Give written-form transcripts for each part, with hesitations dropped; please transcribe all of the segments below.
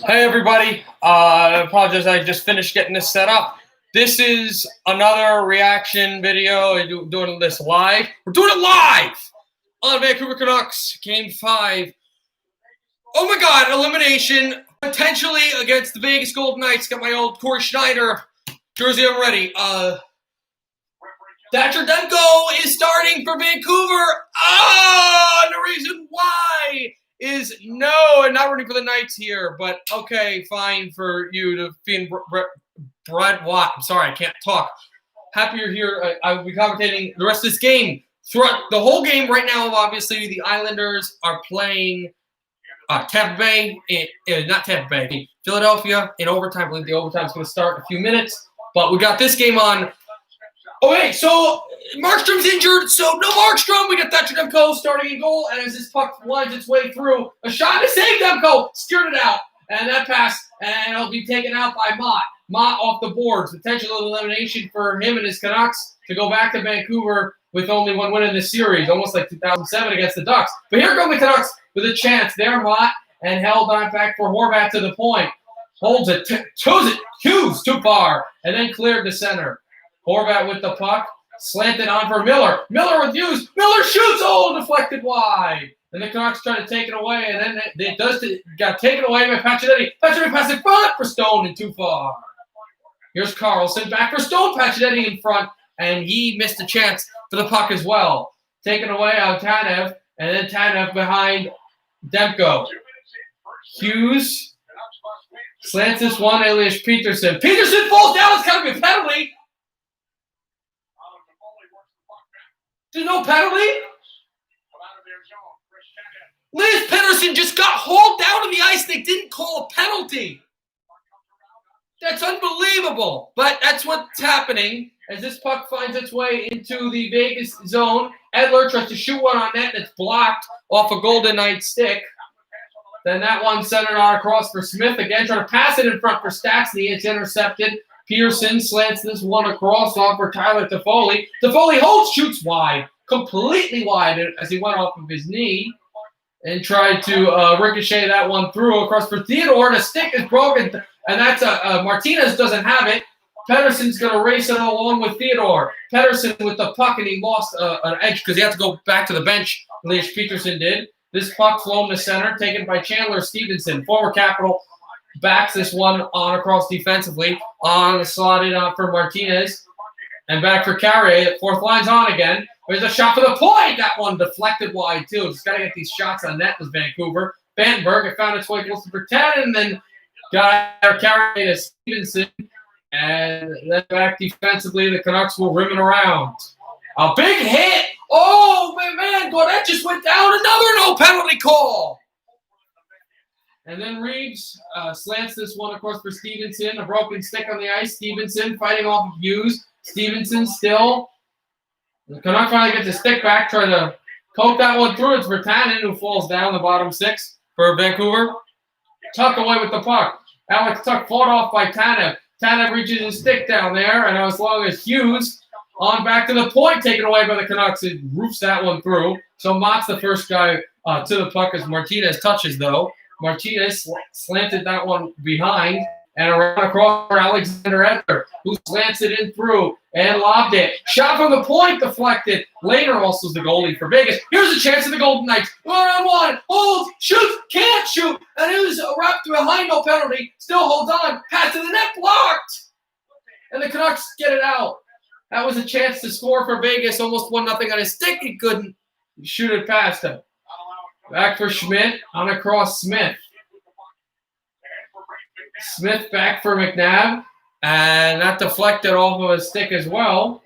Hey everybody, I apologize, I just finished getting this set up. This is another reaction video. I'm doing this live. We're doing it live on Vancouver Canucks, Game 5. Oh my God, elimination, potentially against the Vegas Golden Knights. Got my old Corey Schneider jersey, I'm ready. Thatcher Demko is starting for Vancouver. And the reason why is no, and not rooting for the Knights here, but okay, fine for you to be Brad Watt. I'm sorry, I can't talk. Happy you're here. I'll be commentating the rest of this game. Throughout the whole game right now, obviously, the Islanders are playing Tampa Bay, not Tampa Bay, Philadelphia in overtime. I believe the overtime is going to start in a few minutes, but we got this game on. Okay, so Markstrom's injured, so no Markstrom. We got Thatcher Demko starting in goal, and as this puck winds its way through, a shot to save Demko, steered it out, and that pass, and it'll be taken out by Mott. Mott off the boards, potential elimination for him and his Canucks to go back to Vancouver with only one win in the series, almost like 2007 against the Ducks. But here come the Canucks with a chance. There, Mott, and held on back for Horvat to the point. Holds it, chose it, Hughes too far, and then cleared to center. Horvat with the puck, slanted on for Miller. Miller with Hughes. Miller shoots, deflected wide. And the Canucks try to take it away, and then it got taken away by Pacioretty. Pacioretty passes in front for Stone and too far. Here's Carlson back for Stone. Pacioretty in front, and he missed a chance for the puck as well. Taken away on Tanev, and then Tanev behind Demko. Hughes slants this one, Elias Peterson. Peterson falls down. It's got to be a penalty. There's no penalty. Elias Peterson just got hauled down to the ice. They didn't call a penalty. That's unbelievable. But that's what's happening as this puck finds its way into the Vegas zone. Edler tries to shoot one on net, and it's blocked off a Golden Knight stick. Then that one centered on across for Smith. Again, trying to pass it in front for Stastny. It's intercepted. Pearson slants this one across off for Tyler Toffoli. Toffoli holds, shoots wide, completely wide as he went off of his knee and tried to ricochet that one through across for Theodore. The stick is broken, and that's Martinez doesn't have it. Pedersen's going to race it along with Theodore. Pedersen with the puck, and he lost an edge because he had to go back to the bench. Elias Peterson did. This puck flown to center, taken by Chandler Stevenson, former Capital. Backs this one on across defensively. On slotted on for Martinez. And back for Carrier. Fourth line's on again. There's a shot for the point. That one deflected wide, too. Just got to get these shots on net with Vancouver. Vandenberg, it found its way close to 10, and then got Carrier to Stevenson. And then back defensively, the Canucks will rim it around. A big hit. Oh, man, that just went down. Another no penalty call. And then Reeves slants this one, of course, for Stevenson. A broken stick on the ice. Stevenson fighting off of Hughes. Stevenson still. The Canucks finally get the stick back, trying to poke that one through. It's Virtanen who falls down the bottom six for Vancouver. Tuck away with the puck. Alex Tuck fought off by Tanev. Tanev reaches his stick down there, and as long as Hughes on back to the point, taken away by the Canucks, it roofs that one through. So Mott's the first guy to the puck as Martinez touches, though. Martinez slanted that one behind and around across for Alexander Edler, who slants it in through and lobbed it. Shot from the point, deflected. Later also is the goalie for Vegas. Here's a chance of the Golden Knights. One-on-one, holds, shoots, can't shoot, and it was wrapped behind, no penalty. Still holds on, pass to the net, blocked. And the Canucks get it out. That was a chance to score for Vegas, almost 1-0 on his stick. He couldn't shoot it past him. Back for Schmidt, on across Smith. Smith back for McNabb, and that deflected off of his stick as well.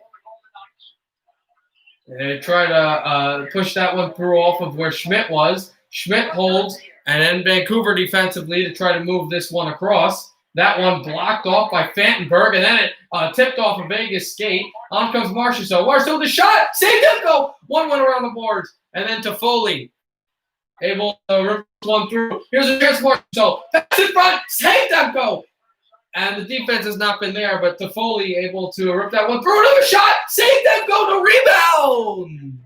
They try to push that one through off of where Schmidt was. Schmidt holds, and then Vancouver defensively to try to move this one across. That one blocked off by Vandenberg, and then it tipped off a Vegas skate. On comes Marchessault. Marchessault the shot, saved Demko. One went around the boards, and then Toffoli able to rip one through. Here's a chance for Marchessault. Pass in front, save Demko. And the defense has not been there, but Toffoli able to rip that one through. Another shot, save Demko, the rebound.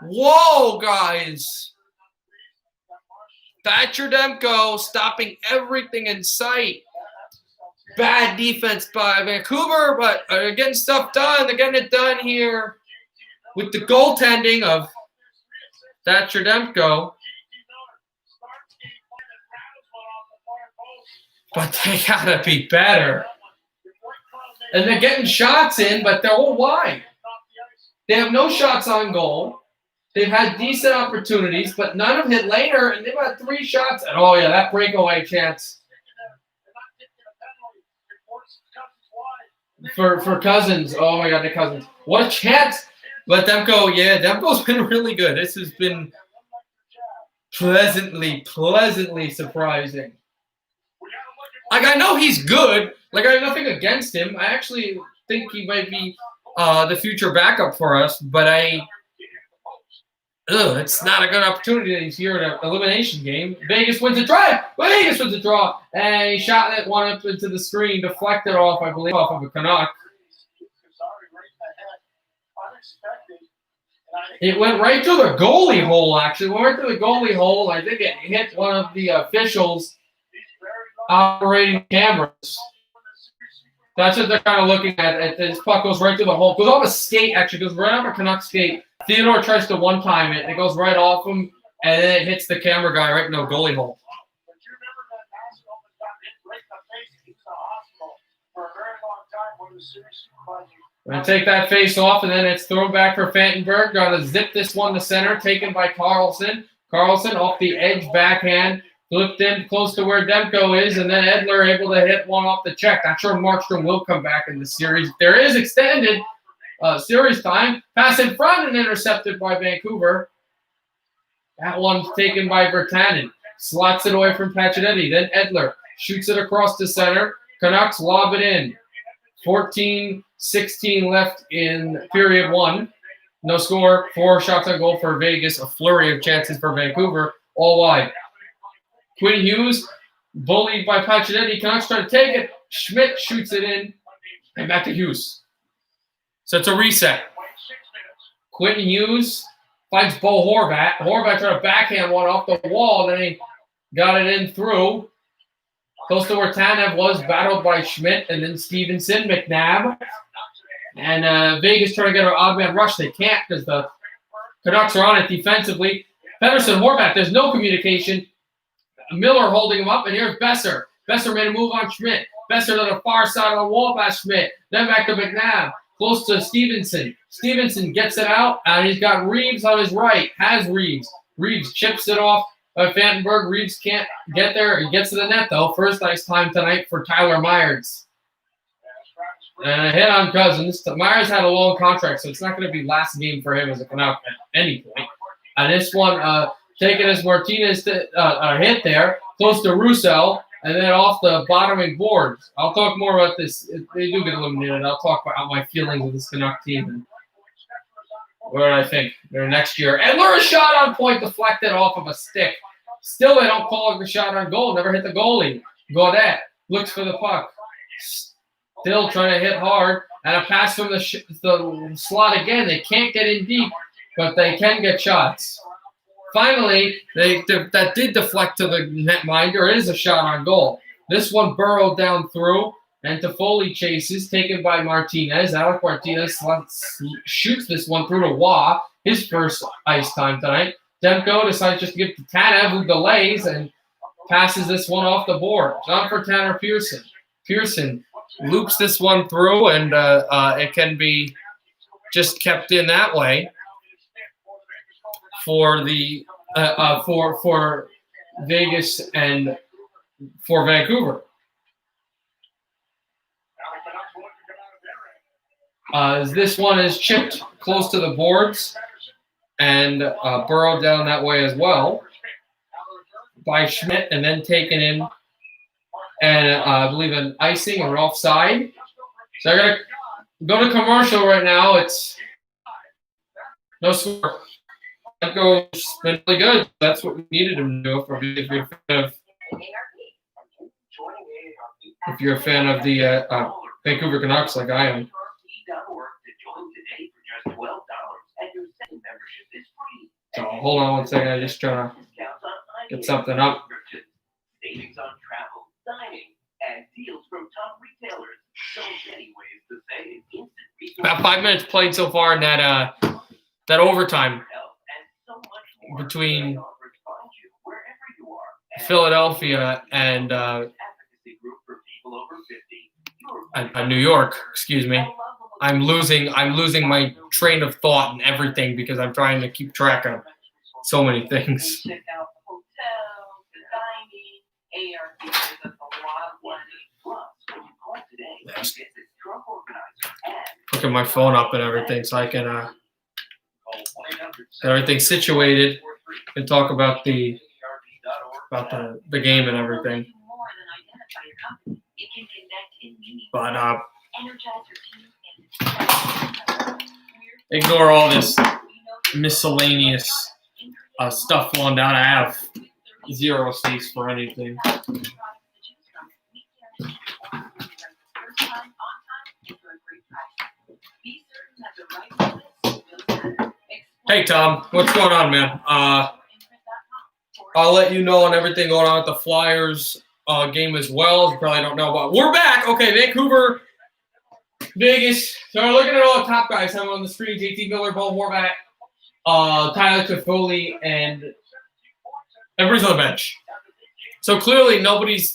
Whoa, guys. Thatcher Demko stopping everything in sight. Bad defense by Vancouver, but getting stuff done. They're getting it done here with the goaltending of Thatcher Demko. But they gotta be better. And they're getting shots in, but they're all wide. They have no shots on goal. They've had decent opportunities, but none of them hit later, and they've had 3 shots. And oh yeah, that breakaway chance for Cousins. Oh my God, the Cousins. What a chance. But Demko, yeah, Demko's been really good. This has been pleasantly surprising. Like, I know he's good. Like, I have nothing against him. I actually think he might be the future backup for us, but it's not a good opportunity that he's here in an elimination game. Vegas wins a drive. Vegas wins a draw. And he shot that one up into the screen, deflected off, I believe, off of a Canuck. It went right to the goalie hole, actually. It went right to the goalie hole. I think it hit one of the officials operating cameras. That's what they're kind of looking at. This puck goes right through the hole. Goes off a skate, actually. Goes right off a Canuck skate. Theodore tries to one-time it. It goes right off him, and then it hits the camera guy right in the goalie hole. We're going to take that face off, and then it's thrown back for Fantenberg. Going to zip this one to center, taken by Carlson. Carlson off the edge backhand. Flipped in close to where Demko is, and then Edler able to hit one off the check. Not sure Markstrom will come back in the series. There is extended series time. Pass in front and intercepted by Vancouver. That one's taken by Virtanen. Slots it away from Pacioretty. Then Edler shoots it across the center. Canucks lob it in. 14-16 left in period 1. No score. 4 shots on goal for Vegas. A flurry of chances for Vancouver. All wide. Quinn Hughes, bullied by Pacioretty. Canucks try to take it. Schmidt shoots it in. And back to Hughes. So it's a reset. Quinn Hughes finds Bo Horvat. Horvat tried to backhand one off the wall. Then he got it in through. Close to where Tanev was, battled by Schmidt. And then Stevenson, McNabb. And Vegas trying to get an odd man rush. They can't because the Canucks are on it defensively. Pettersson, Horvat, there's no communication. Miller holding him up, and here's Besser. Besser made a move on Schmidt. Besser to the far side of the wall by Schmidt. Then back to McNabb. Close to Stevenson. Stevenson gets it out, and he's got Reeves on his right. Has Reeves. Reeves chips it off Fantenberg. Reeves can't get there. He gets to the net, though. First ice time tonight for Tyler Myers. And a hit on Cousins. Myers had a long contract, so it's not going to be last game for him as a Canuck at any point. And this one, taken as Martinez hit there, close to Russo, and then off the bottoming boards. I'll talk more about this. If they do get eliminated, I'll talk about my feelings of this Canuck team and what I think their next year. Edler, a shot on point, deflected off of a stick. Still, they don't call it the shot on goal. Never hit the goalie. Gaudette looks for the puck. Still trying to hit hard. And a pass from the slot again. They can't get in deep, but they can get shots. Finally, that did deflect to the netminder. It is a shot on goal. This one burrowed down through, and Toffoli chases, taken by Martinez. Alec Martinez shoots this one through to Waugh, his first ice time tonight. Demko decides just to give to Tanev, who delays and passes this one off the board. John for Tanner Pearson. Pearson loops this one through, and it can be just kept in that way. For the for Vegas and for Vancouver. This one is chipped close to the boards and burrowed down that way as well by Schmidt, and then taken in, and I believe an icing or offside. So I gotta go to commercial right now. It's no score. Demko's been really good. That's what we needed him to do. If you're a fan of the Vancouver Canucks, like I am. So hold on one second. I just trying to get something up. Savings on travel, dining, and deals from top retailers. So many ways to save. About 5 minutes played so far in that overtime between Philadelphia and New York. Excuse me. I'm losing my train of thought and everything because I'm trying to keep track of so many things. Looking my phone up and everything so I can get everything situated and talk about the game and everything. But ignore all this miscellaneous stuff flowing down. I have zero space for anything. Hey Tom, what's going on, man? I'll let you know on everything going on with the Flyers game as well. You probably don't know, but we're back. Okay, Vancouver, Vegas. So we're looking at all the top guys. I'm on the screen: JT Miller, Bo Horvat, Tyler Toffoli, and everybody's on the bench. So clearly,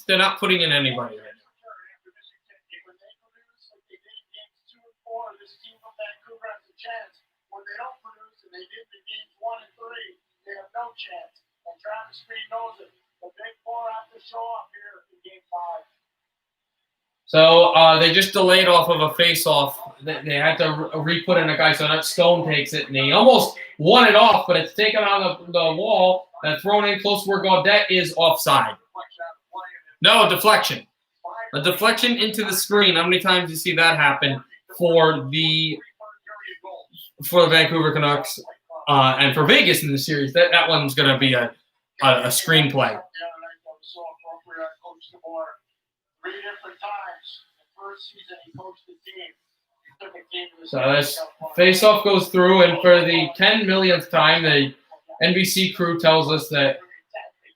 they're not putting in anybody right now. So they just delayed off of a face-off. They had to re-put in a guy so that Stone takes it, and he almost won it off, but it's taken on the wall and thrown in close where Gaudette is offside. No, deflection. A deflection into the screen. How many times do you see that happen for the Vancouver Canucks and for Vegas in the series? That one's going to be a screenplay. So this face-off goes through, and for the 10 millionth time, the NBC crew tells us that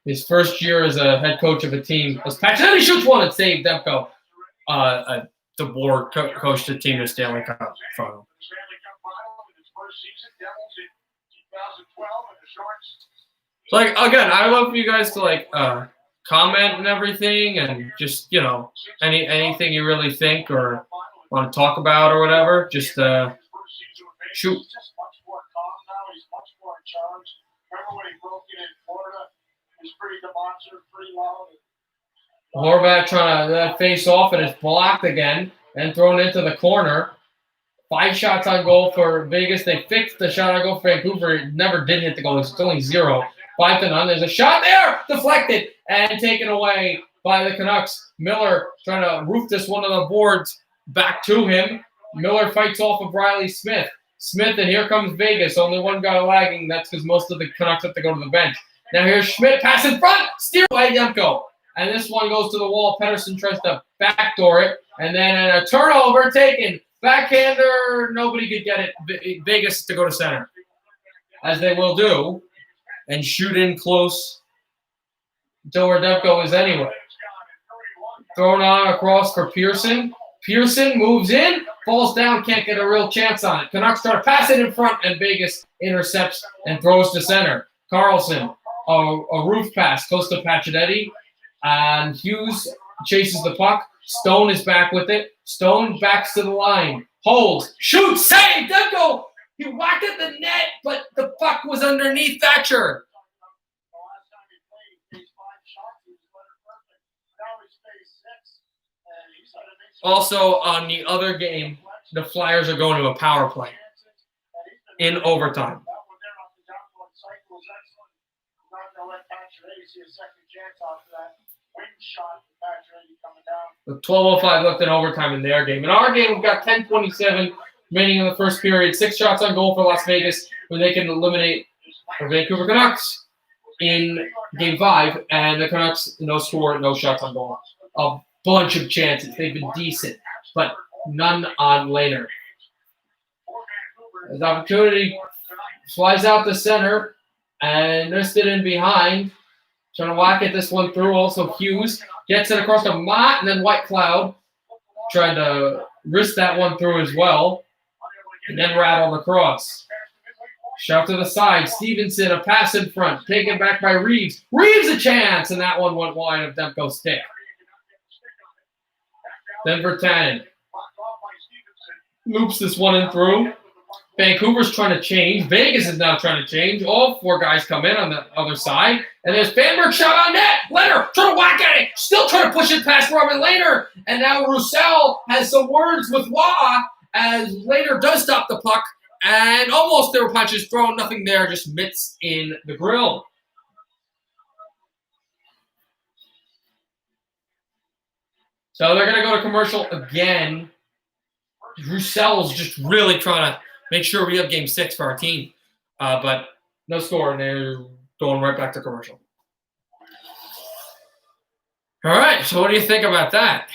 his first year as a head coach of a team was Pacioretty shoots one and saved Demko. DeBoer coached the team to Stanley Cup final. So, again, I love you guys to comment and everything, and just anything you really think or want to talk about or whatever, just shoot. Horvat trying to face off, and it's blocked again and thrown into the corner. 5 shots on goal for Vegas. They fixed the shot on goal for Vancouver. It never did hit the goal. It's only 0. 5-0. There's a shot there, deflected and taken away by the Canucks. Miller trying to roof this one of the boards back to him. Miller fights off of Riley Smith. And here comes Vegas. Only one guy lagging. That's because most of the Canucks have to go to the bench. Now here's Schmidt, pass in front, steer by Demko. And this one goes to the wall. Pettersson tries to backdoor it. And then a turnover taken. Backhander, nobody could get it. Vegas to go to center, as they will do, and shoot in close to where Demko is anyway. Thrown on across for Pearson. Pearson moves in, falls down, can't get a real chance on it. Canucks try to pass it in front, and Vegas intercepts and throws to center. Carlson, a roof pass close to Pacioretty, and Hughes chases the puck. Stone is back with it. Stone backs to the line. Holds. Shoots. Save. Demko. He whacked at the net, but the puck was underneath Thatcher. Also, on the other game, the Flyers are going to a power play in overtime. With 12:05 left in overtime in their game. In our game, we've got 10:27 remaining in the first period. 6 shots on goal for Las Vegas, where they can eliminate the Vancouver Canucks in Game 5. And the Canucks, no score, no shots on goal. A bunch of chances. They've been decent, but none on later. As opportunity flies out the center. And missed it in behind. Trying to whack it this one through. Also Hughes gets it across the Mott, and then White Cloud trying to wrist that one through as well. And then rattle across. Shot to the side. Stevenson, a pass in front. Taken back by Reeves. Reeves a chance, and that one went wide of Demko's stick. Then Virtanen loops this one in through. Vancouver's trying to change. Vegas is now trying to change. All 4 guys come in on the other side. And there's Vanberg shot on net. Lehner trying to whack at it. Still trying to push it past Robin Lehner. And now Roussel has some words with Waugh as Lehner does stop the puck. And almost there were punches thrown. Nothing there. Just mitts in the grill. So they're going to go to commercial again. Roussel's just really trying to make sure we have game 6 for our team. But no score, and they're going right back to commercial. All right, so what do you think about that?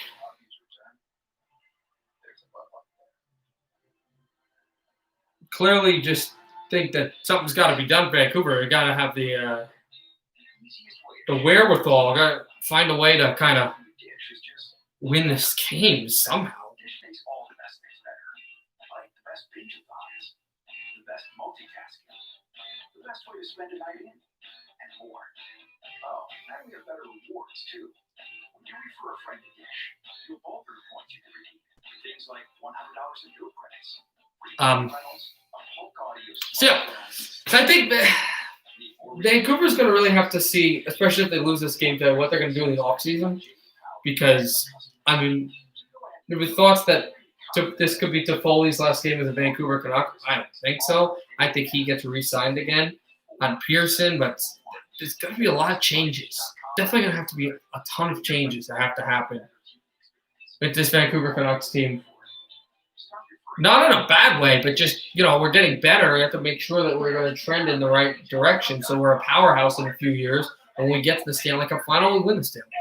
Clearly just think that something's got to be done, Vancouver. You got to have the wherewithal. Got to find a way to kind of win this game somehow. Best way to spend a night in, and more. Oh, and we have better rewards too. When you refer a friend to Dish, you'll both earn points you can redeem. Things like $100 in fuel credits. So yeah, so I think that Vancouver's going to really have to see, especially if they lose this game, to what they're going to do in the offseason. Because, I mean, there were thoughts that this could be Toffoli's last game as a Vancouver Canuck. I don't think so. I think he gets re-signed again on Pearson, but there's going to be a lot of changes. Definitely going to have to be a ton of changes that have to happen with this Vancouver Canucks team. Not in a bad way, but just, we're getting better. We have to make sure that we're going to trend in the right direction so we're a powerhouse in a few years. And when we get to the Stanley Cup final, we win the Stanley Cup.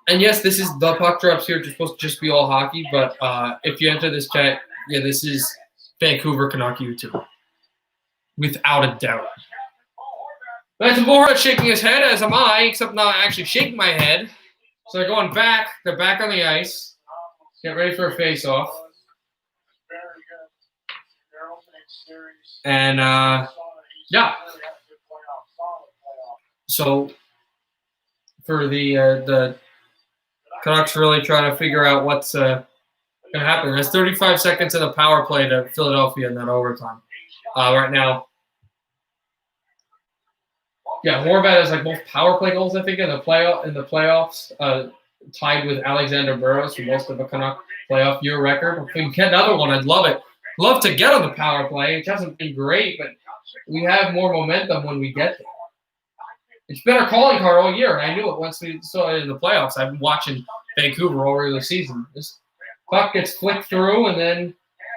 And yes, this is the puck drops here. It's supposed to just be all hockey, but if you enter this chat, yeah, this is Vancouver Canuck YouTube. Without a doubt. That's Vorra shaking his head, as am I, except not actually shaking my head. So they're going back. They're back on the ice. Get ready for a face-off. And, yeah. So, for the Canucks really trying to figure out what's going to happen. There's 35 seconds in the power play to Philadelphia in that overtime. Right now. Yeah, Horvat has both power play goals, I think, in the playoffs, tied with Alexander Burrows for most of a Canuck playoff year record. If we can get another one, I'd love it. Love to get on the power play. It hasn't been great, but we have more momentum when we get there. It's been our calling card all year, and I knew it once we saw it in the playoffs. I've been watching Vancouver all regular season. This puck gets flicked through and then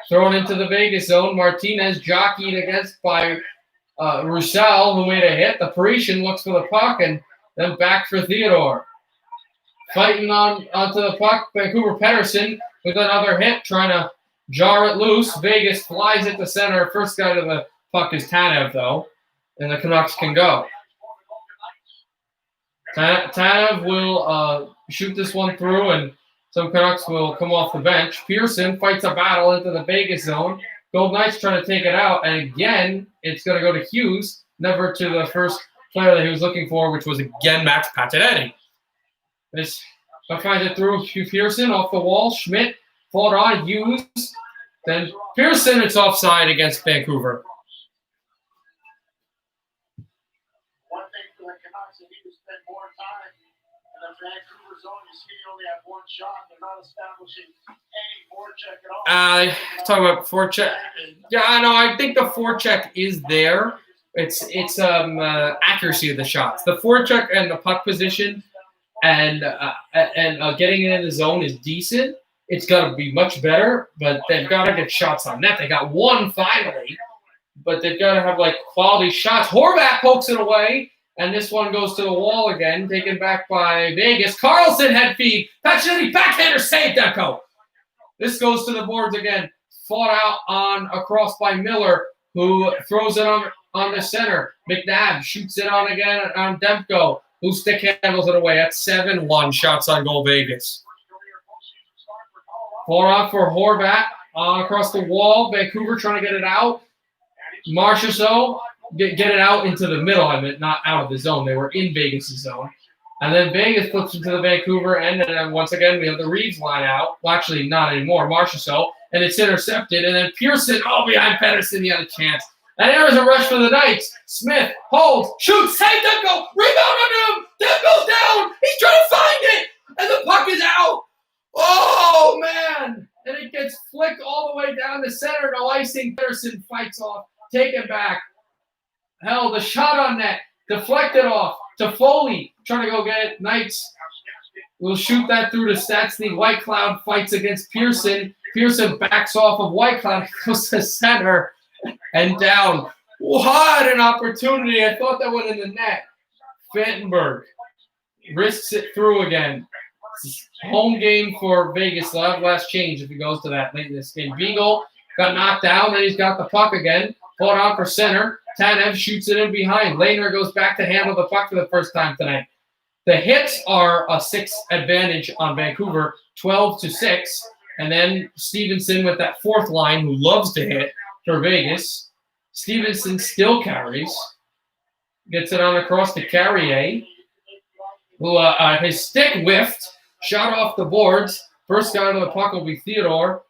thrown into the Vegas zone. Martinez jockeyed against by Roussel, who made a hit. The Parisian looks for the puck, and then back for Theodore. Fighting onto the puck, Vancouver Pettersson with another hit, trying to jar it loose. Vegas flies it to center. First guy to the puck is Tanev, though, and the Canucks can go. Tanev will shoot this one through, and some Canucks will come off the bench. Pearson fights a battle into the Vegas zone. Gold Knights trying to take it out, and again, it's going to go to Hughes, never to the first player that he was looking for, which was again Max Pacioretty. This finds it through Pearson off the wall. Schmidt fought on Hughes. Then Pearson, it's offside against Vancouver. One thing for the Canucks, they need to spend more time in the Vancouver zone. You see, they only have one shot. They're not establishing any forecheck at all. Talk about forecheck. Yeah, I know. I think the forecheck is there. It's accuracy of the shots. The forecheck and the puck position and getting it in the zone is decent. It's got to be much better, but they've got to get shots on net. They got one finally, but they've got to have quality shots. Horvat pokes it away, and this one goes to the wall again, taken back by Vegas. Carlson head feed. Pacioretty backhander save, Deco. This goes to the boards again. Fought out on across by Miller. who throws it on the center. McNabb shoots it on again on Demko, who stick handles it away. That's 7-1 shots on goal Vegas. Hold on for Horvat across the wall. Vancouver trying to get it out. Marchessault get it out into the middle. I mean, not out of the zone. They were in Vegas' zone. And then Vegas flips into the Vancouver end. And then once again, we have the Reeves line out. Well, actually, not anymore. Marchessault. And it's intercepted. And then Pearson, behind Pedersen, he had a chance. And there's a rush for the Knights. Smith holds, shoots, save Demko, rebound on him. Demko's down. He's trying to find it. And the puck is out. Oh, man. And it gets flicked all the way down the center. No icing. Pedersen fights off. Take it back. Hell, the shot on net. Deflected off. To Foley. Trying to go get it. Knights will shoot that through to Stastny. Whitecloud fights against Pearson. Pearson backs off of Whitecloud. Goes to center and down. What an opportunity. I thought that went in the net. Vandenberg risks it through again. Home game for Vegas. They'll have last change if he goes to that late in this game. Beagle got knocked down. Then he's got the puck again. Hold on for center. Tanev shoots it in behind. Lehner goes back to handle the puck for the first time tonight. The hits are a 6 advantage on Vancouver, 12-6. And then Stevenson with that fourth line who loves to hit for Vegas. Stevenson still carries. Gets it on across to Carrier, who his stick whiffed, shot off the boards. First guy to the puck will be Theodore,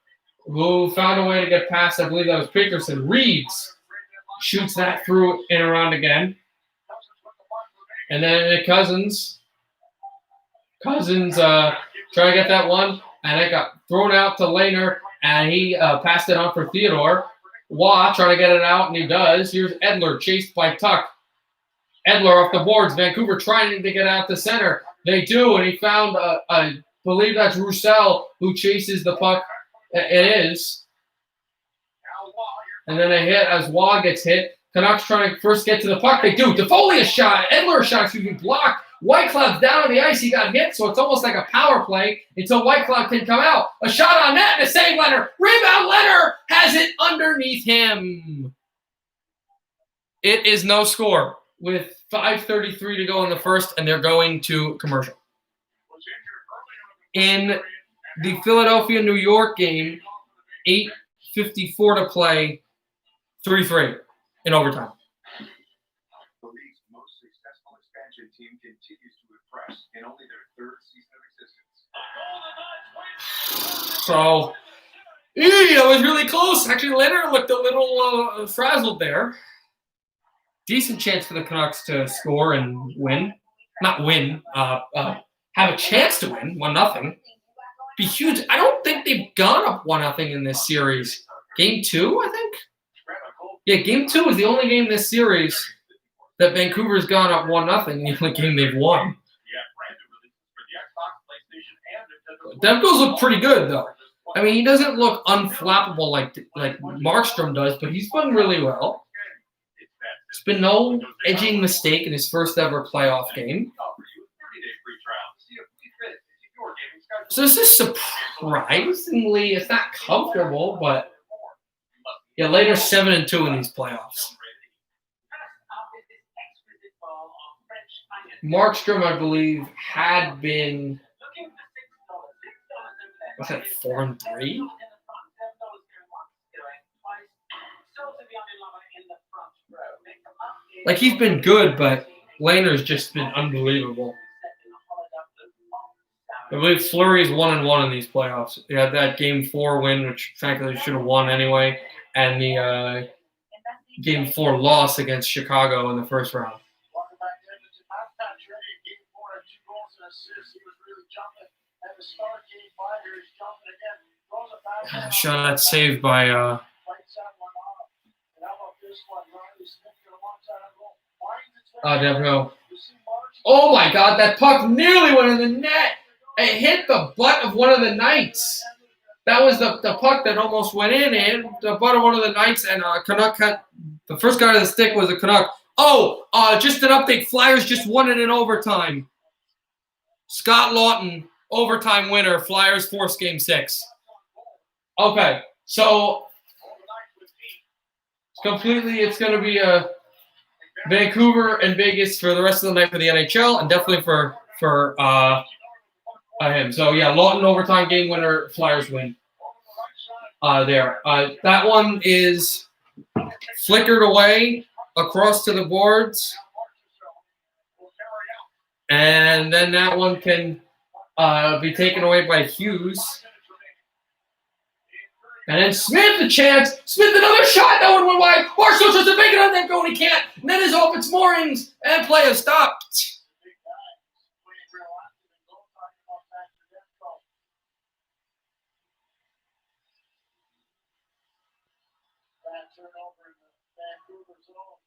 who found a way to get past, I believe that was Pickerson. Reeves shoots that through and around again. And then Cousins trying to get that one, and it got thrown out to Lehner, and he passed it on for Theodore. Waugh trying to get it out, and he does. Here's Edler, chased by Tuck. Edler off the boards. Vancouver trying to get out the center. They do, and he found, I believe that's Roussel, who chases the puck. It is. And then they hit as Waugh gets hit. Canucks trying to first get to the puck. They do. Toffoli a shot. Edler a shot. Blocked. Whitecloud's down on the ice. He got hit, so it's almost like a power play until Whitecloud can come out. A shot on net and a save, Leonard. Rebound, Leonard has it underneath him. It is no score with 5:33 to go in the first, and they're going to commercial. In the Philadelphia-New York game, 8:54 to play, 3-3 in overtime. The league's most successful expansion team continues to impress in only their third season of existence. So, that was really close. Actually, Leonard looked a little frazzled there. Decent chance for the Canucks to score and win. Not win, have a chance to win, 1-0. Be huge. I don't think they've gone up 1-0 in this series. Game 2, I think? Yeah, Game 2 is the only game this series that Vancouver's gone up 1-0, the only game they've won. Demko's look pretty good, though. I mean, he doesn't look unflappable like Markstrom does, but he's done really well. There's been no edging mistake in his first ever playoff game. So this is surprisingly, it's not comfortable, but yeah, later 7-2 in these playoffs. Markstrom, I believe, had been, what's that, 4-3? Like, he's been good, but Lehner's just been unbelievable. I believe Fleury's 1-1 in these playoffs. He had that Game 4 win, which frankly should have won anyway, and the Game 4 loss against Chicago in the first round. Shot saved by Demko. Oh my God, that puck nearly went in the net. It hit the butt of one of the Knights. That was the puck that almost went in, and the butt of one of the Knights, and Canuck cut. The first guy to the stick was a Canuck. Just an update. Flyers just won it in overtime. Scott Lawton, overtime winner. Flyers force Game 6. Okay, so It's going to be Vancouver and Vegas for the rest of the night for the NHL, and definitely for him. So yeah, Lawton overtime game winner, Flyers win. There. That one is flickered away across to the boards, and then that one can be taken away by Hughes. And then Smith a chance. Smith another shot. That one went wide. Marshall tries to make it on that goal. He can't. And then his off its moorings and play is stopped. Turnover in the Vancouver zone.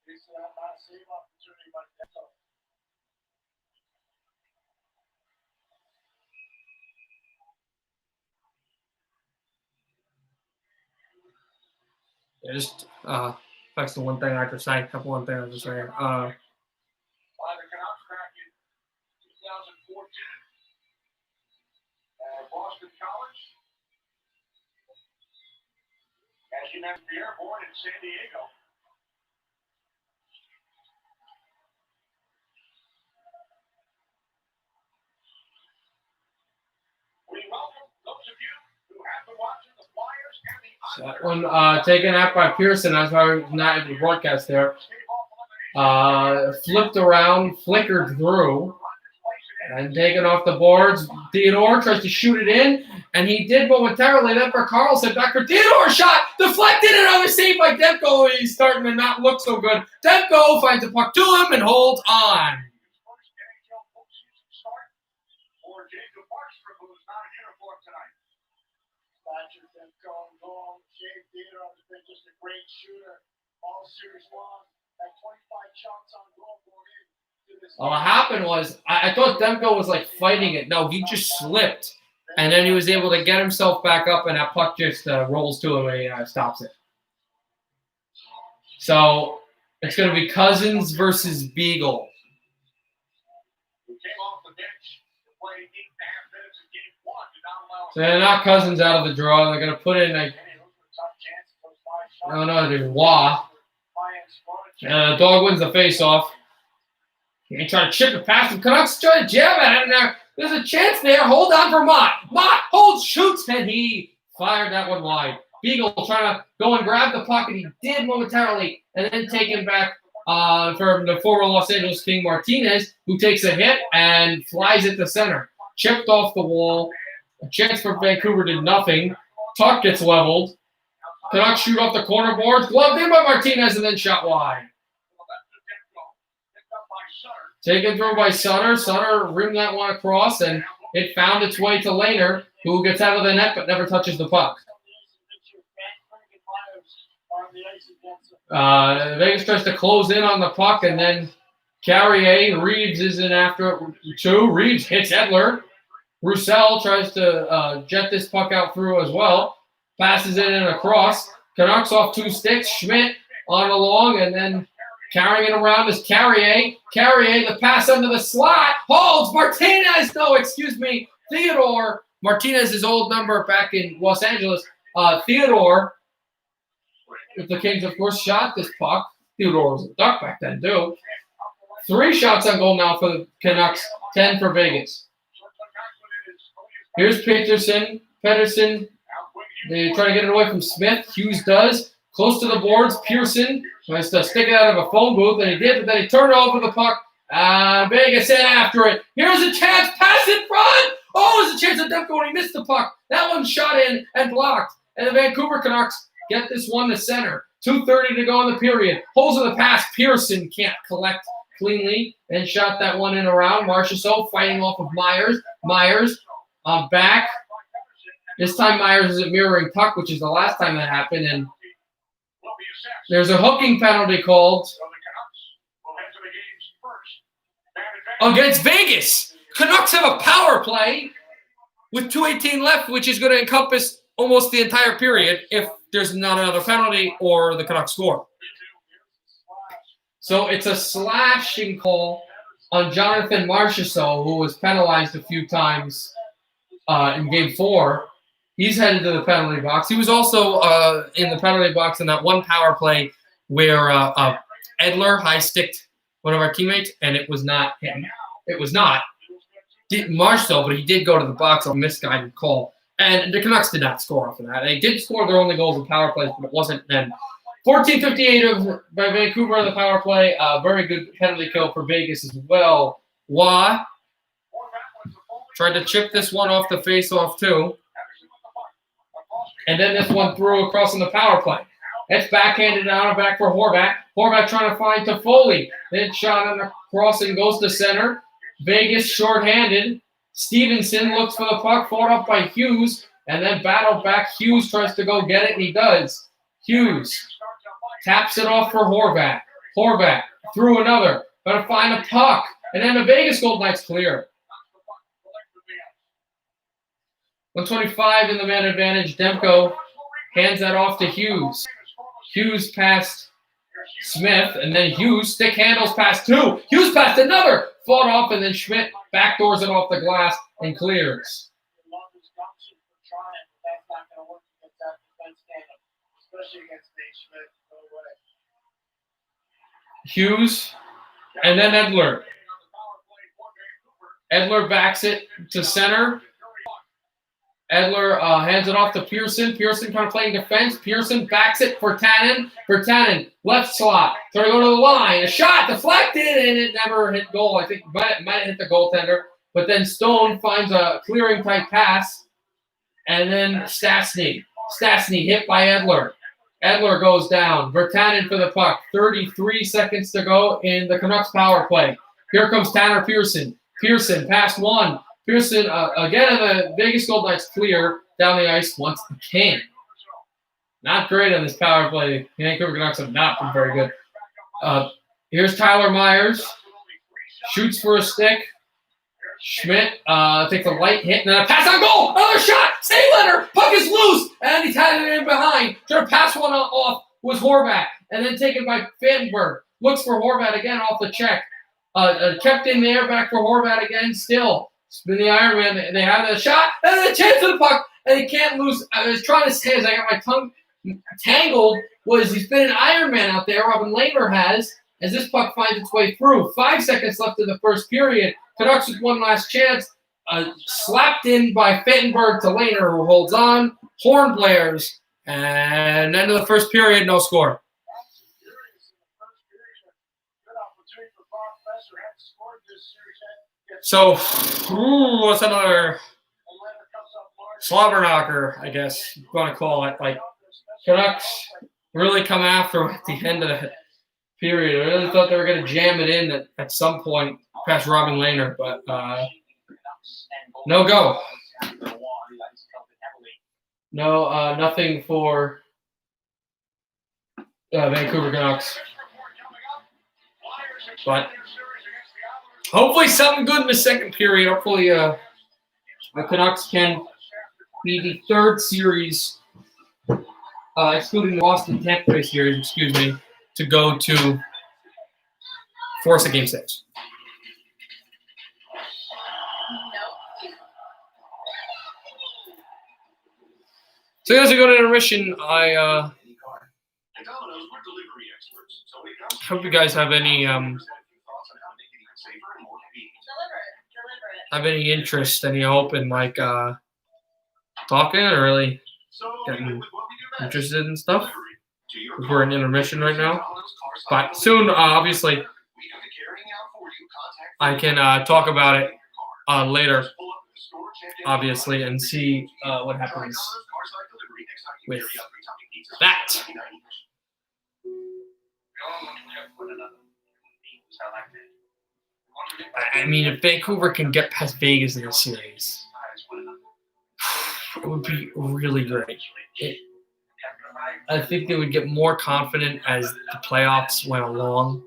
It's not a save opportunity by Demko. Yeah, just that's the one thing I have to say. Couple one thing I have to say. By the Canucks back in 2014 at Boston College. As you mentioned, the airborne in San Diego. We welcome those of you who have been watching the Flyers and the That one taken out by Pearson. That's why I was not able to broadcast there. Flipped around, flickered through, and taken off the boards. Theodore tries to shoot it in, and he did momentarily. Then for Carlson, back for Theodore, shot deflected, another save by Demko. He's starting to not look so good. Demko finds a puck to him and holds on. Theodore has been just a great shooter all series long. At 25 shots on goal going in. What happened was, I thought Demko was like fighting it. No, he just slipped. And then he was able to get himself back up, and that puck just rolls to him and he stops it. So it's going to be Cousins versus Beagle. So they're not Cousins out of the draw. They're going to put in there's Wah. Dog wins the face-off. He try to chip it past him. Canucks try to jab at him there. There's a chance there. Hold on for Mott. Mott holds, shoots, and he fired that one wide. Beagle trying to go and grab the puck, and he did momentarily, and then taken back from the former Los Angeles King Martinez, who takes a hit and flies it to center. Chipped off the wall. A chance for Vancouver did nothing. Puck gets leveled. Canucks shoot off the corner boards. Gloved in by Martinez and then shot wide. Taken through by Sutter. Sutter rimmed that one across, and it found its way to Lehner, who gets out of the net but never touches the puck. Vegas tries to close in on the puck, and then Carrier, Reeves is in after it too. Reeves hits Edler. Roussel tries to jet this puck out through as well. Passes it in across. Canucks off two sticks. Schmidt on along, and then carrying it around is Carrier. Carrier, the pass under the slot. Holds Martinez. No, excuse me. Theodore. Martinez's old number back in Los Angeles. Theodore, if the Kings, of course, shot this puck. Theodore was a Duck back then, too. 3 shots on goal now for the Canucks. 10 for Vegas. Here's Pedersen. They try to get it away from Smith. Hughes does. Close to the boards. Pearson tries to stick it out of a phone booth, and he did, but then he turned over the puck. Vegas in after it. Here's a chance. Pass in front. Oh, there's a chance of Demko, and he missed the puck. That one shot in and blocked. And the Vancouver Canucks get this one to center. 2:30 to go in the period. Holes in the pass. Pearson can't collect cleanly and shot that one in around. Marchessault fighting off of Myers. Myers back. This time Myers isn't mirroring puck, which is the last time that happened. And there's a hooking penalty called against Vegas. Canucks have a power play with 2:18 left, which is going to encompass almost the entire period if there's not another penalty or the Canucks score. So it's a slashing call on Jonathan Marchessault, who was penalized a few times in Game 4. He's headed to the penalty box. He was also in the penalty box in that one power play where Edler high-sticked one of our teammates, and it was not him. It was not Marshall, but he did go to the box on a misguided call. And the Canucks did not score off of that. They did score their only goals in power plays, but it wasn't them. 14:58 by Vancouver on the power play. Very good penalty kill for Vegas as well. Wah tried to chip this one off the face-off too. And then this one threw across on the power play. It's backhanded out and back for Horvat. Horvat trying to find Toffoli. Then shot on the crossing goes to center. Vegas shorthanded. Stevenson looks for the puck, fought up by Hughes, and then battled back. Hughes tries to go get it, and he does. Hughes taps it off for Horvat. Horvat threw another. Gotta find a puck. And then the Vegas Golden Knights clear. 125 in the man advantage. Demko hands that off to Hughes. Hughes past Smith, and then Hughes stick handles past two. Hughes past another. Fought off, and then Schmidt backdoors it off the glass and clears. Hughes, and then Edler. Edler backs it to center. Edler hands it off to Pearson. Pearson kind of playing defense. Pearson backs it for Tannen. Left slot. Trying to go to the line. A shot deflected, and it never hit goal. I think it might have hit the goaltender. But then Stone finds a clearing type pass. And then Stastny. Stastny hit by Edler. Edler goes down. Virtanen for the puck. 33 seconds to go in the Canucks power play. Here comes Tanner Pearson. Pearson past one. Pearson, again, in the Vegas Golden Knights clear down the ice once again. Not great on this power play. The Vancouver Canucks have not been very good. Here's Tyler Myers. Shoots for a stick. Schmidt takes a light hit and then a pass on goal. Another shot. Save letter. Puck is loose. And he's had it in behind. Trying to pass one off was Horvat. And then taken by Fanberg. Looks for Horvat again off the check. Kept in there. Back for Horvat again. Still. Spin the Iron Man. They have the shot. And then a chance of the puck. And he can't lose. I was trying to say as I got my tongue tangled was he's been an Iron Man out there. Robin Lehner has. As this puck finds its way through. 5 seconds left in the first period. Canucks with one last chance. Slapped in by Fittenberg to Lehner, who holds on. Horn blares. And end of the first period, no score. So, what's another slobber knocker, I guess you want to call it. Like, Canucks really come after at the end of the period. I really thought they were going to jam it in at some point past Robin Lehner, but no go. No, nothing for Vancouver Canucks. But hopefully something good in the second period. Hopefully the Canucks can be the third series, excluding the Boston Tampa Bay series, to go to force a Game 6. So as we go to intermission, I hope you guys have any interest, any hope in like talking or really getting interested in stuff. We're in intermission right now, but soon, obviously, I can talk about it later, obviously, and see what happens with that. I mean, if Vancouver can get past Vegas in the series, it would be really great. I think they would get more confident as the playoffs went along,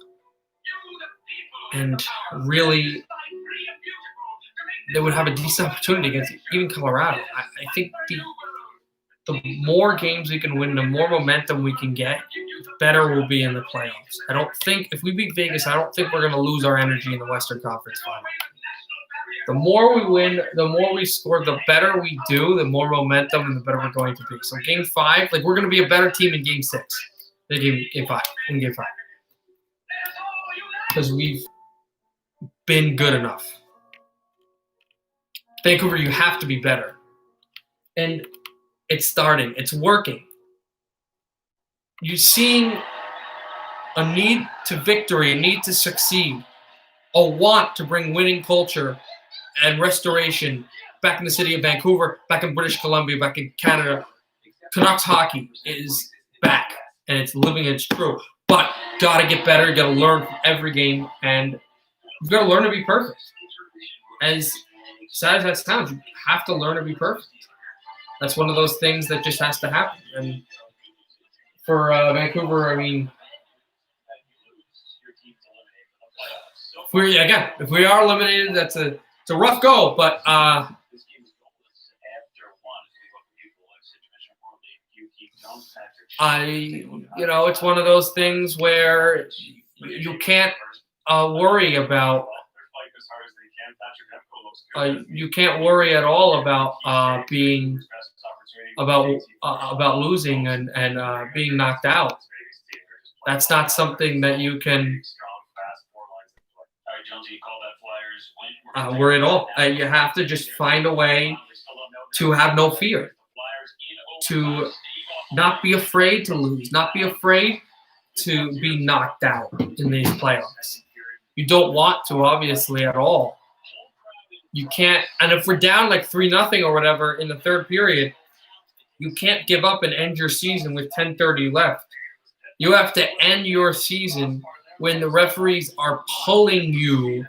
and really they would have a decent opportunity against even Colorado. I think the more games we can win, the more momentum we can get, the better we'll be in the playoffs. I don't think, if we beat Vegas, I don't think we're going to lose our energy in the Western Conference Final. The more we win, the more we score, the better we do, the more momentum, and the better we're going to be. So Game 5, like we're going to be a better team in Game 6 than Game 5. In Game 5, because we've been good enough. Vancouver, you have to be better, and it's starting. It's working. You're seeing a need to victory, a need to succeed, a want to bring winning culture and restoration back in the city of Vancouver, back in British Columbia, back in Canada. Canucks hockey is back, and it's living, it's true. But got to get better, got to learn from every game, and you've got to learn to be perfect. As sad as that sounds, you have to learn to be perfect. That's one of those things that just has to happen. And for Vancouver, I mean, if we are eliminated, it's a rough go. But it's one of those things where you can't worry about. You can't worry at all about being about losing and being knocked out. That's not something that you can worry at all. You have to just find a way to have no fear, to not be afraid to lose, not be afraid to be knocked out in these playoffs. You don't want to, obviously, at all. You can't, and if we're down like 3-0 or whatever in the third period, you can't give up and end your season with 10:30 left. You have to end your season when the referees are pulling your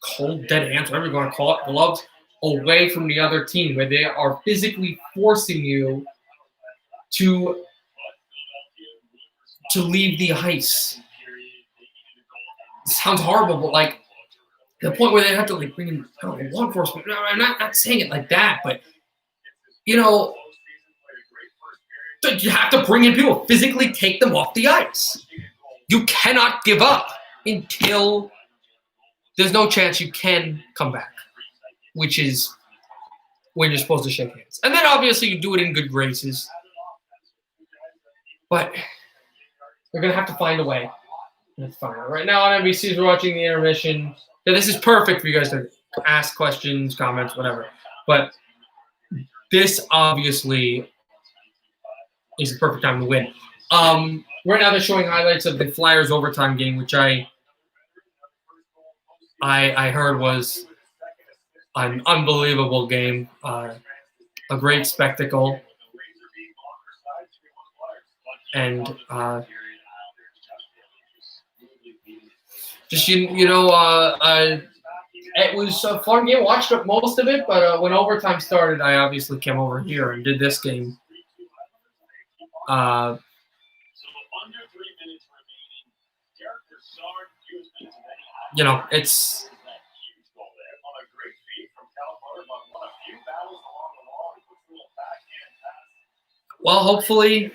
cold, dead hands, whatever you want to call it, gloves, away from the other team, where they are physically forcing you to leave the ice. It sounds horrible, but like the point where they have to like bring in law enforcement. No, I'm not saying it like that, but you have to bring in people, physically take them off the ice. You cannot give up until there's no chance you can come back, which is when you're supposed to shake hands. And then obviously you do it in good graces. But they're going to have to find a way. That's fine. Right now on NBC, we're watching the intermission. Yeah, this is perfect for you guys to ask questions, comments, whatever. But this obviously is the perfect time to win. Right now they're showing highlights of the Flyers overtime game, which I heard was an unbelievable game, a great spectacle, and it was a fun game. Watched most of it, but when overtime started, I obviously came over here and did this game. It's hopefully.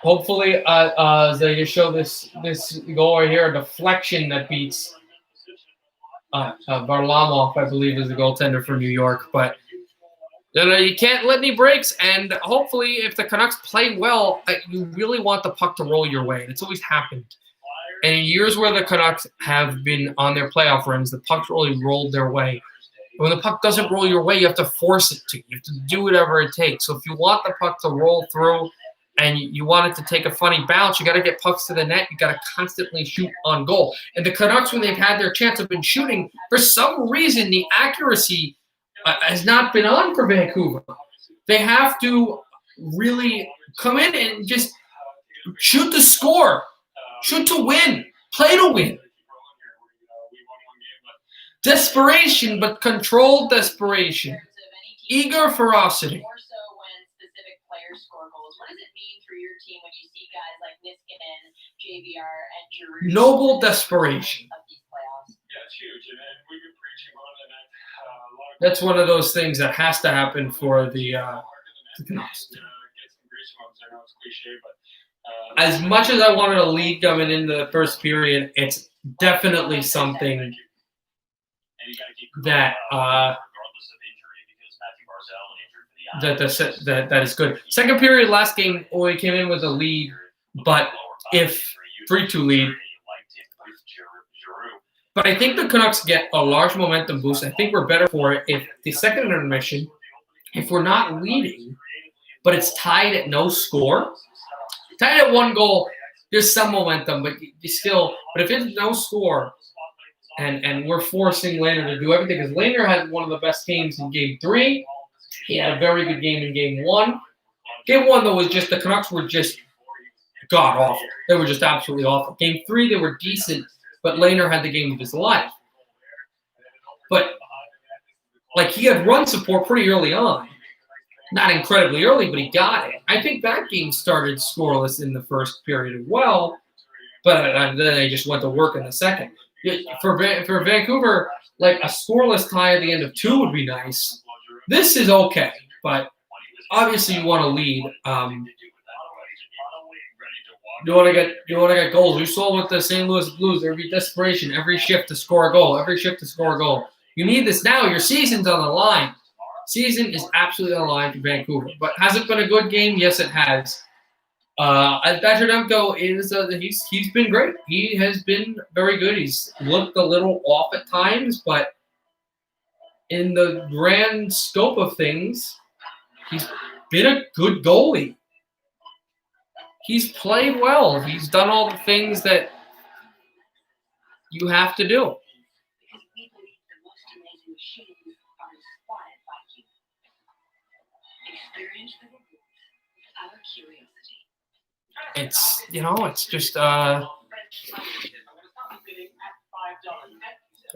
Hopefully, they show this goal right here, a deflection that beats Varlamov, I believe, is the goaltender for New York. But you can't let any breaks, and hopefully, if the Canucks play well, you really want the puck to roll your way, and it's always happened. And in years where the Canucks have been on their playoff runs, the puck's really rolled their way. When the puck doesn't roll your way, you have to force it to. You have to do whatever it takes. So if you want the puck to roll through and you want it to take a funny bounce, you got to get pucks to the net. You got to constantly shoot on goal. And the Canucks, when they've had their chance, have been shooting. For some reason, the accuracy has not been on for Vancouver. They have to really come in and just shoot to score, shoot to win, play to win. Desperation, but controlled desperation. Eager ferocity. More so when specific players score goals. What does it mean for your team when you see guys like Niskanen, JVR, and Giroux? Noble desperation. Of these playoffs? Yeah, it's huge. And we've been preaching on it. And a lot of That's one of those things that has to happen for the Canucks. As much as I wanted a lead coming into the first period, it's definitely something that that is good. Second period, last game, we came in with a lead, but if 3-2 lead. But I think the Canucks get a large momentum boost. I think we're better for it if the second intermission, if we're not leading, but it's tied at no score, tied at 1 goal, there's some momentum, but you still. But if it's no score, and we're forcing Laner to do everything, because Laner had one of the best games in Game 3. He had a very good game in Game 1. Game 1, though, was just the Canucks were just god-awful. They were just absolutely awful. Game 3, they were decent, but Laner had the game of his life. But, like, he had run support pretty early on. Not incredibly early, but he got it. I think that game started scoreless in the first period as well, but then they just went to work in the second. For Vancouver, like, a scoreless tie at the end of 2 would be nice. This is okay, but obviously you want to lead. You want to get goals. You saw with the St. Louis Blues, there'd be desperation every shift to score a goal. Every shift to score a goal. You need this now. Your season's on the line. Season is absolutely on the line for Vancouver. But has it been a good game? Yes, it has. Vatremko he's been great. He has been very good. He's looked a little off at times, but in the grand scope of things, he's been a good goalie. He's played well. He's done all the things that you have to do. It's, it's just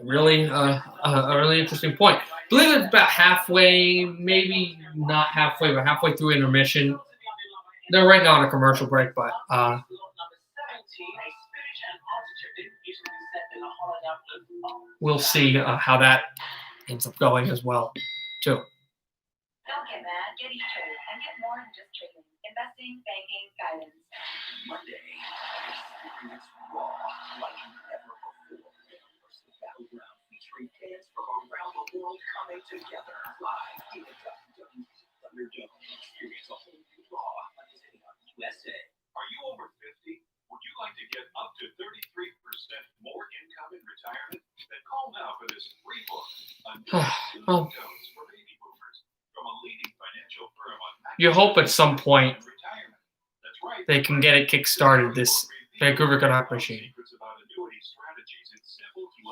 really a really interesting point. I believe it's about halfway, maybe not halfway, but halfway through intermission. They're right now on a commercial break, but we'll see how that ends up going as well, too. Don't get mad, get E-Trade, and get more than just trading. Investing, banking, guidance. Monday, it's raw like never before. The battleground featuring fans from around the world coming together live in the WWE Thunderdome. Experience a whole new raw on USA. Are you over 50? Would you like to get up to 33% more income in retirement? Then call now for this free book. Codes for baby boomers from a leading financial firm on. You hope at some point they can get it kick-started, this Vancouver Canuck machine.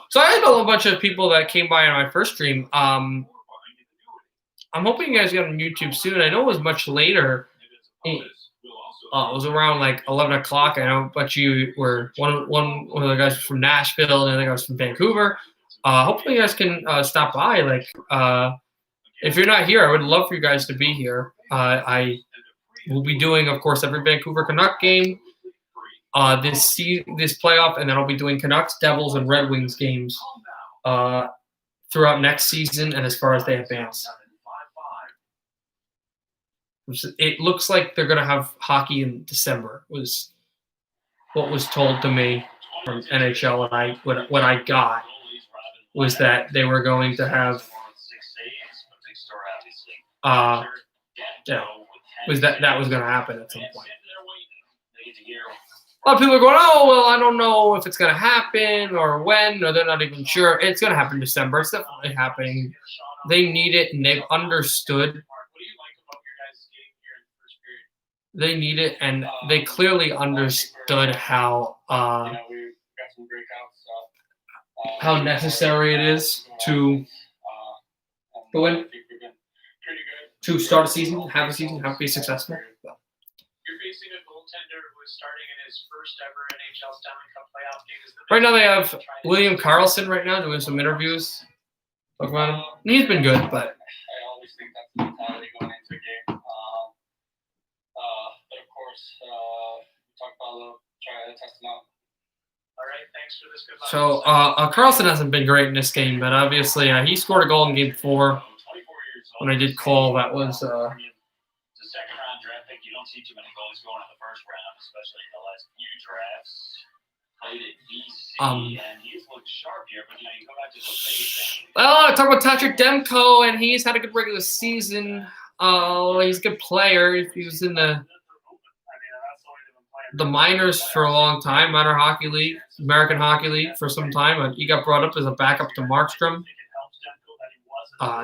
So I had a bunch of people that came by on my first stream. I'm hoping you guys get on YouTube soon. I know it was much later. It was around like 11 o'clock. I know, but you were one of the guys was from Nashville, and the other guy was from Vancouver. Hopefully you guys can stop by. Like, if you're not here, I would love for you guys to be here. I will be doing, of course, every Vancouver Canuck game this playoff, and then I'll be doing Canucks, Devils, and Red Wings games throughout next season and as far as they advance. It looks like they're going to have hockey in December, was what was told to me from NHL, and what I got was that they were going to have was that was going to happen at some point. A lot of people are going, oh, well, I don't know if it's going to happen or when, or they're not even sure. It's going to happen in December. It's definitely happening. They need it, and they've understood. They need it, and they clearly understood how necessary it is to go in, to start a season, have to be successful. You're facing a goaltender who is starting in his first ever NHL Stanley Cup playoff game. Right now they have William Karlsson right now doing some interviews. Talk about him. He's been good, but I always think that's the mentality going into a game. But of course, we talk about try to test them out. So Carlson hasn't been great in this game, but obviously he scored a goal in Game 4. When I did call, that was. It's a second-round draft pick. You don't see too many goals going in the first round, especially in the last few drafts. Played at BC, and he's looked sharp here, but you come back to those Vegas. Well, I talk about Patrick Demko, and he's had a good regular season. He's a good player. He was in the minors for a long time, minor hockey league, American Hockey League for some time. He got brought up as a backup to Markstrom.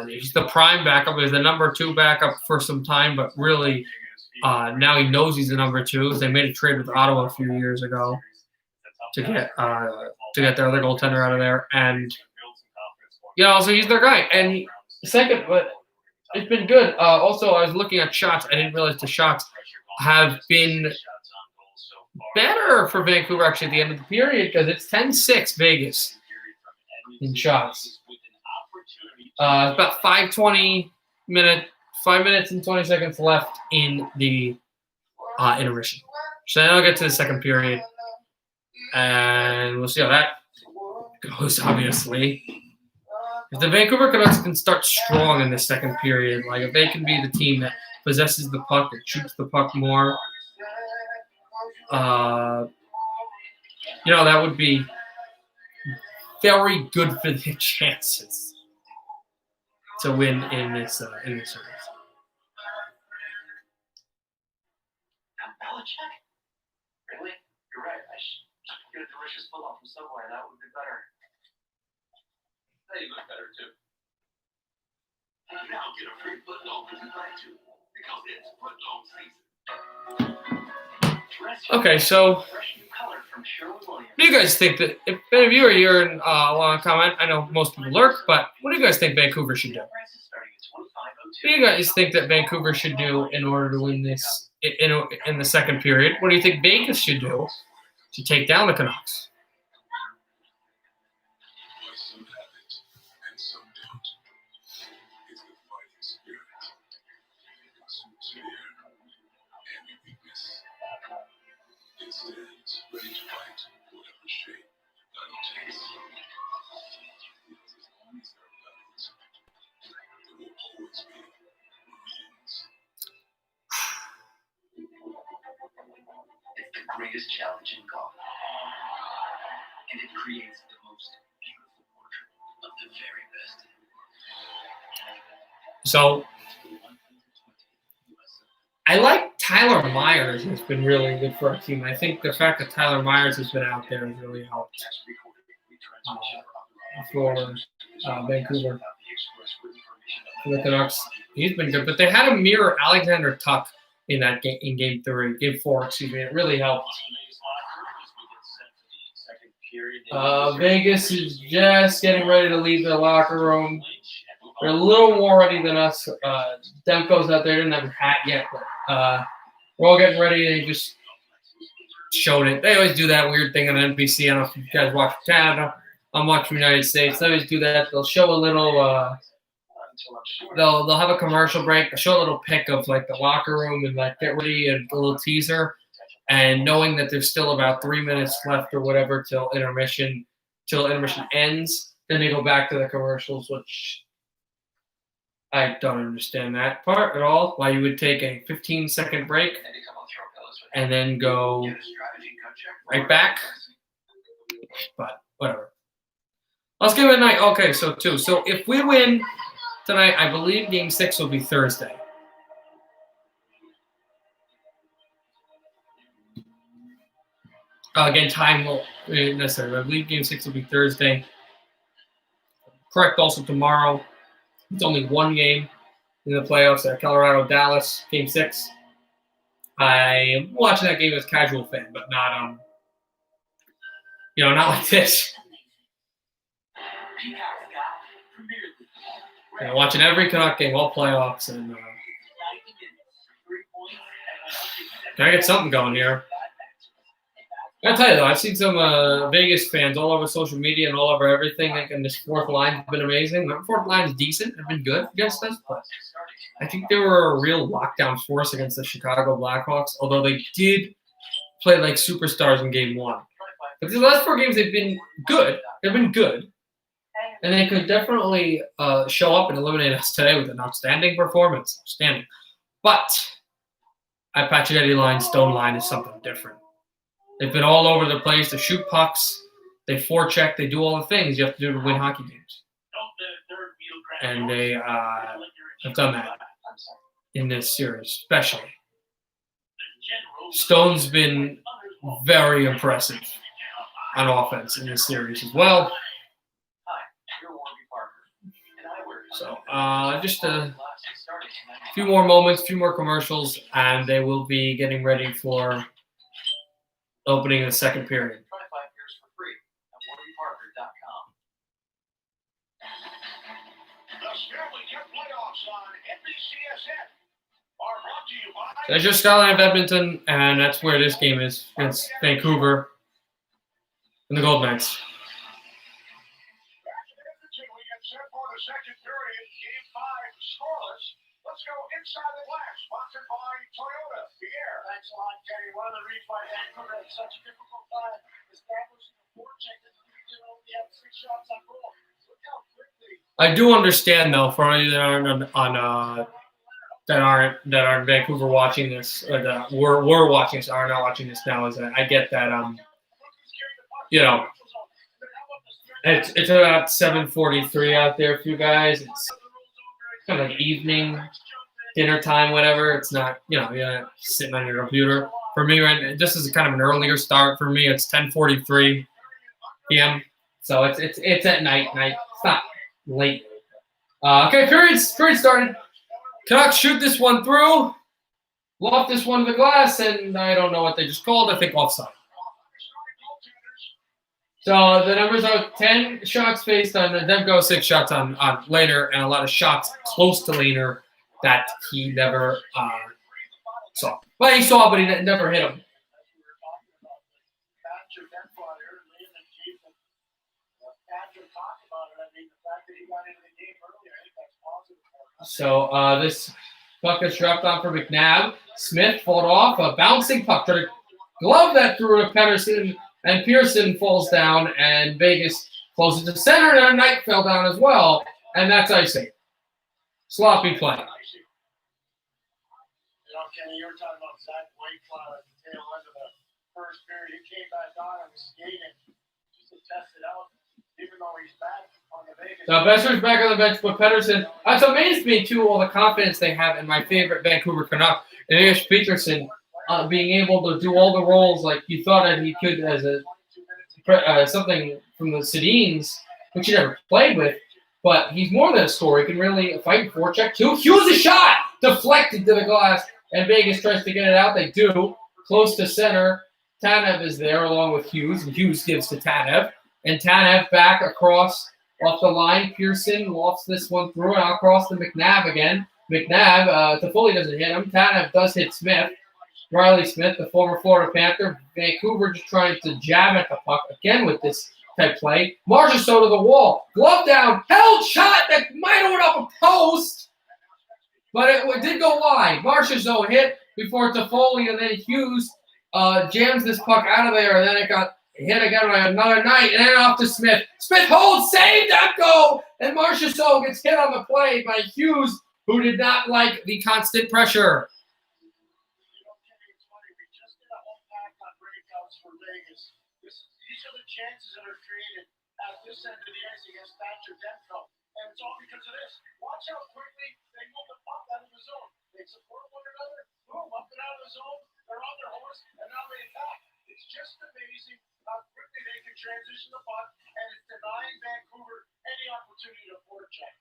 He's the prime backup. He's the number 2 backup for some time, but really now he knows he's the number 2. They made a trade with Ottawa a few years ago to get their other goaltender out of there, and so he's their guy. And second, but it's been good. Also, I was looking at shots. I didn't realize the shots have been better for Vancouver actually at the end of the period because it's 10-6 Vegas in shots. About 5 minutes and 20 seconds left in the intermission. So then I'll get to the second period, and we'll see how that goes, obviously. If the Vancouver Canucks can start strong in the second period, like if they can be the team that possesses the puck and shoots the puck more, that would be very good for their chances to win in this series. Belichick? Really? You're right. I should get a delicious footlong from Subway. That would be better. They look better, too. Now get a free footlong if you'd like to, because it's footlong season. Okay, so what do you guys think that, if any of you are here and want to comment, I know most people lurk, but what do you guys think Vancouver should do? What do you guys think that Vancouver should do in order to win this in the second period? What do you think Vegas should do to take down the Canucks? Some have it, and some don't. It's the fighting spirit. It's fear and weakness. It stands ready to fight whatever shape battle takes. Because as long as there are battles, there will always be Marines. It's the greatest challenge in golf. And it creates the most beautiful portrait of the very best in the world. So I like Tyler Myers. Has been really good for our team. I think the fact that Tyler Myers has been out there has really helped for Vancouver. For the Canucks, he's been good, but they had to mirror Alexander Tuck in that game, in Game 4. Excuse me, it really helped. Vegas is just getting ready to leave the locker room. They're a little more ready than us. Demko's out there, didn't have a hat yet, but we're all getting ready. They just showed it. They always do that weird thing on NBC. I don't know if you guys watch Canada. I'm watching United States. They always do that. They'll show a little. They'll have a commercial break. They'll show a little pic of like the locker room and like get ready and a little teaser. And knowing that there's still about 3 minutes left or whatever till intermission ends, then they go back to the commercials, which I don't understand that part at all. Why you would take a 15-second break and then go right back. But whatever. Let's give it a night. Okay, so 2. So if we win tonight, I believe Game 6 will be Thursday. Again, time will necessary. I believe Game 6 will be Thursday. Correct. Also tomorrow. It's only one game in the playoffs at Colorado-Dallas, Game 6. I'm watching that game as a casual fan, but not not like this. Watching every Canuck game, all playoffs, and can I get something going here? I gotta tell you though, I've seen some Vegas fans all over social media and all over everything, and this fourth line has been amazing. The fourth line is decent, it's been good against us, but I think they were a real lockdown force against the Chicago Blackhawks, although they did play like superstars in Game 1. But these last 4 games, they've been good. They've been good. And they could definitely show up and eliminate us today with an outstanding performance. Outstanding. But at Pacioretty line, Stone line is something different. They've been all over the place. They shoot pucks. They forecheck. They do all the things you have to do to win hockey games. And they have done that in this series, especially. Stone's been very impressive on offense in this series as well. So just a few more moments, a few more commercials, and they will be getting ready for opening the second period. Try 5 years for free at warbyparker.com. The Stanley Cup playoffs on NBCSN are brought to you by. There's your skyline of Edmonton, and that's where this game is against Vancouver and the Golden Knights. Back in Edmonton, we get set for the second period. Game 5 scoreless. Let's go inside the glass. Sponsored by Toyota. Pierre. Thanks a lot, Kenny. One of the reasons why Vancouver had such a difficult time establishing the forecheck that we did only have 6 shots on goal. Look how quickly. I do understand though, for any that aren't that aren't Vancouver watching this, or that we're watching this, are not watching this now, is that I get that you know, it's about 7:43 out there for you guys. It's kind of like evening, dinner time, whatever. It's not, you know, you're not sitting on your computer. For me, right, this is kind of an earlier start for me. It's 10:43 p.m. So it's at night. It's not late. Okay, period started. Canucks shoot this one through, loft this one to the glass, and I don't know what they just called. I think offside. So the numbers are 10 shots faced on Demko, 6 shots on Laner, and a lot of shots close to Laner that he never saw. But he saw, but he never hit him. So this puck is dropped on for McNabb. Smith fought off a bouncing puck. Tried to glove that through to Pettersson, and Pearson falls down, and Vegas closes to center, and Knight fell down as well, and that's icing. Sloppy play. You know, Kenny, you were talking about Zach Whitecloud at the tail end of the first period. He came back on and was skating just to test it out, even though he's back on the Vegas. So Besser's back on the bench, but Pettersson. It's amazed me, too, all the confidence they have in my favorite Vancouver Canuck, Elias Peterson, being able to do all the roles like you thought that he could as a something from the Sedins, which he never played with. But he's more than a scorer. He can really fight and forecheck, too. Hughes a shot! Deflected to the glass, and Vegas tries to get it out. They do. Close to center. Tanev is there along with Hughes, and Hughes gives to Tanev. And Tanev back across off the line. Pearson lofts this one through, and across to McNabb again. McNabb, Toffoli doesn't hit him. Tanev does hit Smith. Riley Smith, the former Florida Panther. Vancouver just trying to jab at the puck again with this type play. Marchessault to the wall. Glove down. Held shot that might have went up a post. But it did go wide. Marchessault hit before Toffoli, and then Hughes jams this puck out of there, and then it got hit again by another Knight, and then off to Smith. Smith holds, save, that go! And Marchessault gets hit on the play by Hughes, who did not like the constant pressure. These are the chances that are created at this end of the ice against Thatcher Demko. And it's all because of this. Watch how quickly they move the puck out of the zone. They support one another, boom, up and out of the zone. They're on their horse, and now they attack. It's just amazing how quickly they can transition the puck, and it's denying Vancouver any opportunity to forecheck.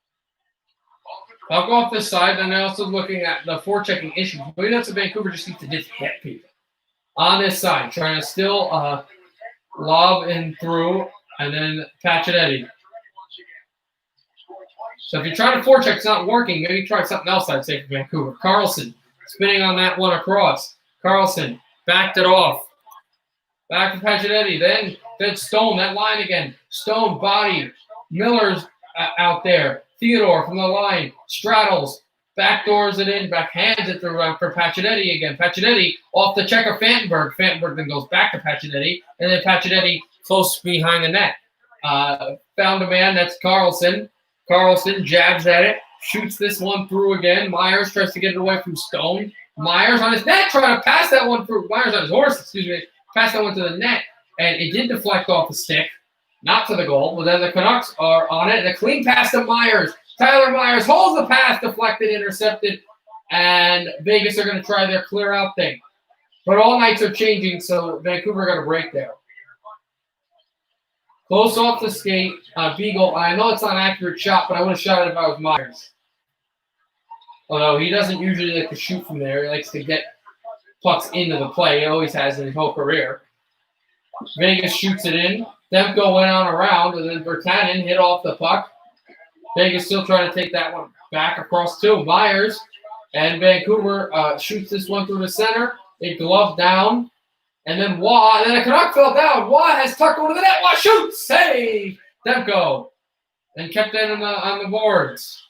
I'll go off this side, and I'm also looking at the forechecking issue. Maybe that's what Vancouver just needs to just hit people. On this side, trying to still lob in through, and then Pacioretty. So if you're trying to forecheck, it's not working. Maybe try something else, I'd say, for Vancouver. Carlson spinning on that one across. Carlson backed it off. Back to Pacioretty. Then Stone, that line again. Stone, body. Miller's out there. Theodore from the line. Straddles. backdoors it in, backhands it for Pacioretty again. Pacioretty off the checker, Fantenberg. Fantenberg then goes back to Pacioretty, and then Pacioretty close behind the net. Found a man, that's Carlson. Carlson jabs at it, shoots this one through again. Myers tries to get it away from Stone. Myers on his net, trying to pass that one through. Myers on his horse, pass that one to the net, and it did deflect off the stick, not to the goal. But then the Canucks are on it, and a clean pass to Myers. Tyler Myers holds the pass, deflected, intercepted, and Vegas are going to try their clear out thing. But all nights are changing, so Vancouver got a break there. Close off the skate, Beagle. I know it's not an accurate shot, but I would have shot it if I was Myers. Although he doesn't usually like to shoot from there. He likes to get pucks into the play. He always has in his whole career. Vegas shoots it in. Demko went on around, and then Virtanen hit off the puck. Vegas still trying to take that one back across to Myers. And Vancouver shoots this one through the center. It gloved down. And then Waugh, and then a Canuck fell down. Waugh has tucked over the net. Waugh shoots. Save. Demko. And kept it on the boards.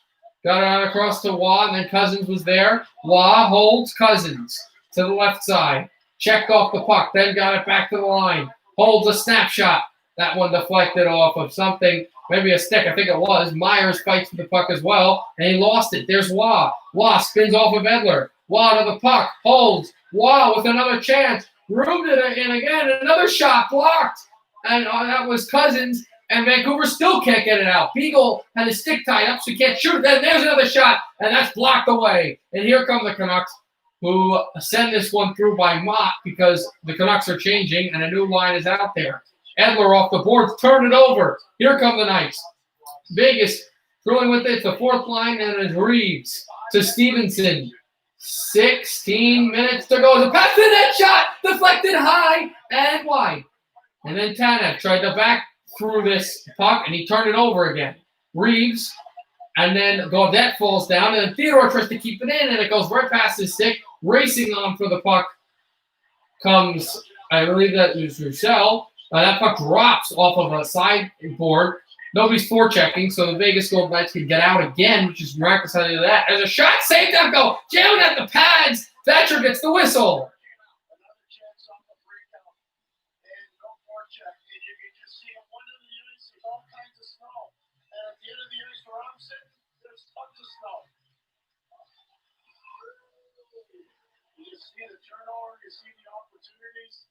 Got it on across to Waugh, and then Cousins was there. Waugh holds Cousins to the left side. Checked off the puck, then got it back to the line. Holds a snapshot. That one deflected off of something, maybe a stick, I think it was. Myers fights for the puck as well, and he lost it. There's Waugh. Waugh spins off of Edler. Waugh to the puck, holds. Waugh with another chance. Roomed it in again, another shot blocked. And that was Cousins, and Vancouver still can't get it out. Beagle had his stick tied up, so he can't shoot. Then there's another shot, and that's blocked away. And here come the Canucks, who send this one through by Mott because the Canucks are changing, and a new line is out there. Edler off the boards, turn it over. Here come the Knights. Vegas throwing with it, the fourth line, and it's Reeves to Stevenson. 16 minutes to go. The pass to that shot, deflected high and wide. And then Tanev tried to back through this puck, and he turned it over again. Reeves, and then Gaudette falls down, and then Theodore tries to keep it in, and it goes right past his stick. Racing on for the puck comes, I believe that was Roussel. That puck drops off of a sideboard. Nobody's forechecking, so the Vegas Golden Knights can get out again, which is miraculous how they do that. There's a shot, saved them, go jamming at the pads. Thatcher gets the whistle. Another chance on the breakout. And no forecheck. And you can just see at one end of the ice, there's all kinds of snow. And at the end of the ice where I'm sitting, there's tons of snow. You just see the turnover, you see the opportunities.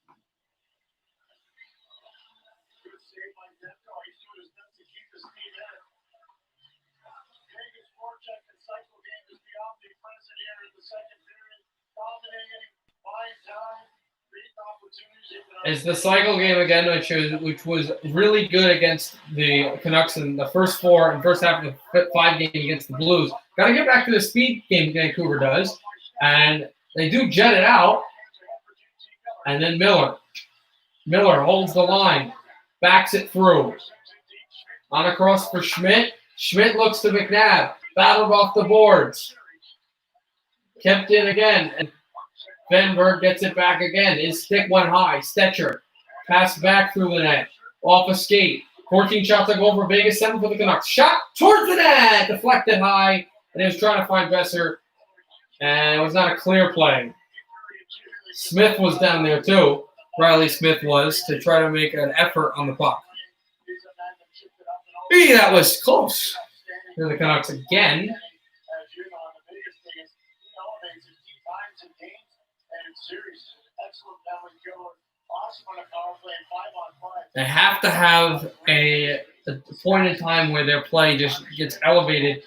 Good save by Demko. He's doing his best to keep his feet in. Vegas forecheck and cycle game is beyond the present here in the second period. Dominating, buying time, creating opportunities. It's the cycle game again, which was really good against the Canucks in the first half of the 5 game against the Blues. Got to get back to the speed game Vancouver does, and they do jet it out. And then Miller holds the line, backs it through. On across for Schmidt. Schmidt looks to McNabb, battled off the boards. Kept in again, and Benberg gets it back again. His stick went high. Stetcher passed back through the net. Off a skate. 14 shots to go for Vegas, 7 for the Canucks. Shot towards the net, deflected high, and he was trying to find Besser, and it was not a clear play. Smith was down there too. Riley Smith was, to try to make an effort on the puck. That was close. Here the Canucks again. They have to have a point in time where their play just gets elevated,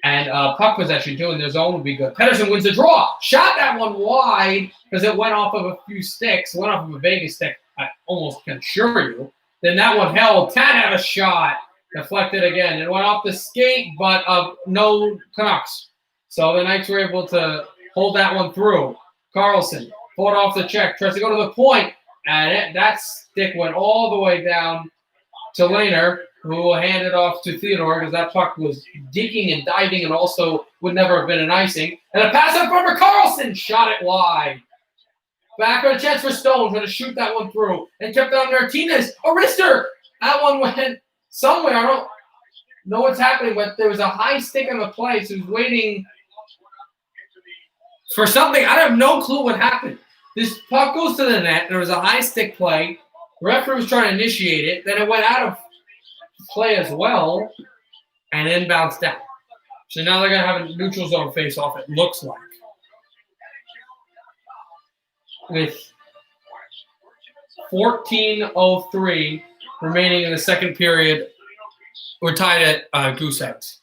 and puck possession too, and their zone would be good. Pettersson wins the draw. Shot that one wide because it went off of a few sticks. Went off of a Vegas stick, I almost can assure you. Then that one held. Tanev a shot. Deflected again. It went off the skate, but no Canucks. So the Knights were able to hold that one through. Carlson fought off the check. Tries to go to the point. And that stick went all the way down to Lehner, who will hand it off to Theodore because that puck was digging and diving and also would never have been an icing. And a pass up front for Carlson. Shot it wide. Back on a chance for Stone. Trying to shoot that one through. And kept it on Martinez. Arister. That one went somewhere. I don't know what's happening, but there was a high stick on the play, so he was waiting For something, I have no clue what happened. This puck goes to the net. There was a high stick play. The referee was trying to initiate it. Then it went out of play as well and then bounced down. So now they're going to have a neutral zone face-off, it looks like. With 14:03 remaining in the second period, we're tied at goose eggs.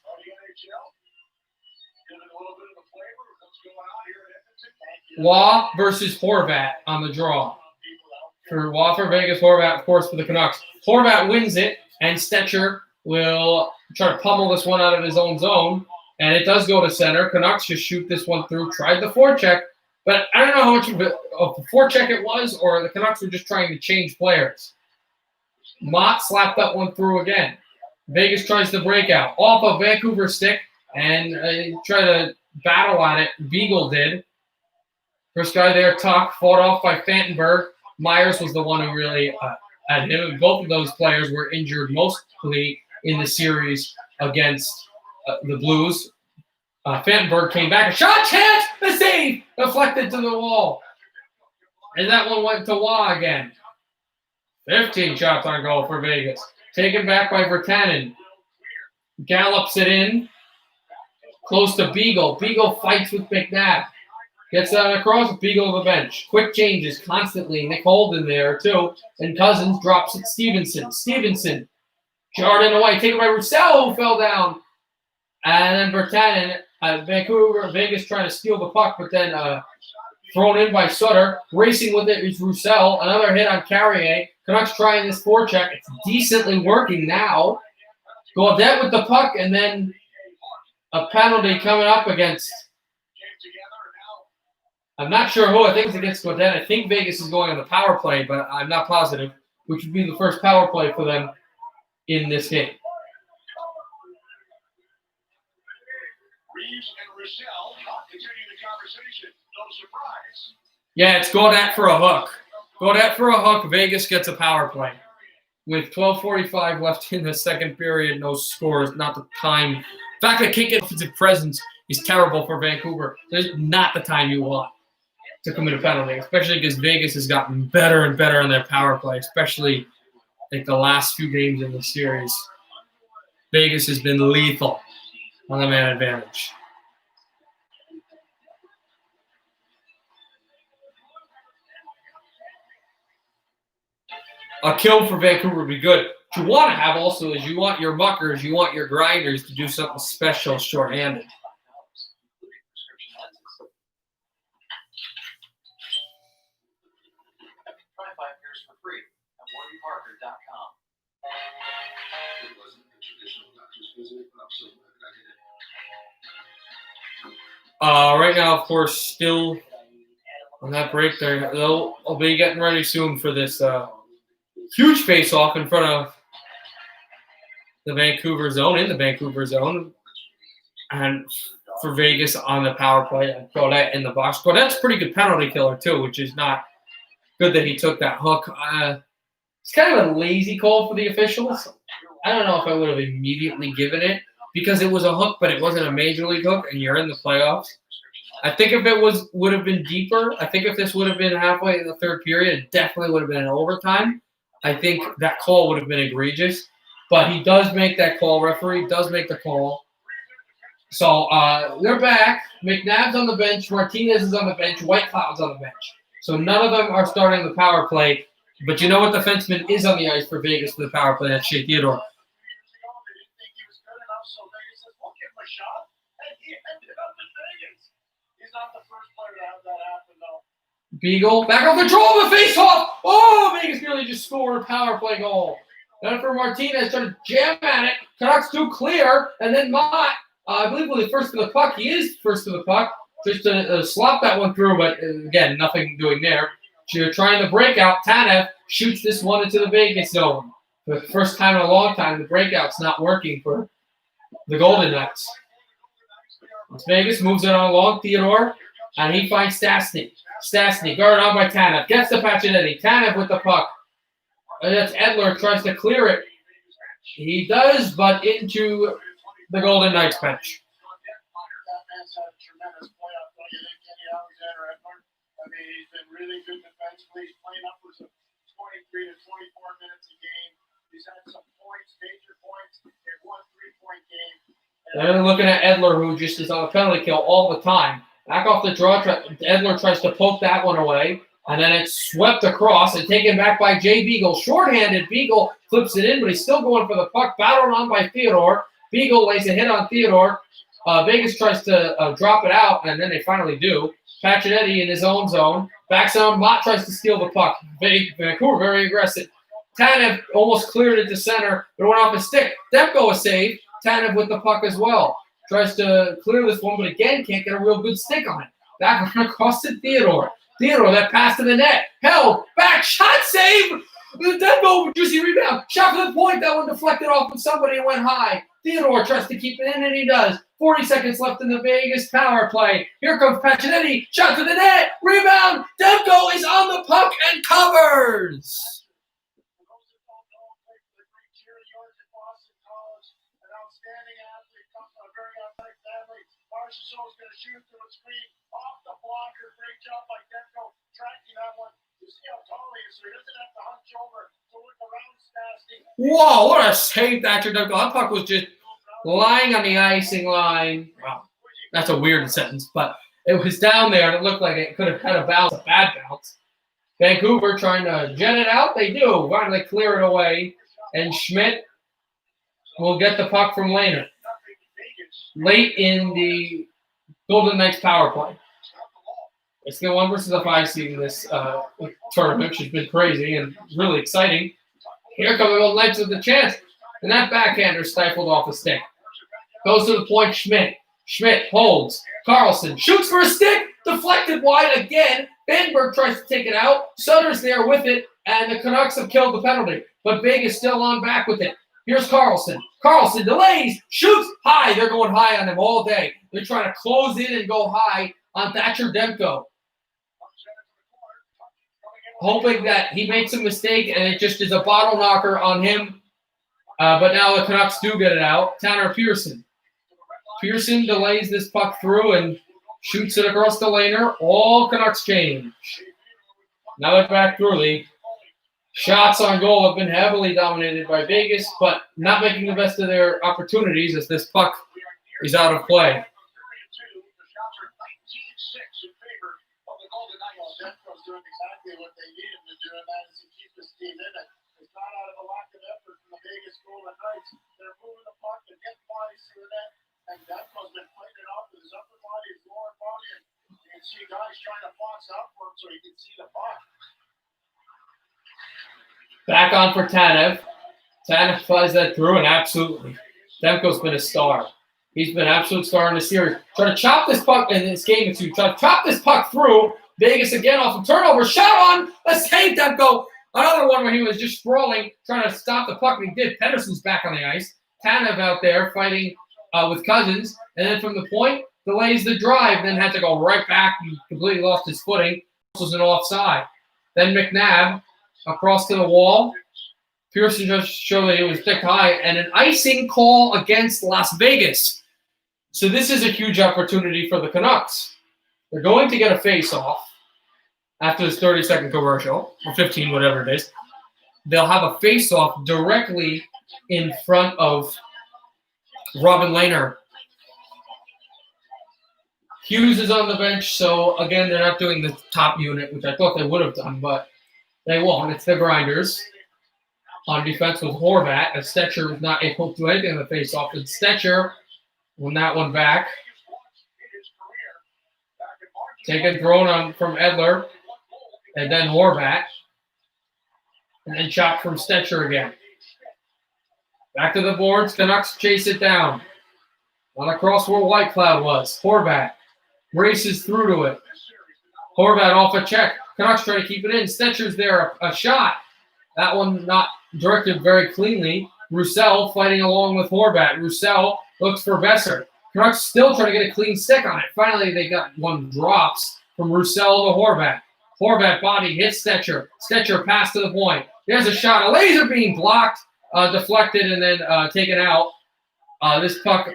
Waugh versus Horvat on the draw. For Waugh for Vegas, Horvat, of course, for the Canucks. Horvat wins it, and Stetcher will try to pummel this one out of his own zone, and it does go to center. Canucks just shoot this one through, tried the forecheck, but I don't know how much of a forecheck it was, or the Canucks were just trying to change players. Mott slapped that one through again. Vegas tries to break out. Off a Vancouver stick, and try to battle at it. Beagle did. First guy there, Tuck, fought off by Fantenberg. Myers was the one who really had him. Both of those players were injured mostly in the series against the Blues. Fantenberg came back. A shot chance! The save! Deflected to the wall. And that one went to Waugh again. 15 shots on goal for Vegas. Taken back by Virtanen. Gallops it in. Close to Beagle. Beagle fights with McNabb. Gets that across, Beagle to the bench. Quick changes constantly. Nick Holden there, too. And Cousins drops it Stevenson. Stevenson. Jordan away. Taken by Roussel, who fell down. And then Virtanen. Vegas trying to steal the puck, but then thrown in by Sutter. Racing with it is Roussel. Another hit on Carrier. Canucks trying this forecheck. It's decently working now. Gaudette with the puck, and then a penalty coming up against... I'm not sure who. I think it's against Gaudette. I think Vegas is going on the power play, but I'm not positive, which would be the first power play for them in this game. Reeves and Roussel continue the conversation. No surprise. Yeah, it's Gaudette for a hook. Gaudette for a hook. Vegas gets a power play. With 12:45 left in the second period, no scores, not the time. In fact, the kick offensive presence is terrible for Vancouver. There's not the time you want to commit a penalty, especially because Vegas has gotten better and better on their power play, especially like the last few games in the series. Vegas has been lethal on the man advantage. A kill for Vancouver would be good. What you want to have also is you want your muckers, you want your grinders to do something special shorthanded. 25 years for free at warbyparker.com. It wasn't a traditional doctor's visit, but I'm so glad I did it. Right now, of course, still on that break there. They'll be getting ready soon for this huge face-off in front of the Vancouver zone, in the Vancouver zone. And for Vegas on the power play, Gaudette in the box. Gaudette's a pretty good penalty killer, too, which is not good that he took that hook. It's kind of a lazy call for the officials. I don't know if I would have immediately given it because it was a hook, but it wasn't a major league hook, and you're in the playoffs. I think if it would have been deeper, I think if this would have been halfway in the third period, it definitely would have been an overtime. I think that call would have been egregious. But he does make that call. Referee does make the call. So they're back. McNabb's on the bench. Martinez is on the bench. Whitecloud's on the bench. So none of them are starting the power play. But you know what defenseman is on the ice for Vegas for the power play? That's Shea Theodore. Beagle back off the draw of the face-off. Oh, Vegas nearly just scored a power play goal. Then for Martinez, trying to jam at it. Canucks too clear. And then Mott, I believe, was first to the puck. He is first to the puck. Just to slop that one through, but again, nothing doing there. So you're trying to break out. Tanev shoots this one into the Vegas zone. For the first time in a long time, the breakout's not working for the Golden Knights. Las Vegas moves it on along Theodore, and he finds Stastny. Stastny, guarded on by Tanev. Gets the Pacioretty. Tanev with the puck. And that's Edler, tries to clear it. He does, but into the Golden Knights bench. mean, he's been really good defensively. He's playing upwards of 23 to 24 minutes a game. He's had some points, major points. He had one 3-point game. They're looking at Edler, who just is on a penalty kill all the time. Back off the draw, Edler tries to poke that one away, and then it's swept across and taken back by Jay Beagle. Shorthanded, Beagle flips it in, but he's still going for the puck. Battled on by Theodore. Beagle lays a hit on Theodore. Vegas tries to drop it out, and then they finally do. Pacioretty in his own zone. Backs on. Mott tries to steal the puck. Vancouver very aggressive. Tanev almost cleared it to center, but it went off his stick. Demko a save. Tanev with the puck as well. Tries to clear this one, but again can't get a real good stick on it. Back across to Theodore. Theodore, that pass to the net. Held. Back. Shot save. Demko, juicy rebound. Shot for the point. That one deflected off of somebody and went high. Theodore tries to keep it in, and he does. 40 seconds left in the Vegas power play. Here comes Pacioretty. Shot to the net. Rebound. Demko is on the puck and covers. Marchessault's going to shoot through a screen off the blocker. Great job by Demko tracking that one. You see how tall he is, so he doesn't have to hunch over to look around Stasny. Whoa, what a save, Thatcher Demko. That puck was just lying on the icing line. Wow, that's a weird sentence, but it was down there, and it looked like it could have had a bounce, a bad bounce. Vancouver trying to jet it out. They do. Finally clear it away, and Schmidt will get the puck from Lehner late in the Golden Knights power play. It's the 1 versus a 5 seed in this tournament, which has been crazy and really exciting. Here come the Golden Knights with the chance, and that backhander stifled off the stick. Goes to the point, Schmidt. Schmidt holds. Carlson shoots for a stick, deflected wide again. Vandenberg tries to take it out. Sutter's there with it, and the Canucks have killed the penalty. But Vegas still on back with it. Here's Carlson. Carlson delays, shoots high. They're going high on him all day. They're trying to close in and go high on Thatcher Demko. Hoping that he makes a mistake and it just is a bottle knocker on him. But now the Canucks do get it out. Tanner Pearson. Pearson delays this puck through and shoots it across the laner. All Canucks change. Now they're back through. The shots on goal have been heavily dominated by Vegas, but not making the best of their opportunities as this puck is out of play. Demko's doing exactly what they need him to do, and that is to keep this team in it. It's not out of a lack of effort from the Vegas Golden Knights. They're moving the puck and getting bodies through the net, and Demko's been playing it off with his upper body, his lower body, and you can see guys trying to box up for him so he can see the puck. Back on for Tanev. Tanev flies that through, and absolutely, Demko's been a star. He's been an absolute star in the series. Try to chop this puck in this game, try to chop this puck through. Vegas again off of turnover. Shot on a save, Demko. Another one where he was just sprawling, trying to stop the puck, and he did. Pedersen's back on the ice. Tanev out there fighting with Cousins. And then from the point, delays the drive, then had to go right back. He completely lost his footing. This was an offside. Then McNabb across to the wall. Pearson just showed that he was thick high. And an icing call against Las Vegas. So this is a huge opportunity for the Canucks. They're going to get a face-off after this 30-second commercial, or 15, whatever it is. They'll have a face-off directly in front of Robin Lehner. Hughes is on the bench, so again, they're not doing the top unit, which I thought they would have done, but they won't. It's the Grinders. On defense with Horvat, as Stetcher was not able to do anything in the face-off, and Stetcher won that one back. Taken, thrown on from Edler, and then Horvat, and then shot from Stetcher again. Back to the boards, Canucks chase it down. Not across where White Cloud was. Horvat races through to it. Horvat off a check. Canucks try to keep it in. Stetcher's there, a shot. That one not directed very cleanly. Roussel fighting along with Horvat. Roussel looks for Besser. Canucks still trying to get a clean stick on it. Finally, they got one drops from Roussel to Horvat. Horvat body hits Stetcher. Stetcher pass to the point. There's a shot. A laser beam blocked, deflected, and then taken out. This puck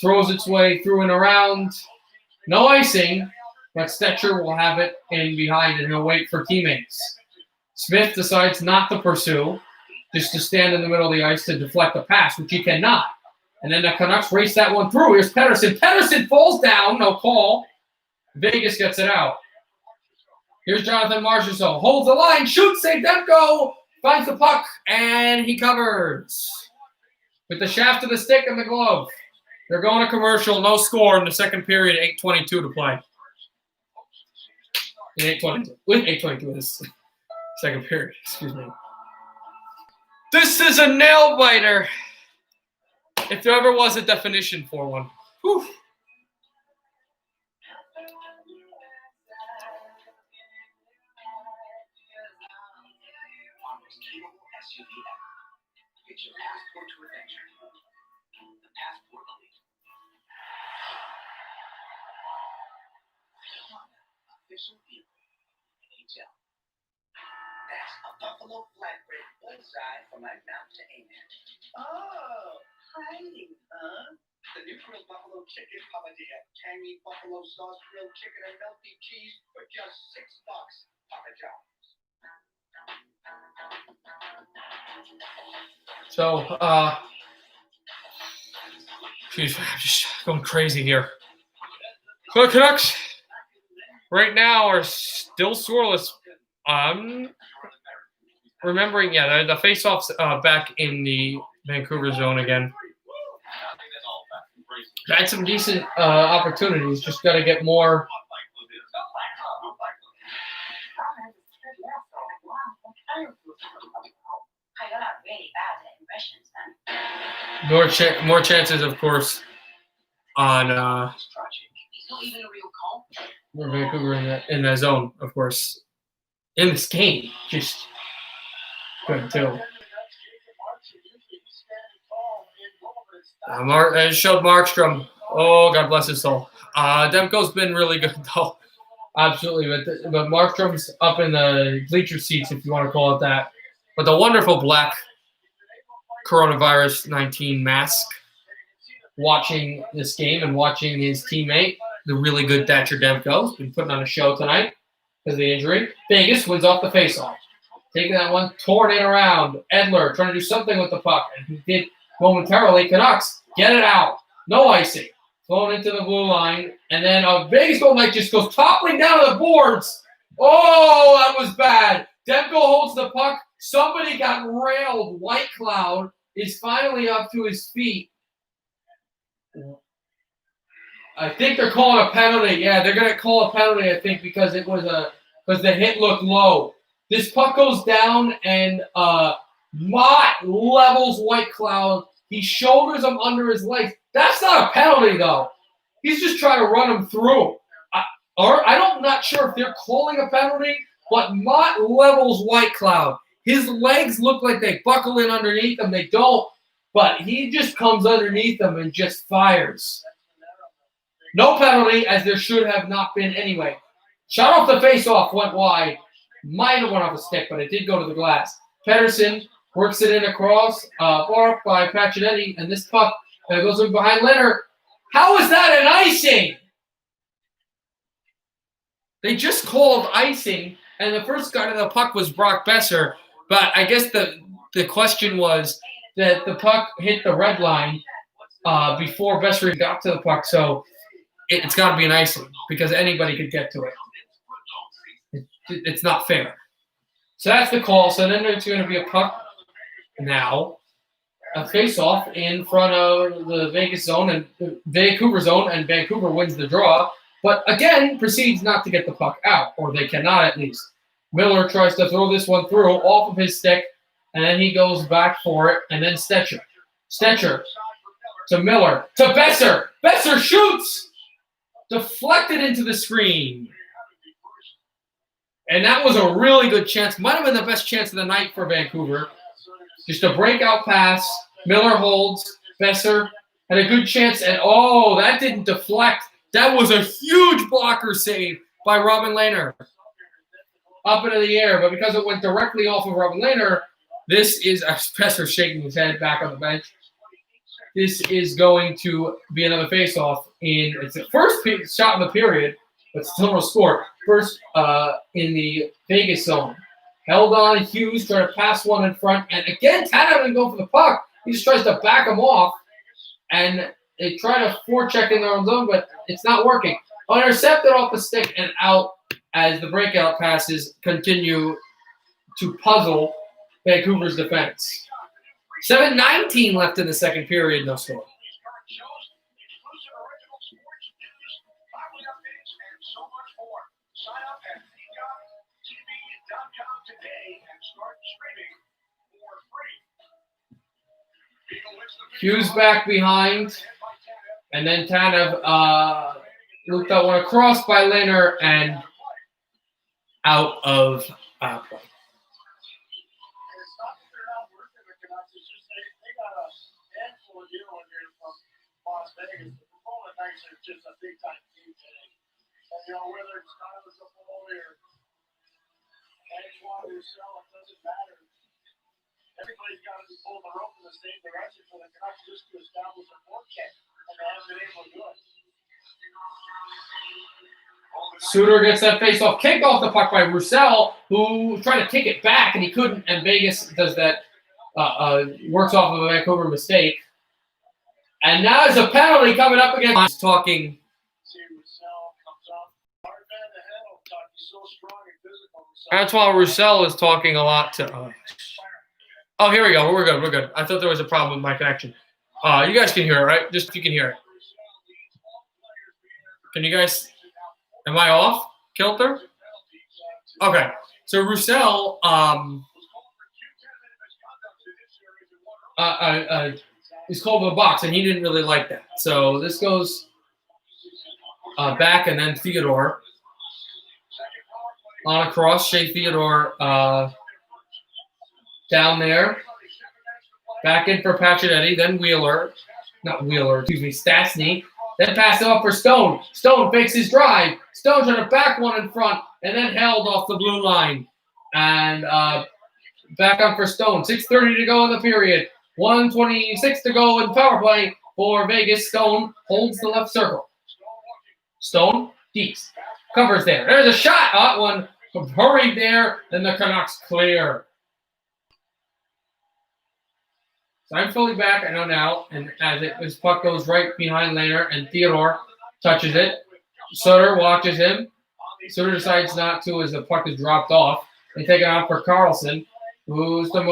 throws its way through and around. No icing. but Stetcher will have it in behind and he'll wait for teammates. Smith decides not to pursue, just to stand in the middle of the ice to deflect the pass, which he cannot. And then the Canucks race that one through. Here's Pettersson. Pettersson falls down, no call. Vegas gets it out. Here's Jonathan Marchessault. Holds the line, shoots, save, Demko. Finds the puck, and he covers. With the shaft of the stick and the glove. They're going to commercial, no score in the second period, 8:22 to play. In 8:22. With 8:22 in this second period, excuse me. This is a nail biter. If there ever was a definition for one. Whew. It's your passport to adventure. The Passport Elite. Official vehicle in NHL. That's a Buffalo flatbread bullseye from my mouth to amen. Oh, hiding, huh? The new grilled buffalo chicken papadilla. Tangy buffalo sauce, grilled chicken, and melty cheese for just $6. Papa John's. So, geez, I'm just going crazy here. So the Canucks right now are still scoreless. Remembering, yeah, the face-offs back in the Vancouver zone again. Had some decent opportunities. Just got to get more. I got really bad impressions, man. More chances, of course, on He's not even a real call. Vancouver in that zone, of course. In this game, just couldn't tell. It showed Markstrom. Oh, God bless his soul. Demko's been really good, though. Absolutely. But Markstrom's up in the bleacher seats, if you want to call it that. But the wonderful black coronavirus 19 mask, watching this game and watching his teammate, the really good Thatcher Demko, has been putting on a show tonight because of the injury. Vegas wins off the faceoff. Taking that one, torn it around. Edler trying to do something with the puck, and he did momentarily. Canucks get it out. No icing. Thrown into the blue line, and then a Vegas goal might just goes toppling down to the boards. Oh, that was bad. Demko holds the puck. Somebody got railed. White Cloud is finally up to his feet. I think they're calling a penalty. Yeah, they're gonna call a penalty. I think because the hit looked low. This puck goes down and Mott levels White Cloud. He shoulders him under his legs. That's not a penalty though. He's just trying to run him through. I'm not sure if they're calling a penalty, but Mott levels White Cloud. His legs look like they buckle in underneath him. They don't, but he just comes underneath them and just fires. No penalty, as there should have not been anyway. Shot off the face-off, went wide. Might have went off a stick, but it did go to the glass. Pettersson works it in across, far up by Pacioretty, and this puck goes in behind Leonard. How is that an icing? They just called icing, and the first guy to the puck was Brock Besser. But I guess the question was that the puck hit the red line before Besser got to the puck, so it's got to be an icing because anybody could get to it. It's not fair. So that's the call. So then there's going to be a puck now, a face-off in front of the Vegas zone and Vancouver zone, and Vancouver wins the draw. But again, proceeds not to get the puck out, or they cannot at least. Miller tries to throw this one through off of his stick, and then he goes back for it, and then Stetcher to Miller to Besser. Besser shoots, deflected into the screen. And that was a really good chance. Might have been the best chance of the night for Vancouver. Just a breakout pass. Miller holds. Besser had a good chance. And, oh, that didn't deflect. That was a huge blocker save by Robin Lehner. Up into the air. But because it went directly off of Robin Lehner, this is – Besser shaking his head back on the bench. This is going to be another face-off. It's the first shot in the period. but still no score. First in the Vegas zone. Held on, Hughes trying to pass one in front, and again, Tanev didn't go for the puck. He just tries to back him off, and they try to forecheck in their own zone, but it's not working. Intercepted off the stick and out as the breakout passes continue to puzzle Vancouver's defense. 7:19 left in the second period, no score. Hughes back behind, and then Tanev looked out one across by Lehner and out of play. It's not that they're not working the Canucks. It's just they got a handful of heroes here from Las Vegas. The Golden Knights are just a big time team today. And whether it's Tyler Toffoli or Antoine Roussel, it doesn't matter. Everybody's got to be pulling the rope in the same direction for the Canucks just to establish a forecast, and they haven't been able to do it. Suter gets that face-off kick off the puck by Roussel, who tried to kick it back, and he couldn't, and Vegas does that, works off of a Vancouver mistake. And now there's a penalty coming up again. He's talking. See, Roussel comes up. Hard man to handle, Tuck. He's so strong and physical. Antoine Roussel is talking a lot to. Oh, here we go. We're good. We're good. I thought there was a problem with my connection. You guys can hear it, right? Just if you can hear it. Can you guys? Am I off kilter? Okay. So Roussel is called a box, and he didn't really like that. So this goes back, and then Theodore on across. Shea Theodore down there. Back in for Pacioretty, then Stastny. Then pass it up for Stone. Stone fakes his drive. Stone trying to back one in front, and then held off the blue line. And back up for Stone. 6:30 to go in the period. 1:26 to go in power play for Vegas. Stone holds the left circle. Stone, Deeks, covers there. There's a shot. That one hurried there. Then the Canucks clear. So I'm fully back, I know now, and as this puck goes right behind Lehner, and Theodore touches it. Sutter watches him. Sutter decides not to as the puck is dropped off. They take it out for Carlson, who's to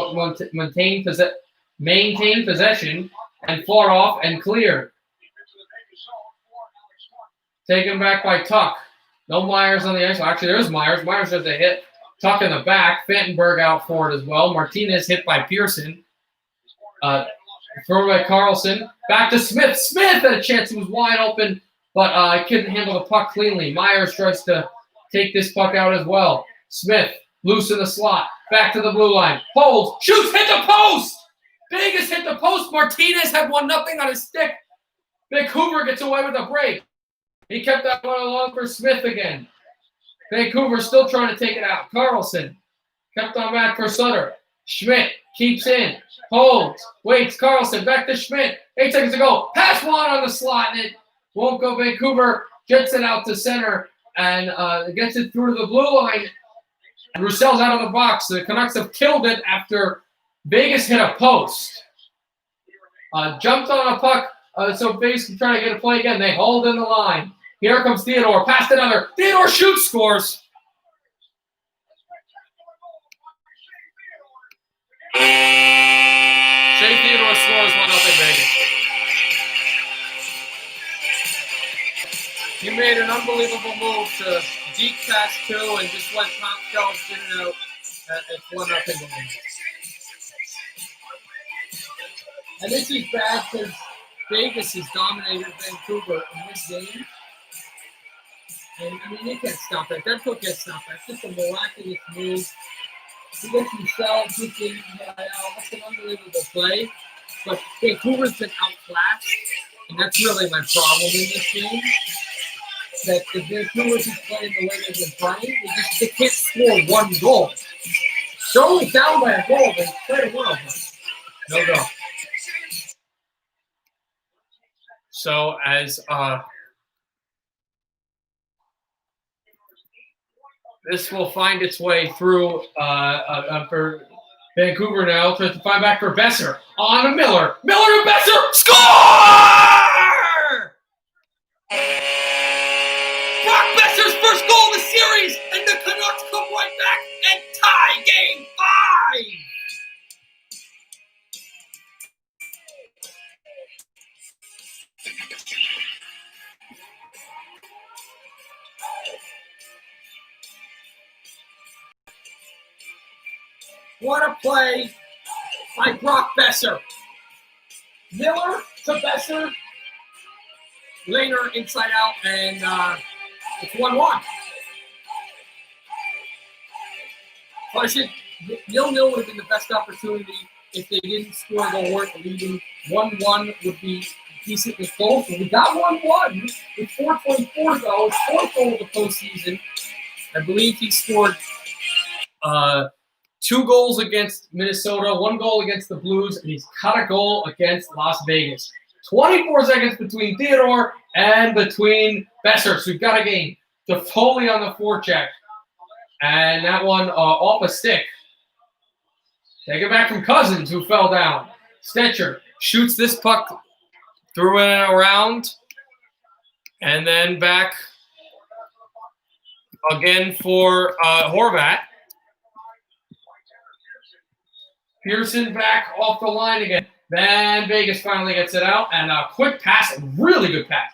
maintain possession and fought off and cleared. Taken back by Tuck. No Myers on the ice. Well, actually, there's Myers. Myers does a hit. Tuck in the back. Fantenberg out for it as well. Martinez hit by Pearson. Thrown by Carlson. Back to Smith. Smith had a chance. He was wide open, but couldn't handle the puck cleanly. Myers tries to take this puck out as well. Smith, loose in the slot. Back to the blue line. Holds. Shoots. Hit the post. Vegas hit the post. Martinez had 1-0 on his stick. Vancouver gets away with a break. He kept that one along for Smith again. Vancouver still trying to take it out. Carlson kept on back for Sutter. Schmidt keeps in. Holds. Waits. Carlson back to Schmidt. 8 seconds to go. Pass one on the slot, and it won't go. Vancouver gets it out to center and gets it through to the blue line. And Roussel's out of the box. The Canucks have killed it after Vegas hit a post. Jumped on a puck, so Vegas can try to get a play again. They hold in the line. Here comes Theodore. Past another. Theodore shoots, scores. Shea Theodore scores 1-0 Vegas. He made an unbelievable move to deep pass 2 and just went top shelf in and out at 1-0 Vegas. And this is bad because Vegas has dominated Vancouver in this game. And, I mean, they can't stop that. Demko can't stop that. It's just a miraculous move. He gets himself, that's an unbelievable play. But Vancouver's been outclassed, and that's really my problem in this game. That if Vancouver's is playing the way they've been playing, they can't score 1 goal. They're only down by a goal, they play well, but no go. So as This will find its way through for Vancouver now. Tries to find back for Besser. On to Miller. Miller to Besser. Score! Brock Besser's first goal of the series, and the Canucks come right back and tie Game 5. What a play by Brock Besser. Miller to Besser. Later inside out, and it's 1-1. So I said 0-0 would have been the best opportunity if they didn't score a goal worth leading. 1-1 would be decent with goals. So we got 1-1 with 4:24 to go. His fourth goal of the postseason. I believe he scored 2 goals against Minnesota, 1 goal against the Blues, and he's cut a goal against Las Vegas. 24 seconds between Theodore and between Besser. So we've got a game. Toffoli on the forecheck. And that one off a stick. Take it back from Cousins, who fell down. Stetcher shoots this puck through and around. And then back again for Horvat. Pearson back off the line again. Then Vegas finally gets it out. And a quick pass, a really good pass.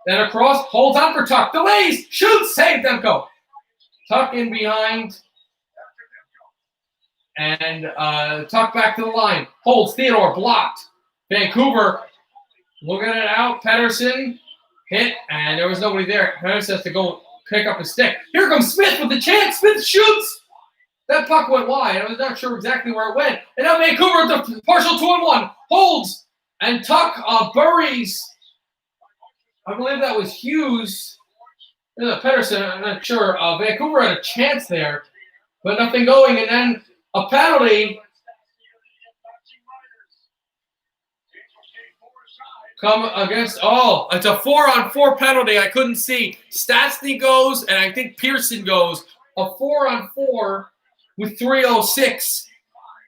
Then across, holds on for Tuck. Delays, shoots, save Demko. Tuck in behind. And Tuck back to the line. Holds, Theodore, blocked. Vancouver looking it out. Pedersen hit, and there was nobody there. Pedersen has to go pick up a stick. Here comes Smith with the chance. Smith shoots. That puck went wide. I was not sure exactly where it went. And now Vancouver with the partial 2-1. Holds, and Tuck buries. I believe that was Hughes. Pedersen, I'm not sure. Vancouver had a chance there, but nothing going. And then a penalty come against. Oh, it's a 4-on-4 penalty. I couldn't see. Stastny goes, and I think Pearson goes. A 4-on-4 with 3:06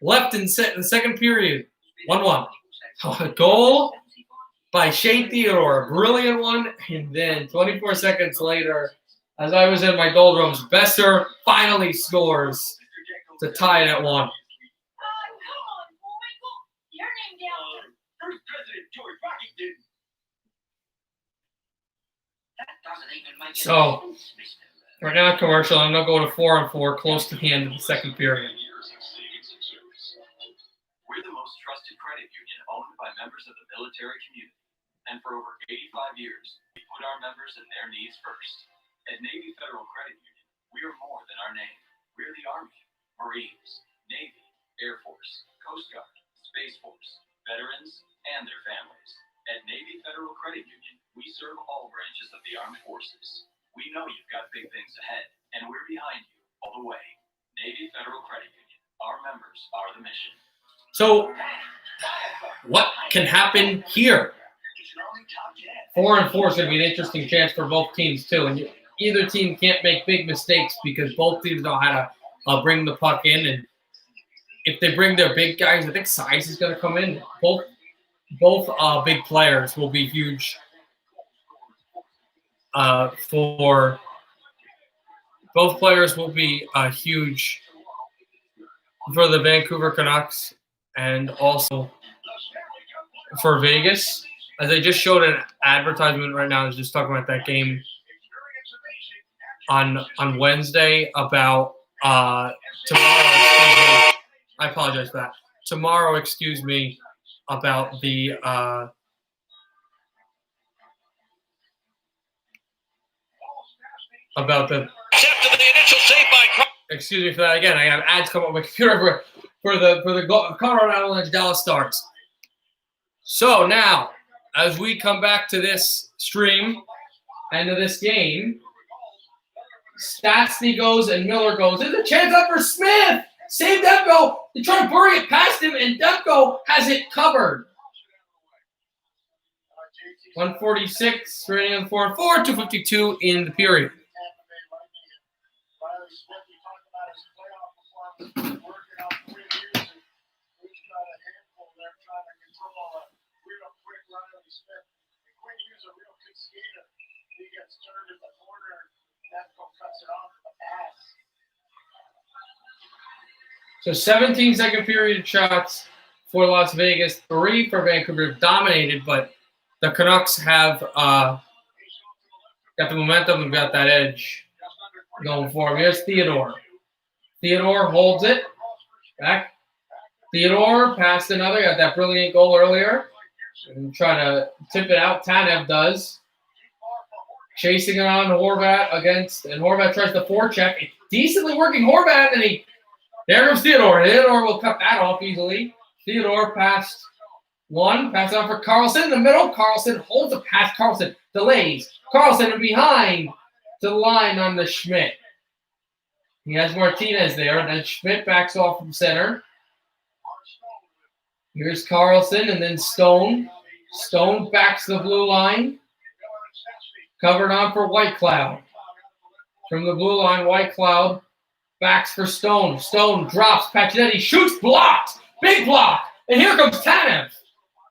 left in the second period. 1-1. A goal by Shane Theodore, a brilliant one. And then 24 seconds later, as I was in my doldrums, Besser finally scores to tie it at 1. Come on, boy. Your name down. First President George Washington. That doesn't even make So, sense, Mr. we're now commercial. I'm going to go to 4-on-4 close to the end of the second period. We're the most trusted credit union owned by members of the military community. And for over 85 years, we put our members and their needs first. At Navy Federal Credit Union, we are more than our name. We're the Army, Marines, Navy, Air Force, Coast Guard, Space Force, veterans, and their families. At Navy Federal Credit Union, we serve all branches of the armed forces. We know you've got big things ahead, and we're behind you all the way. Navy Federal Credit Union. Our members are the mission. So, what can happen here? 4-on-4 is going to be an interesting chance for both teams, too. And either team can't make big mistakes because both teams know how to bring the puck in. And if they bring their big guys, I think size is going to come in. Both big players will be huge for both players will be huge for the Vancouver Canucks and also for Vegas. As I just showed an advertisement right now, I was just talking about that game on Wednesday about tomorrow. I apologize for that. Tomorrow, about the After the initial save by excuse me for that again. I have ads come up on my computer for the Colorado Avalanche Dallas Stars. So now, as we come back to this stream and to this game, Stastny goes and Miller goes. There's a chance up for Smith. Save Demko. They try to bury it past him, and Demko has it covered. 146, rating on 4-4, 252 in the period. working out Quinn Hughes, and Hughes got a handful there trying to control a real quick Riley Smith. And Quinn Hughes, a real good skater, he gets turned in the corner, and Demko cuts it off with a pass. So 17 second period shots for Las Vegas, 3 for Vancouver, dominated, but the Canucks have got the momentum and got that edge going for him. Here's Theodore. Theodore holds it back. Theodore passed another, got that brilliant goal earlier. And trying to tip it out. Tanev does. Chasing it on Horvat and Horvat tries to forecheck. Decently working Horvat, and there goes Theodore. Theodore will cut that off easily. Theodore passed one. Pass on for Carlson in the middle. Carlson holds a pass. Carlson delays. Carlson behind to the line on the Schmidt. He has Martinez there. And then Schmidt backs off from center. Here's Carlson and then Stone. Stone backs the blue line. Covered on for White Cloud. From the blue line, White Cloud backs for Stone. Stone drops. Pacioretty shoots, blocked. Big block. And here comes Tanev.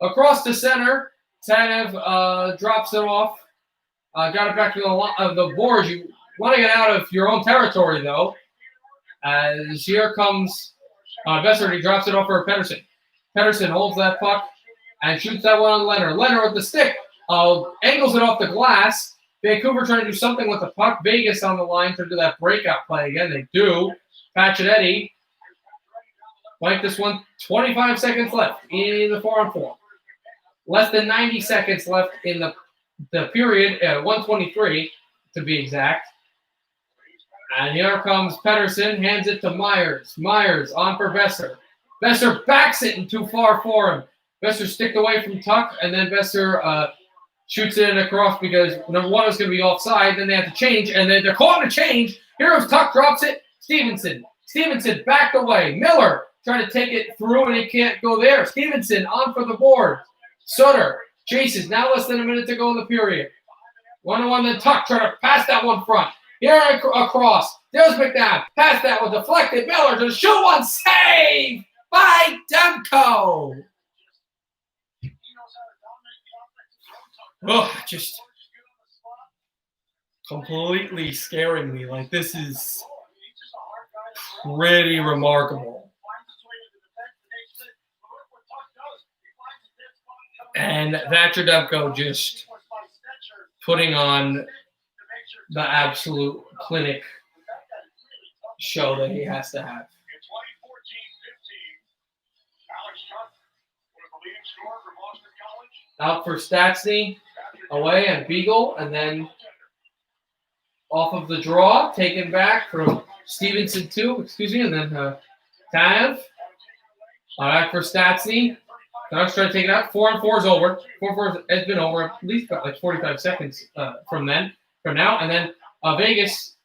Across the center. Tanev drops it off. Got it back to the boards. You want to get out of your own territory, though. As here comes Besser. He drops it off for Pedersen. Pedersen holds that puck and shoots that one on Leonard. Leonard with the stick. Angles it off the glass. Vancouver trying to do something with the puck. Vegas on the line to do that breakout play again. They do. Pacioretty. Like this one. 25 seconds left in the 4-on-4. Less than 90 seconds left in the period. 1:23 to be exact. And here comes Pedersen. Hands it to Myers. Myers on for Besser. Besser backs it and too far for him. Besser sticked away from Tuck, and then Besser shoots it in across because number one was going to be offside. Then they have to change, and then they're calling a change. Here comes Tuck, drops it. Stevenson backed away. Miller trying to take it through, and he can't go there. Stevenson on for the board. Sutter chases. Now less than a minute to go in the period. 1-on-1, then Tuck trying to pass that one front. Here across. There's McNabb. Pass that one. Deflected. Miller to shoot one. Save by Demko. Oh, just completely scaring me. Like, this is pretty remarkable. And Thatcher Demko just putting on the absolute clinic show that he has to have. Out for Stastny, away, and Beagle, and then off of the draw, taken back from Stevenson and then Tanev. Back for Stastny. Canucks trying to take it out. 4-on-4 is over. 4-4 has been over at least about like 45 seconds from now. And then Vegas,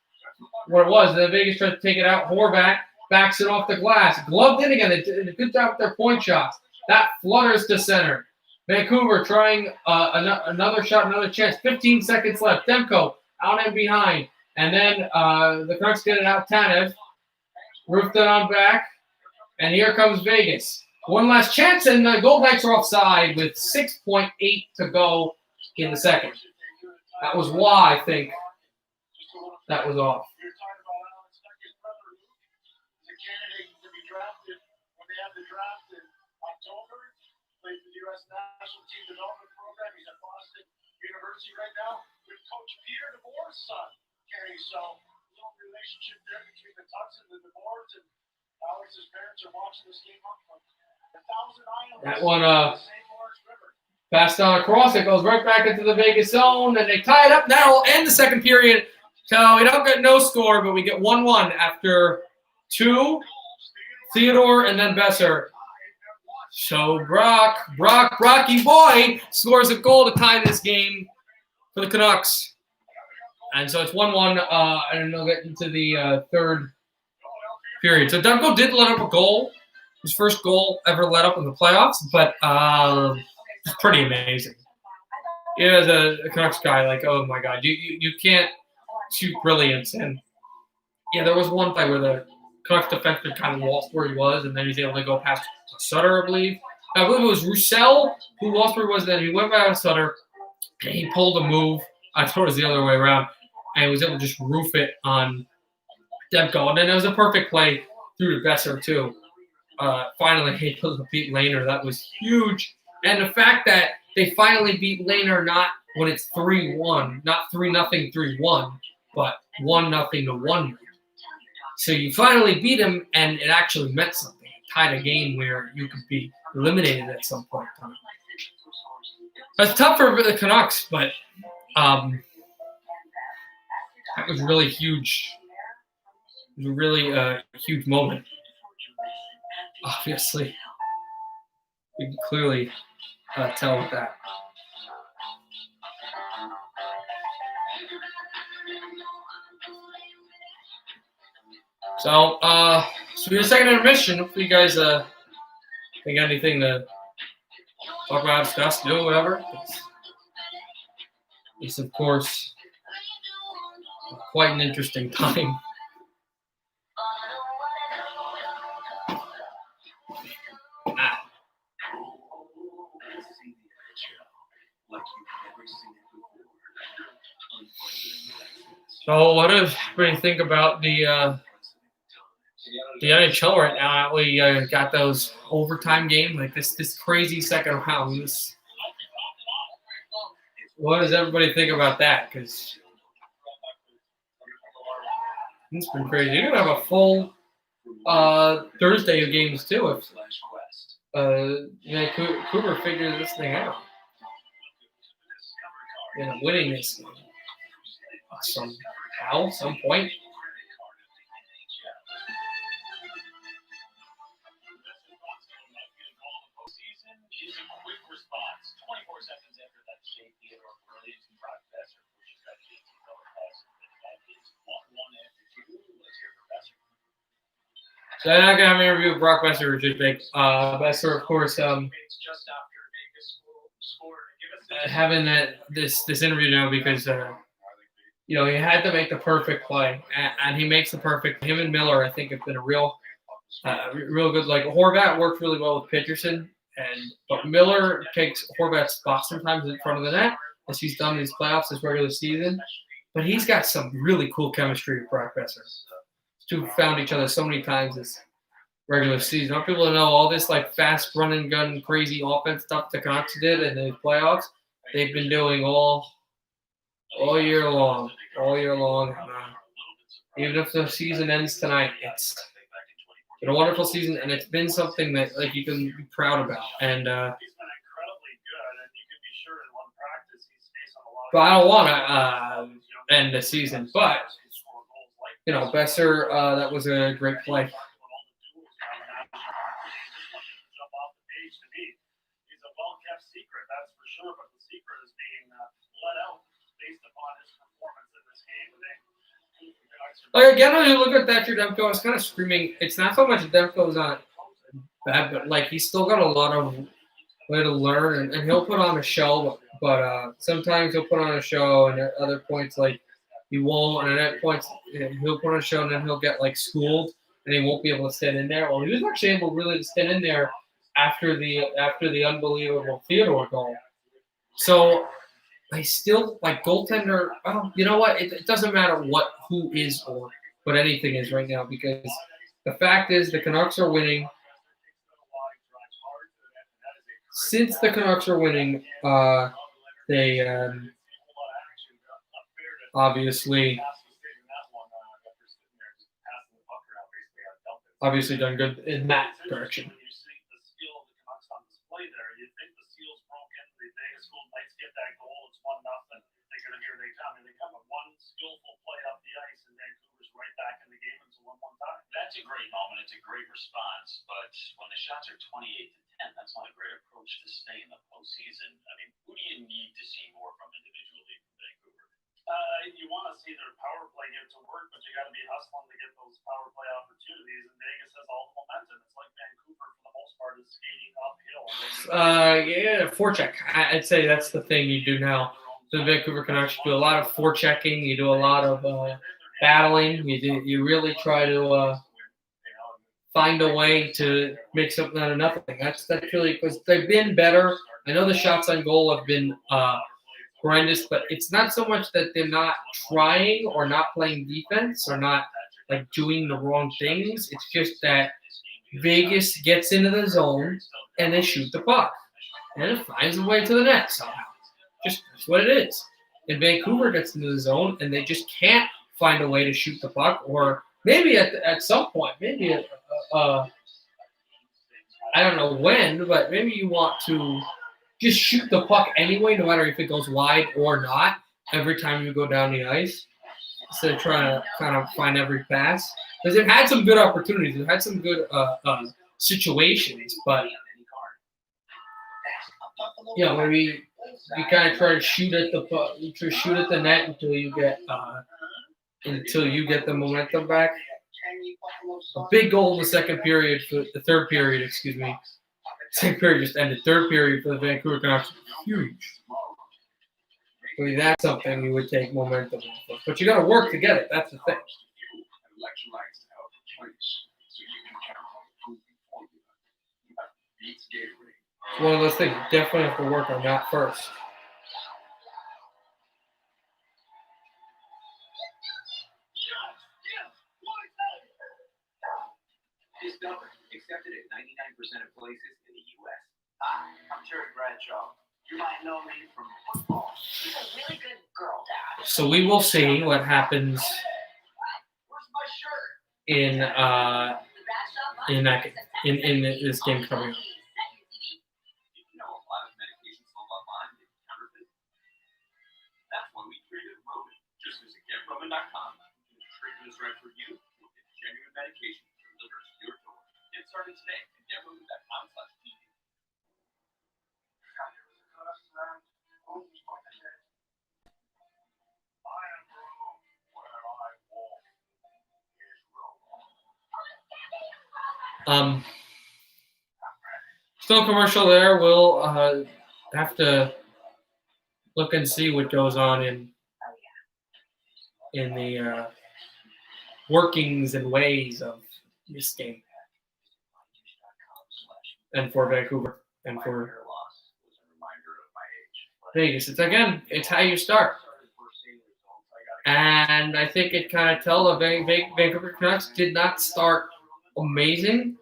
what it was, then Vegas tried to take it out. Horvat backs it off the glass. Gloved in again. They did a good job with their point shots. That flutters to center. Vancouver trying another shot, another chance. 15 seconds left. Demko out and behind. And then the Canucks get it out. Tanev roofed it on back. And here comes Vegas. One last chance, and the Gold Knights are offside with 6.8 to go in the second. That was why I think that was off. Played for the U.S. National Team Development Program. He's at Boston University right now with Coach Peter DeBoer's son, Kenny. So, a little relationship there between the Tucks and the DeBoers, and Alex's parents are watching this game up from the Thousand Islands. That one passed on across. It goes right back into the Vegas zone, and they tie it up. Now we'll end the second period. So we don't get no score, but we get 1-1 after 2, Theodore, and then Besser. So Brocky boy scores a goal to tie this game for the Canucks. And so it's 1-1, and they'll get into the third period. So Demko did let up a goal, his first goal ever let up in the playoffs, but it's pretty amazing. Yeah, the Canucks guy, like, oh my God, you can't shoot brilliance. And yeah, there was one play where the Canucks defenseman kind of lost where he was, and then he's able to go past Sutter, I believe. I believe it was Roussel who lost where he was, then he went by Sutter, and he pulled a move. I thought it was the other way around, and he was able to just roof it on Demko. And then it was a perfect play through to Besser, too. Finally, he able to beat Lehner. That was huge. And the fact that they finally beat Lehner not when it's 3-1, not 3-0, 3-1, but 1-0 to 1. So you finally beat him, and it actually meant something. It tied a game where you could be eliminated at some point in time. That's tough for the Canucks, but that was really huge. It was really a huge moment. Obviously, you can clearly tell with that. So we have a second intermission. Hopefully you guys think anything to talk about, discuss, do, whatever. It's of course quite an interesting time. So what does everybody think about the NHL right now? We got those overtime games, like this crazy second round. What does everybody think about that? Because it's been crazy. You're gonna have a full Thursday of games too if Vancouver figures this thing out. Winning this game somehow, some point. So I'm not gonna have an interview with Brock Besser, which is big. Besser, of course, having this interview now because he had to make the perfect play, and he makes the perfect. Him and Miller, I think, have been a real good. Like Horvat worked really well with Peterson, but Miller takes Horvat's spot sometimes in front of the net, as he's done in these playoffs this regular season. But he's got some really cool chemistry with Brock Besser. These two found each other so many times this regular season. I want people to know all this like fast run and gun, crazy offense stuff the Canucks did in the playoffs. They've been doing all year long. Even if the season ends tonight, it's been a wonderful season, and it's been something that you can be proud about. And but I don't want to end the season. But Besser, that was a great play. Again, when you look at Thatcher Demko, I was kind of screaming. It's not so much Demko's not bad, but he's still got a lot of way to learn, and he'll put on a show. But sometimes he'll put on a show, and at other points he won't. And at points he'll put on a show, and then he'll get schooled, and he won't be able to stand in there. Well, he was actually able really to stand in there after the unbelievable Theodore goal. So. I still goaltender. Well, you know what? It doesn't matter who is or what anything is right now, because the fact is the Canucks are winning. Since the Canucks are winning, they obviously done good in that direction. That's a great moment. It's a great response. But when the shots are 28-10, that's not a great approach to stay in the postseason. I mean, who do you need to see more from individually from Vancouver? You want to see their power play get to work, but you got to be hustling to get those power play opportunities. And Vegas has all the momentum. It's like Vancouver, for the most part, is skating uphill. Forecheck. I'd say that's the thing you do now. The Vancouver Canucks do a lot of forechecking. You do a lot of battling. You really try to find a way to make something out of nothing. That's really because they've been better. I know the shots on goal have been horrendous, but it's not so much that they're not trying or not playing defense or not like doing the wrong things. It's just that Vegas gets into the zone and they shoot the puck, and it finds a way to the net somehow. Just that's what it is. And Vancouver gets into the zone and they just can't find a way to shoot the puck, or maybe at some point, maybe I don't know when, but maybe you want to just shoot the puck anyway, no matter if it goes wide or not, every time you go down the ice, instead of trying to kind of find every pass. Because they've had some good opportunities, they've had some good situations, but maybe you kind of try to shoot at the puck, you try to shoot at the net until you get the momentum back. A big goal in the second period, for the third period, excuse me. Second period just ended. Third period for the Vancouver Canucks, huge. I mean, that's something you would take momentum off of. But you got to work to get it. That's the thing. Electrolytes to help replenish, so you can count on improving formula. Beats Gatorade. It's one of those things. You definitely have to work on that first. Discovered, accepted at 99% of places in the U.S. I'm Terry Bradshaw. You might know me from football. He's a really good girl dad. So we will see what happens Where's my shirt? in this game coming up. You know, a lot of medications sold online get counterfeit. That's why we created Roman. Just visit GetRoman.com. If the treatment is right for you, you'll get genuine medication delivered to your door. Get started today at GetRoman.com/TV. Still commercial there. We'll have to look and see what goes on in the workings and ways of this game, and for Vancouver and for Vegas. It's how you start. And I think it kind of tells the Vancouver Canucks did not start amazing,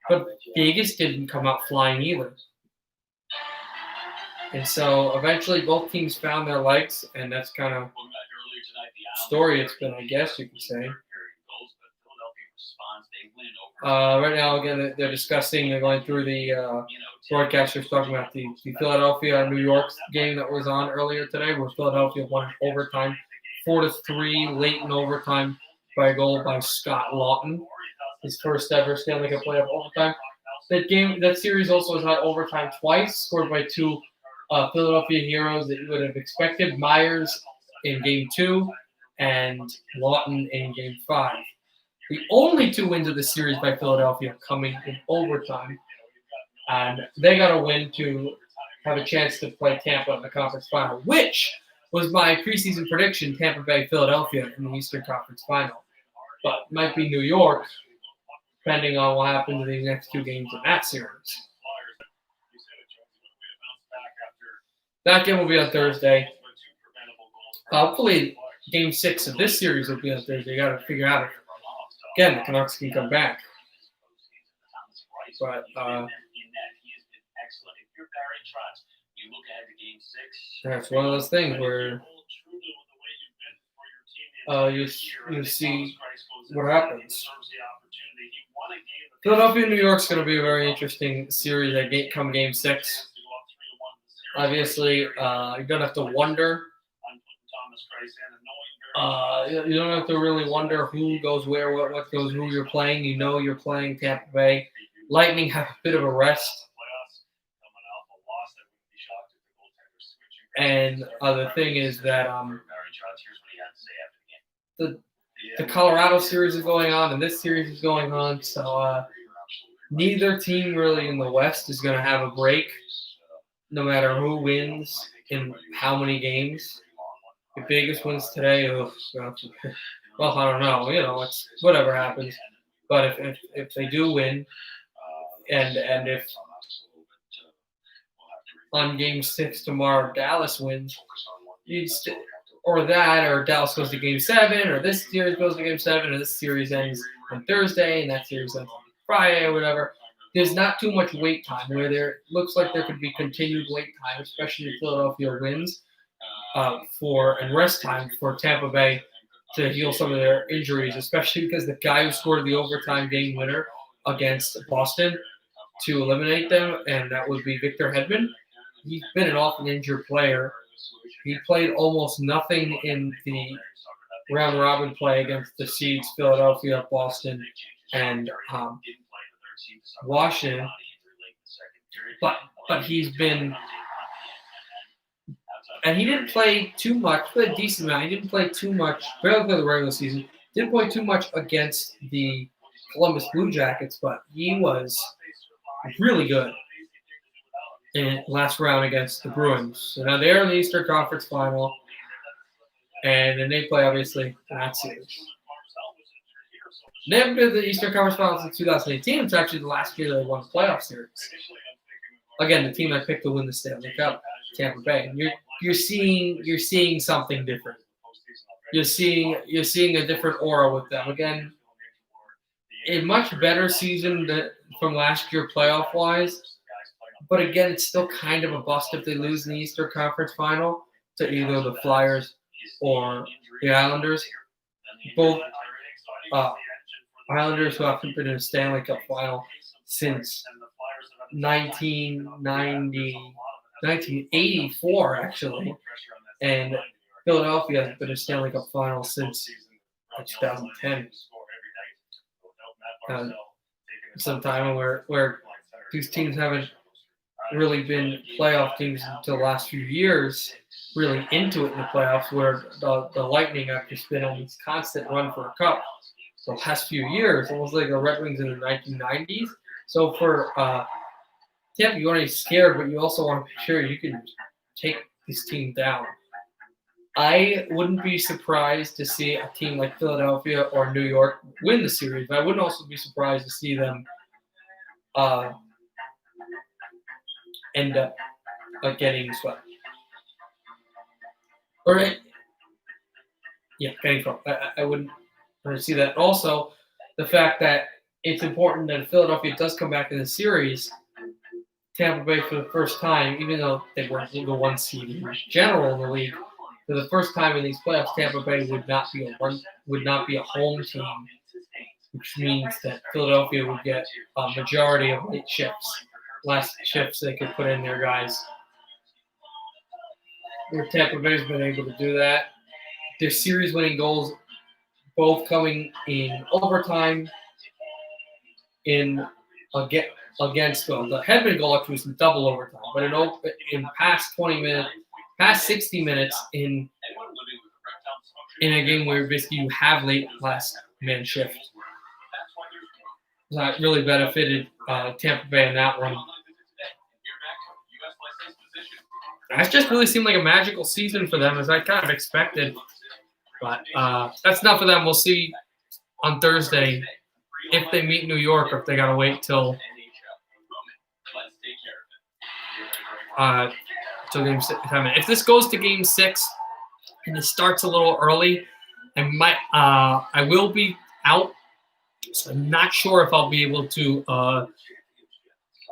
but Vegas didn't come out flying either. And so eventually both teams found their legs, and that's kind of the story it's been, I guess you could say. Right now, again, they're discussing, they're going through the broadcasters talking about the Philadelphia-New York game that was on earlier today, where Philadelphia won overtime, 4-3, late in overtime by a goal by Scott Lawton, his first ever Stanley Cup playoff overtime. That series also was had overtime twice, scored by two Philadelphia heroes that you would have expected, Myers in Game 2 and Lawton in Game 5. The only two wins of the series by Philadelphia coming in overtime, and they got a win to have a chance to play Tampa in the conference final, which was my preseason prediction, Tampa Bay, Philadelphia in the Eastern Conference final. But might be New York, depending on what happens in these next two games in that series. That game will be on Thursday. Hopefully, Game 6 of this series will be on Thursday. You got to figure out if, again, the Canucks can come back. But that's one of those things where you see what happens. Philadelphia, New York's going to be a very interesting series come Game 6. Obviously, you don't have to wonder. You don't have to really wonder who goes where, what goes, who you're playing. You know you're playing Tampa Bay. Lightning have a bit of a rest. And the thing is that the Colorado series is going on, and this series is going on. So neither team really in the West is going to have a break, no matter who wins in how many games. If Vegas wins today, well, I don't know. It's whatever happens. But if they do win, and if on Game 6 tomorrow Dallas wins, or Dallas goes to Game 7, or this series goes to Game 7, or this series ends on Thursday, and that series ends on Friday, or whatever. There's not too much wait time where there looks like there could be continued wait time, especially if Philadelphia wins, and rest time for Tampa Bay to heal some of their injuries, especially because the guy who scored the overtime game winner against Boston to eliminate them, and that would be Victor Hedman. He's been an often injured player. He played almost nothing in the round robin play against the seeds Philadelphia, Boston, and Washington. But he's been, and he didn't play too much. Played a decent amount. He didn't play too much. Barely played the regular season. Didn't play too much against the Columbus Blue Jackets, but he was really good in last round against the Bruins. So now they're in the Eastern Conference Final, and then they play, obviously, that series. They haven't been to the Eastern Conference Final since 2018. It's actually the last year they won the playoff series. Again, the team I picked to win the Stanley Cup, Tampa Bay. And you're seeing something different. You're seeing a different aura with them. Again, a much better season from last year playoff-wise. But again, it's still kind of a bust if they lose in the Eastern Conference Final to either the Flyers or the Islanders. Both Islanders who haven't been in a Stanley Cup Final since 1984, actually. And Philadelphia has been in a Stanley Cup Final since 2010. Some time where these teams haven't really been playoff teams until the last few years, really into it in the playoffs, where the Lightning have just been on this constant run for a cup the last few years, almost like the Red Wings in the 1990s. So for Tampa, you want to be scared, but you also want to be sure you can take this team down. I wouldn't be surprised to see a team like Philadelphia or New York win the series, but I wouldn't also be surprised to see them end up getting swept. Getting swept. I wouldn't want to see that. Also, the fact that it's important that if Philadelphia does come back in the series, Tampa Bay for the first time, even though they weren't the one seed in general in the league, for the first time in these playoffs, Tampa Bay would not be a home team, which means that Philadelphia would get a majority of late shifts, last shifts they could put in their guys. Where Tampa Bay's been able to do that. Their series-winning goals, both coming in overtime, against the Hedman goal actually was in double overtime, but in past 60 minutes in a game where basically you have late last man shift. That really benefited Tampa Bay in that one. That just really seemed like a magical season for them, as I kind of expected. But that's not for them. We'll see on Thursday if they meet New York or if they got to wait till Game 6. If this goes to Game 6 and it starts a little early, I will be out. So I'm not sure if I'll be able to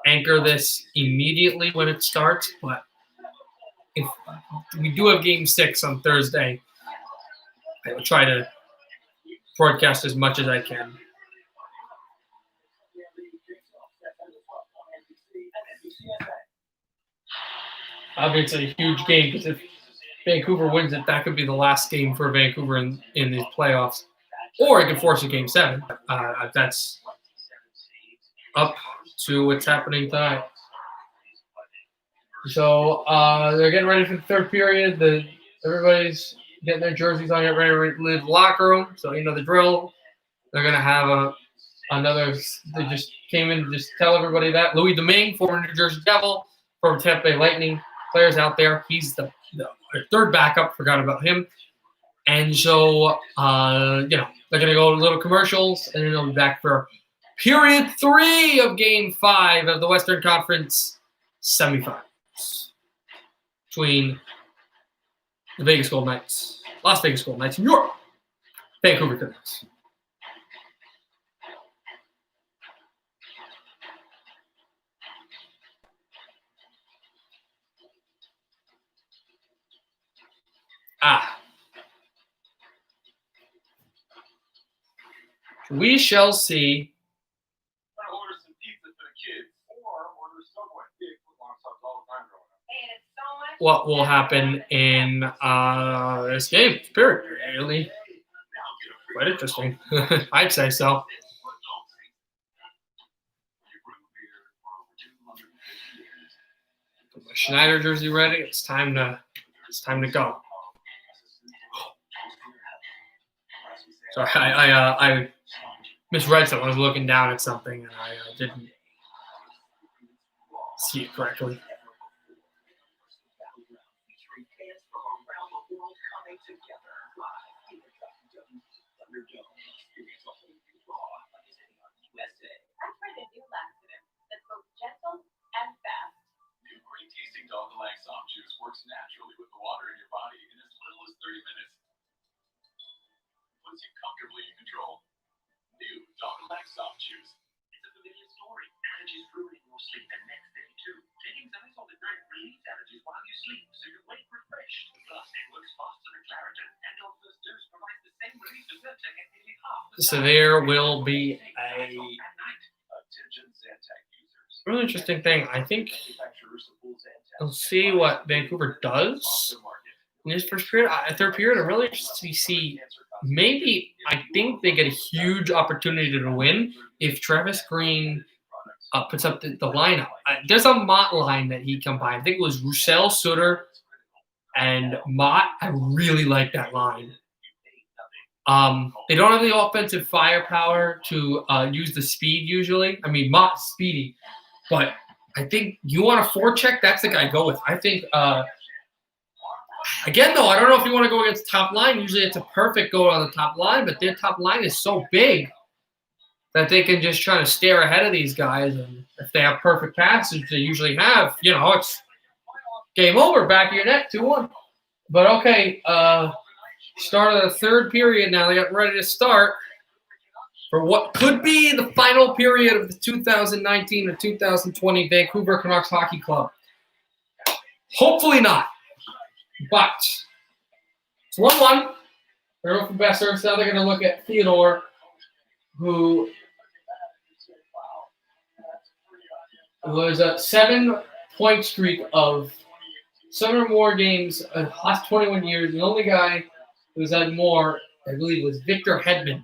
anchor this immediately when it starts. But if we do have Game 6 on Thursday, I will try to broadcast as much as I can. Obviously, a huge game because if Vancouver wins it, that could be the last game for Vancouver in these playoffs. Or it could force a Game 7. That's up to what's happening tonight. So they're getting ready for the third period. Everybody's getting their jerseys on, getting ready to leave the locker room. So you know the drill. They're going to have another – they just came in to just tell everybody that. Louis Domingue, former New Jersey Devil, former Tampa Bay Lightning players out there. He's the third backup. Forgot about him. And so, they're going to go to little commercials, and then they'll be back for period 3 of Game 5 of the Western Conference semifinals between the Las Vegas Golden Knights, and your Vancouver Canucks. We shall see Try to order some pizza for the kids, or order Subway. Big footlong subs all the time growing up. Hey, it's so much. what will happen in this game. Period. Really quite interesting. I'd say so. Put my Schneider jersey ready. It's time to go. Sorry, I misread something. I was looking down at something and I didn't see it correctly. I tried a new laxative that's both gentle and fast. New green tasting Dog Lag soft juice works naturally with the water in your body in as little as 30 minutes. Puts you comfortably in control. New Dog Lag soft juice. It's a familiar story. Allergies ruining your sleep the next day too. Taking Xanax at night relieves allergies while you sleep, so you wake refreshed. Plus, it works faster than Claritin, and your first dose provides the same relief as Zyrtec at nearly half the So there will be a really interesting thing. I think we'll see what Vancouver does in this first period. Third period, I'm really interested to see. Maybe I think they get a huge opportunity to win if Travis Green puts up the lineup. There's a Mott line that he combined. I think it was Roussel, Sutter, and Mott. I really like that line. They don't have the offensive firepower to use the speed usually. I mean, Mott's speedy, but I think you want a forecheck, that's the guy to go with. I think, again, though, I don't know if you want to go against top line. Usually it's a perfect go on the top line, but their top line is so big that they can just try to stare ahead of these guys. And if they have perfect passes, they usually have, it's game over, back of your net, 2-1. But okay, start of the third period now. They got ready to start for what could be the final period of the 2019 to 2020 Vancouver Canucks Hockey Club. Hopefully not. But it's 1-1. They're going for Besser. So now they're going to look at Theodore, who was a 7-point streak of 7 or more games in the last 21 years. The only guy who's had more, I believe, was Victor Hedman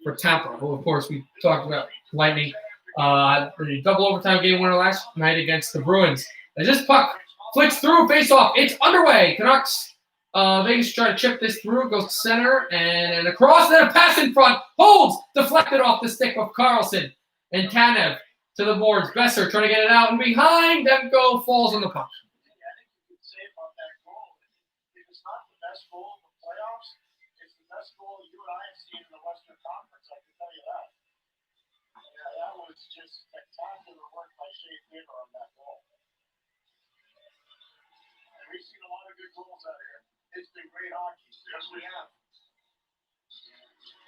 for Tampa, who, of course, we talked about Lightning. The double overtime game winner last night against the Bruins. As this puck flicks through, face-off. It's underway. Canucks, Vegas try to chip this through, goes to center, and across, then a pass in front. Holds, deflected off the stick of Carlson. And Tanev to the boards. Besser trying to get it out, and behind, Demko falls on the puck. Best goal in the playoffs. It's the best goal you and I have seen in the Western Conference, I can tell you that. Yeah, that was just spectacular work by Shea Theodore on that goal. And we've seen a lot of good goals out here. It's been great hockey. Yes, we have.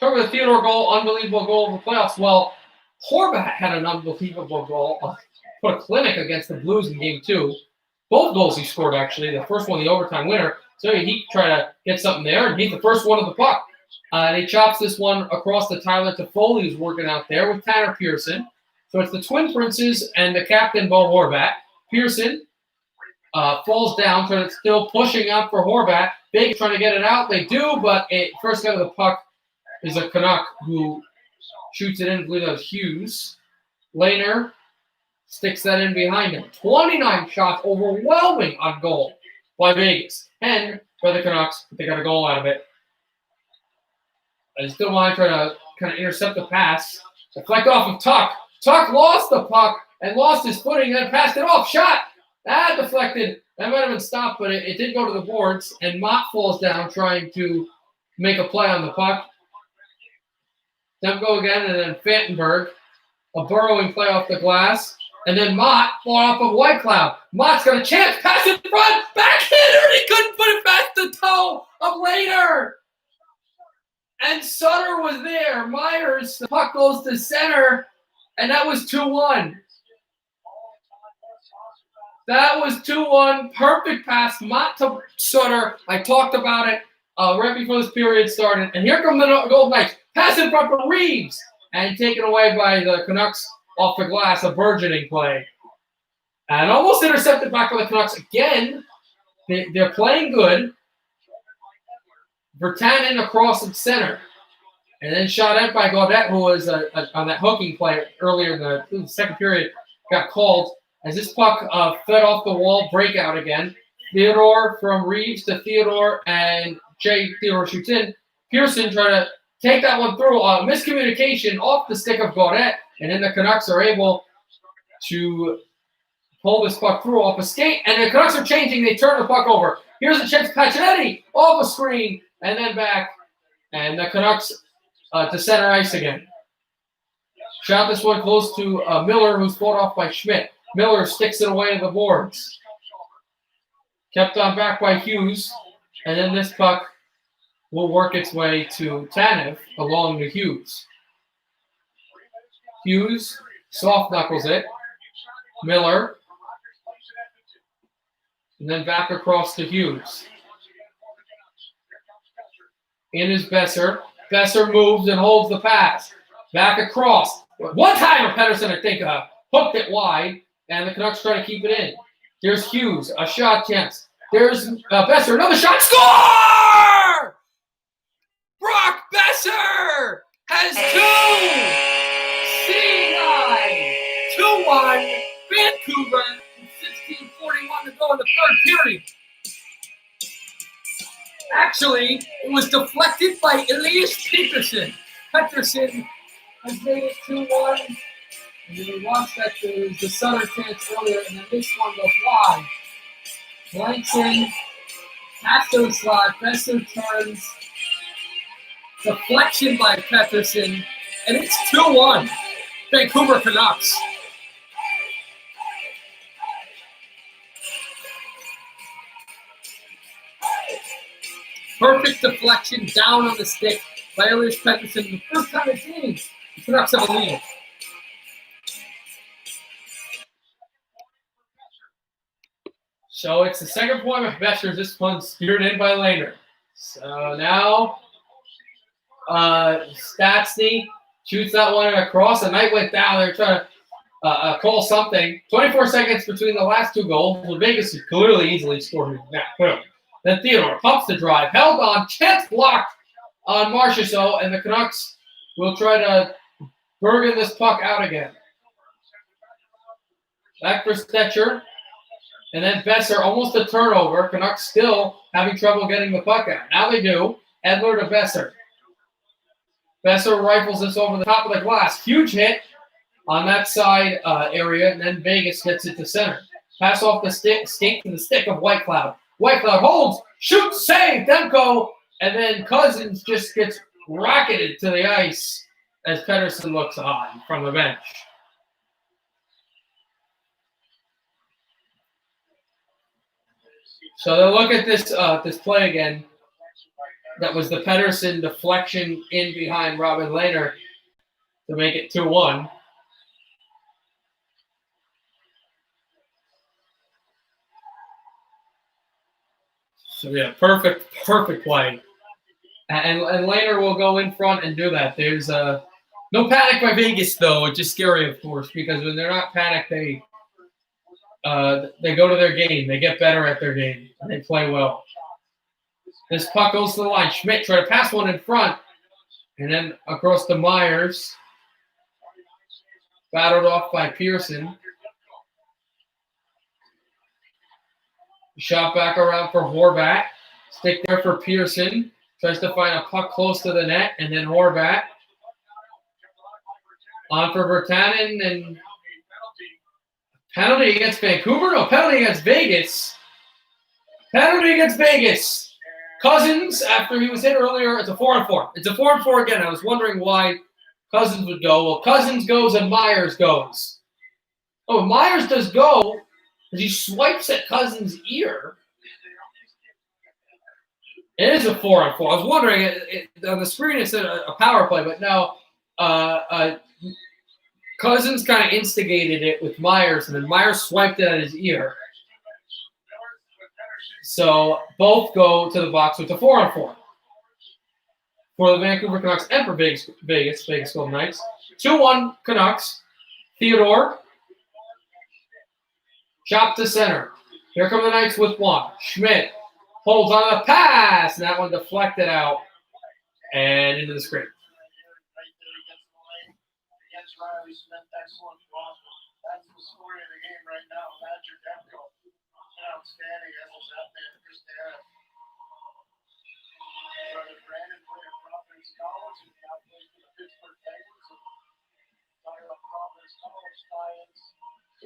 Talk about the Theodore goal, unbelievable goal in the playoffs. Well, Horvat had an unbelievable goal. Put a clinic against the Blues in Game 2. Both goals he scored, actually. The first one, the overtime winner. So he tried to get something there, and he's the first one of the puck. And he chops this one across the Tyler Toffoli, who's working out there with Tanner Pearson. So it's the Twin Princes and the captain, Bo Horvat. Pearson falls down, still pushing up for Horvat. Big trying to get it out. They do, but first guy to the puck is a Canuck who shoots it in. I believe that was Hughes. Lehner sticks that in behind him. 29 shots, overwhelming on goal by Vegas. And for the Canucks, they got a goal out of it. I still want to try to kind of intercept the pass. Deflect off of Tuck. Tuck lost the puck and lost his footing, then passed it off. Shot! That deflected. That might have been stopped, but it did go to the boards. And Mott falls down trying to make a play on the puck. Demko again, and then Fantenberg. A burrowing play off the glass. And then Mott fought off of Whitecloud. Mott's got a chance. Pass in front. Backhander. He couldn't put it past the toe of Later. And Sutter was there. Myers, the puck goes to center. And that was 2-1. That was 2-1. Perfect pass. Mott to Sutter. I talked about it right before this period started. And here come the Golden Knights. Pass in front for Reeves. And taken away by the Canucks off the glass. A burgeoning play. And almost intercepted back by the Canucks again. They're playing good. Virtanen across the center. And then shot out by Gaudette, who was on that hooking play earlier in the second period, got called. As this puck fed off the wall, breakout again. Theodore from Reeves to Theodore, and Theodore shoots in. Pearson trying to take that one through. Miscommunication off the stick of Gaudette, and then the Canucks are able to pull this puck through off a skate, and the Canucks are changing. They turn the puck over. Here's a chance. Pacioretty off a screen, and then back. And the Canucks to center ice again. Shot this one close to Miller, who's fought off by Schmidt. Miller sticks it away to the boards. Kept on back by Hughes. And then this puck will work its way to Tanev along to Hughes. Hughes soft knuckles it. Miller. And then back across to Hughes. In is Besser. Besser moves and holds the pass. Back across. One-timer, Pettersson, I think, hooked it wide, and the Canucks try to keep it in. Here's Hughes, a shot chance. There's Besser, another shot. Score! Brock Besser has two! C9! 2-1, Vancouver, 16:41 to go in the third period. Actually, it was deflected by Elias Pettersson. Pettersson has made it 2-1. And then we watched that the Sutter chance earlier, and then this one goes wide. Blanks in, Castro slot, Besser turns. Deflection by Pettersson, and it's 2-1. Vancouver Canucks. Perfect deflection down on the stick by Elias Pettersson. The first time it's in, the Canucks have a lead. So it's the second point of Besser. This one's steered in by Lehner. So now Stastny shoots that one across. The night went down. They're trying to call something. 24 seconds between the last two goals. Well, Vegas clearly easily scored that. Clearly. Then Theodore pumps the drive, held on, chance blocked on Marchessault, and the Canucks will try to burgen this puck out again. Back for Stetcher, and then Besser, almost a turnover. Canucks still having trouble getting the puck out. Now they do. Edler to Besser. Besser rifles this over the top of the glass. Huge hit on that side area, and then Vegas gets it to center. Pass off the stick, skate to the stick of Whitecloud. Whitecloud holds, shoots, save, Demko, and then Cousins just gets rocketed to the ice as Pettersson looks on from the bench. So they'll look at this this play again. That was the Pettersson deflection in behind Robin Lehner to make it 2-1. So yeah, perfect play. And Lehner will go in front and do that. There's no panic by Vegas though, which is scary of course, because when they're not panicked, they go to their game. They get better at their game and they play well. This puck goes to the line. Schmidt try to pass one in front, and then across to Myers. Battled off by Pearson. Shot back around for Horvat. Stick there for Pearson. Tries to find a puck close to the net, and then Horvat. On for Virtanen, and penalty against Vancouver? No, penalty against Vegas. Penalty against Vegas. Cousins, after he was hit earlier, it's a 4-on-4. It's a 4-on-4 again. I was wondering why Cousins would go. Well, Cousins goes and Myers goes. Oh, Myers does go, but he swipes at Cousins' ear. It is a 4-on-4. I was wondering, on the screen it said a power play, but no. Cousins kind of instigated it with Myers, and then Myers swiped it at his ear. So both go to the box with a 4-on-4 for the Vancouver Canucks and for Vegas Golden Knights. 2-1 Canucks. Theodore. Chop to center. Here come the Knights with one. Schmidt holds on the pass, and that one deflected out and into the screen. Against Riley Smith, excellent block. That's the story of the game right now. Badger Demko, outstanding as was happening in Chris Darren. Brother Brandon played at Providence College, and now plays for the Pittsburgh Penguins. Talking about Providence College tie-ins.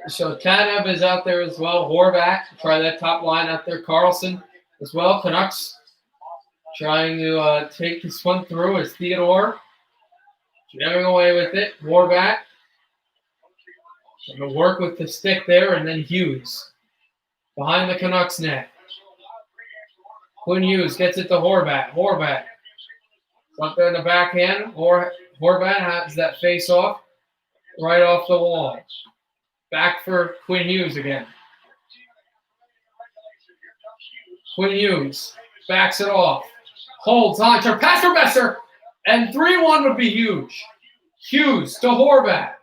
So Tanev is out there as well. Horvat, try that top line out there. Carlson as well. Canucks trying to take this one through as Theodore. Jamming away with it. Horvat. Going to work with the stick there, and then Hughes. Behind the Canucks net. Quinn Hughes gets it to Horvat. Horvat. Up there in the backhand. Horvat has that face off. Right off the wall. Back for Quinn Hughes again. Quinn Hughes backs it off. Holds on. Turn pass for Besser. And 3-1 would be huge. Hughes to Horvat.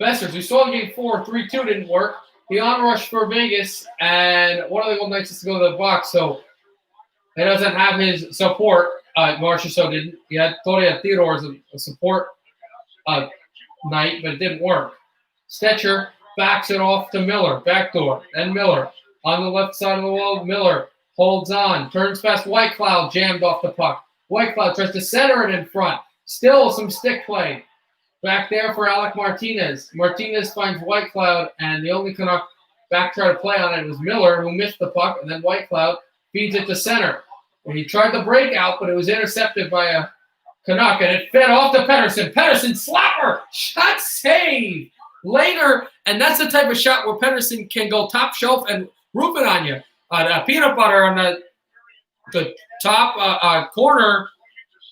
Bessers, we saw in game 4, 3-2 didn't work. The on-rush for Vegas, and one of the Golden Knights is to go to the box, so he doesn't have his support. Marchessault didn't. Thought he had Theodore as a support night, but it didn't work. Stetcher backs it off to Miller, backdoor, and Miller. On the left side of the wall, Miller holds on, turns past Whitecloud, jammed off the puck. Whitecloud tries to center it in front. Still some stick play. Back there for Alec Martinez. Martinez finds Whitecloud, and the only Canuck back try to play on it was Miller, who missed the puck, and then Whitecloud feeds it to center. And he tried the breakout, but it was intercepted by a Canuck, and it fed off to Pettersson. Pettersson slapper! Shot save! Later, and that's the type of shot where Pettersson can go top shelf and roof it on you. Peanut butter on the top corner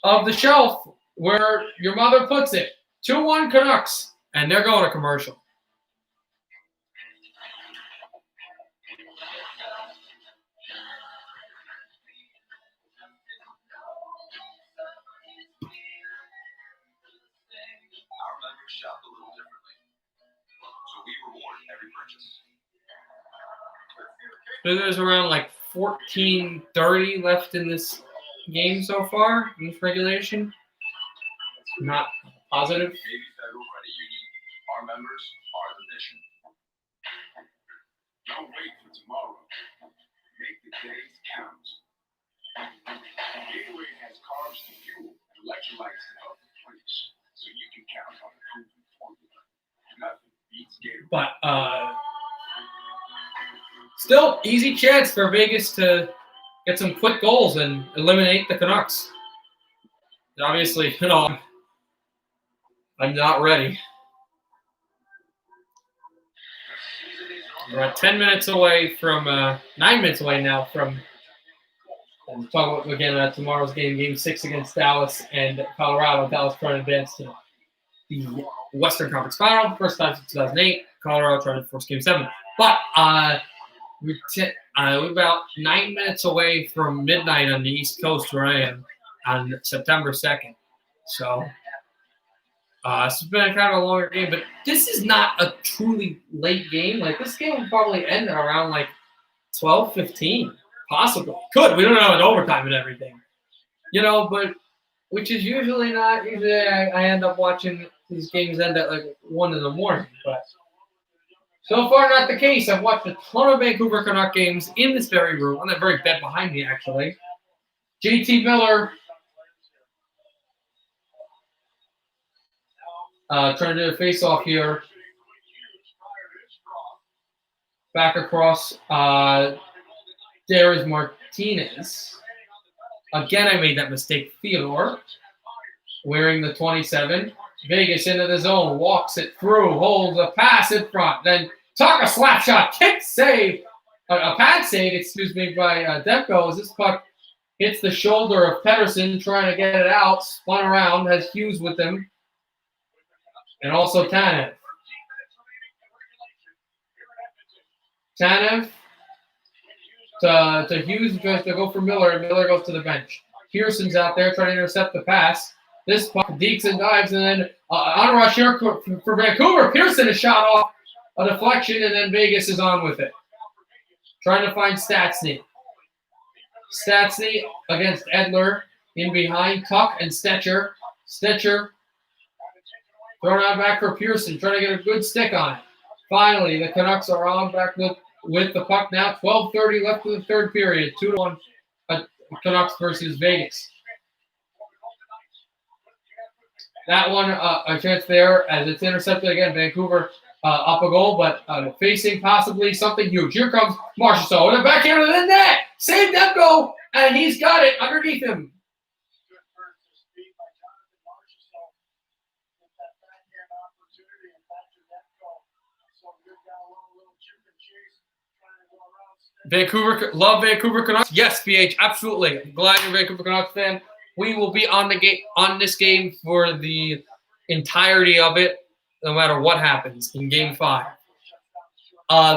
of the shelf where your mother puts it. 2-1 Canucks, and they're going to commercial. Our members shop a little differently, so we reward every purchase. So there's around like 14:30 left in this game so far, in this regulation. Not positive. Navy Federal Credit Union, our members are the mission. Don't wait for tomorrow. Make the days count. Gatorade has carbs to fuel and electrolytes to help replenish, so you can count on a proven formula. Nothing beats Gatorade. But still, easy chance for Vegas to get some quick goals and eliminate the Canucks. Obviously, I'm not ready. We're at 10 minutes away from 9 minutes away now from talk about again about tomorrow's game 6 against Dallas and Colorado. Dallas trying to advance to the Western Conference Final, first time since 2008. Colorado trying to force Game 7. But we're about 9 minutes away from midnight on the East Coast where I am on September 2nd. So it's been kind of a longer game, but this is not a truly late game. Like, this game will probably end at around like 12:15, possibly. Could. We don't know in overtime and everything. But which is usually not. Usually I end up watching these games end at like 1 in the morning, but so far not the case. I've watched a ton of Vancouver Canuck games in this very room, on that very bed behind me, actually. JT Miller trying to do a face-off here. Back across. There is Martinez. Again, I made that mistake. Theodore wearing the 27. Vegas into the zone, walks it through, holds a pass in front. Then Tucker slap shot, kick save, a pad save, excuse me, by Demko as this puck hits the shoulder of Pedersen trying to get it out, spun around, has Hughes with him, and also Tanev. Tanev to Hughes, tries to go for Miller, and Miller goes to the bench. Pearson's out there trying to intercept the pass. This puck deeks and dives, and then on rush here for Vancouver. Pearson is shot off a deflection, and then Vegas is on with it. Trying to find Stastny. Stastny against Edler in behind Tuck and Stetcher. Stetcher thrown out back for Pearson, trying to get a good stick on it. Finally, the Canucks are on back with the puck now. 12:30 left in the third period. 2-1 Canucks versus Vegas. That one, a chance there as it's intercepted again. Vancouver up a goal, but facing possibly something huge. Here comes Marchessault, and a backhand of the net. Save Demko, and he's got it underneath him. Good first to speed by Jonathan Marchessault. With that backhand opportunity and back to Demko. So good down low, little chip and chase, trying to go around. Vancouver, love Vancouver Canucks. Yes, PH, absolutely. I'm glad you're a Vancouver Canucks fan. We will be on this game for the entirety of it, no matter what happens in Game 5.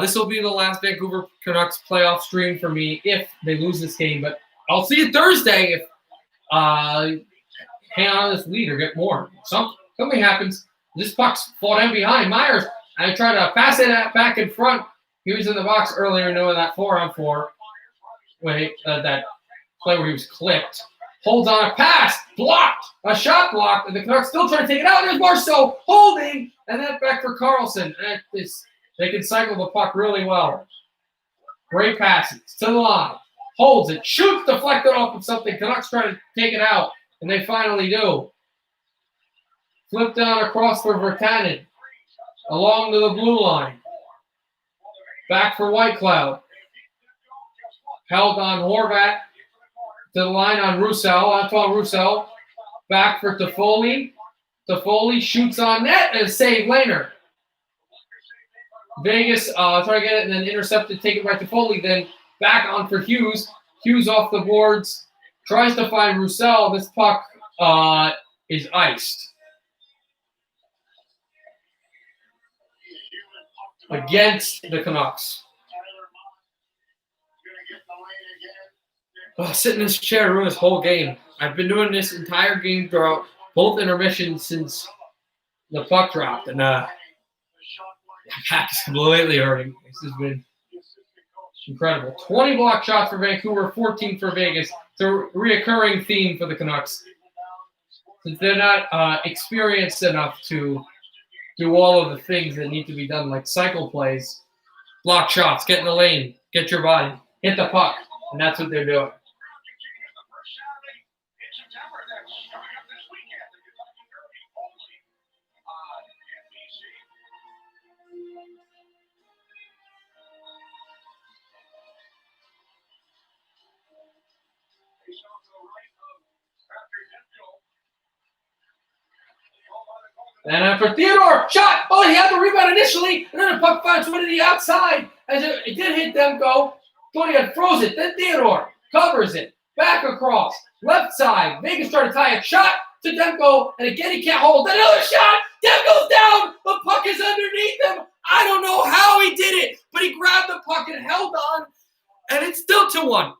This will be the last Vancouver Canucks playoff stream for me if they lose this game. But I'll see you Thursday if hang on this lead or get more. Something happens. This puck's fought in behind Myers. I tried to pass it back in front. He was in the box earlier doing that 4-on-4. That play where he was clipped. Holds on a pass, blocked, a shot blocked, and the Canucks still trying to take it out. There's Marceau holding, and then back for Carlson. And they can cycle the puck really well. Great passes to the line, holds it, shoots, deflected off of something. Canucks trying to take it out, and they finally do. Flip down across for Virtanen, along to the blue line. Back for Whitecloud. Held on Horvat. To the line on Roussel, Antoine Roussel. Back for Toffoli. Toffoli shoots on net and save Lehner. Vegas try to get it and then intercepted, taken by Toffoli. Then back on for Hughes. Hughes off the boards. Tries to find Roussel. This puck is iced. Against the Canucks. Sitting in this chair ruined this whole game. I've been doing this entire game throughout both intermissions since the puck dropped, and my back is completely hurting. This has been incredible. 20 block shots for Vancouver, 14 for Vegas. It's a reoccurring theme for the Canucks. Since they're not experienced enough to do all of the things that need to be done, like cycle plays, block shots, get in the lane, get your body, hit the puck, and that's what they're doing. And for Theodore, shot! Oh, he had the rebound initially, and then the puck finds one to the outside. As it did hit Demko. Tony had froze it. Then Theodore covers it. Back across. Left side. Vegas trying to tie it. Shot to Demko, and again he can't hold. Another shot! Demko's down! The puck is underneath him. I don't know how he did it, but he grabbed the puck and held on, and it's still 2-1.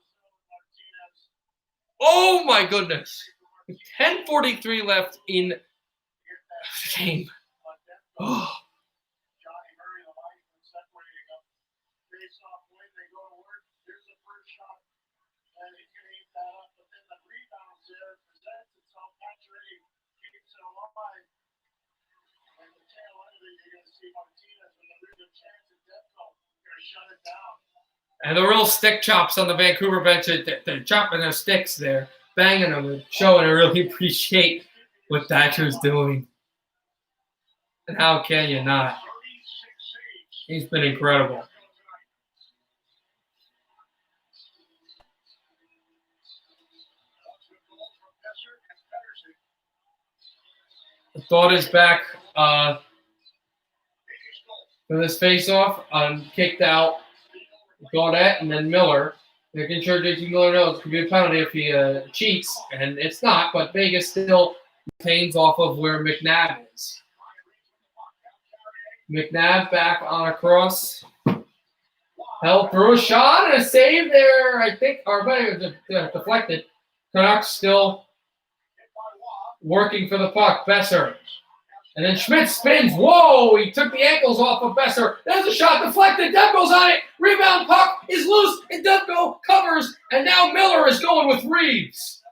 Oh, my goodness. 10:43 left in the game. Oh. And the real stick chops on the Vancouver bench, they're chopping their sticks there, banging them and showing I really appreciate what Thatcher's doing. And how can you not? He's been incredible. Thought is back for this face-off. Kicked out Gaudette and then Miller. Making sure JT Miller knows it could be a penalty if he cheats, and it's not, but Vegas still retains off of where McNabb is. McNabb back on a cross. Held through a shot and a save there, I think, or deflected. Canucks still working for the puck. Besser. And then Schmidt spins. Whoa, he took the ankles off of Besser. There's a shot deflected. Demko's on it. Rebound puck is loose, and Demko covers. And now Miller is going with Reeves.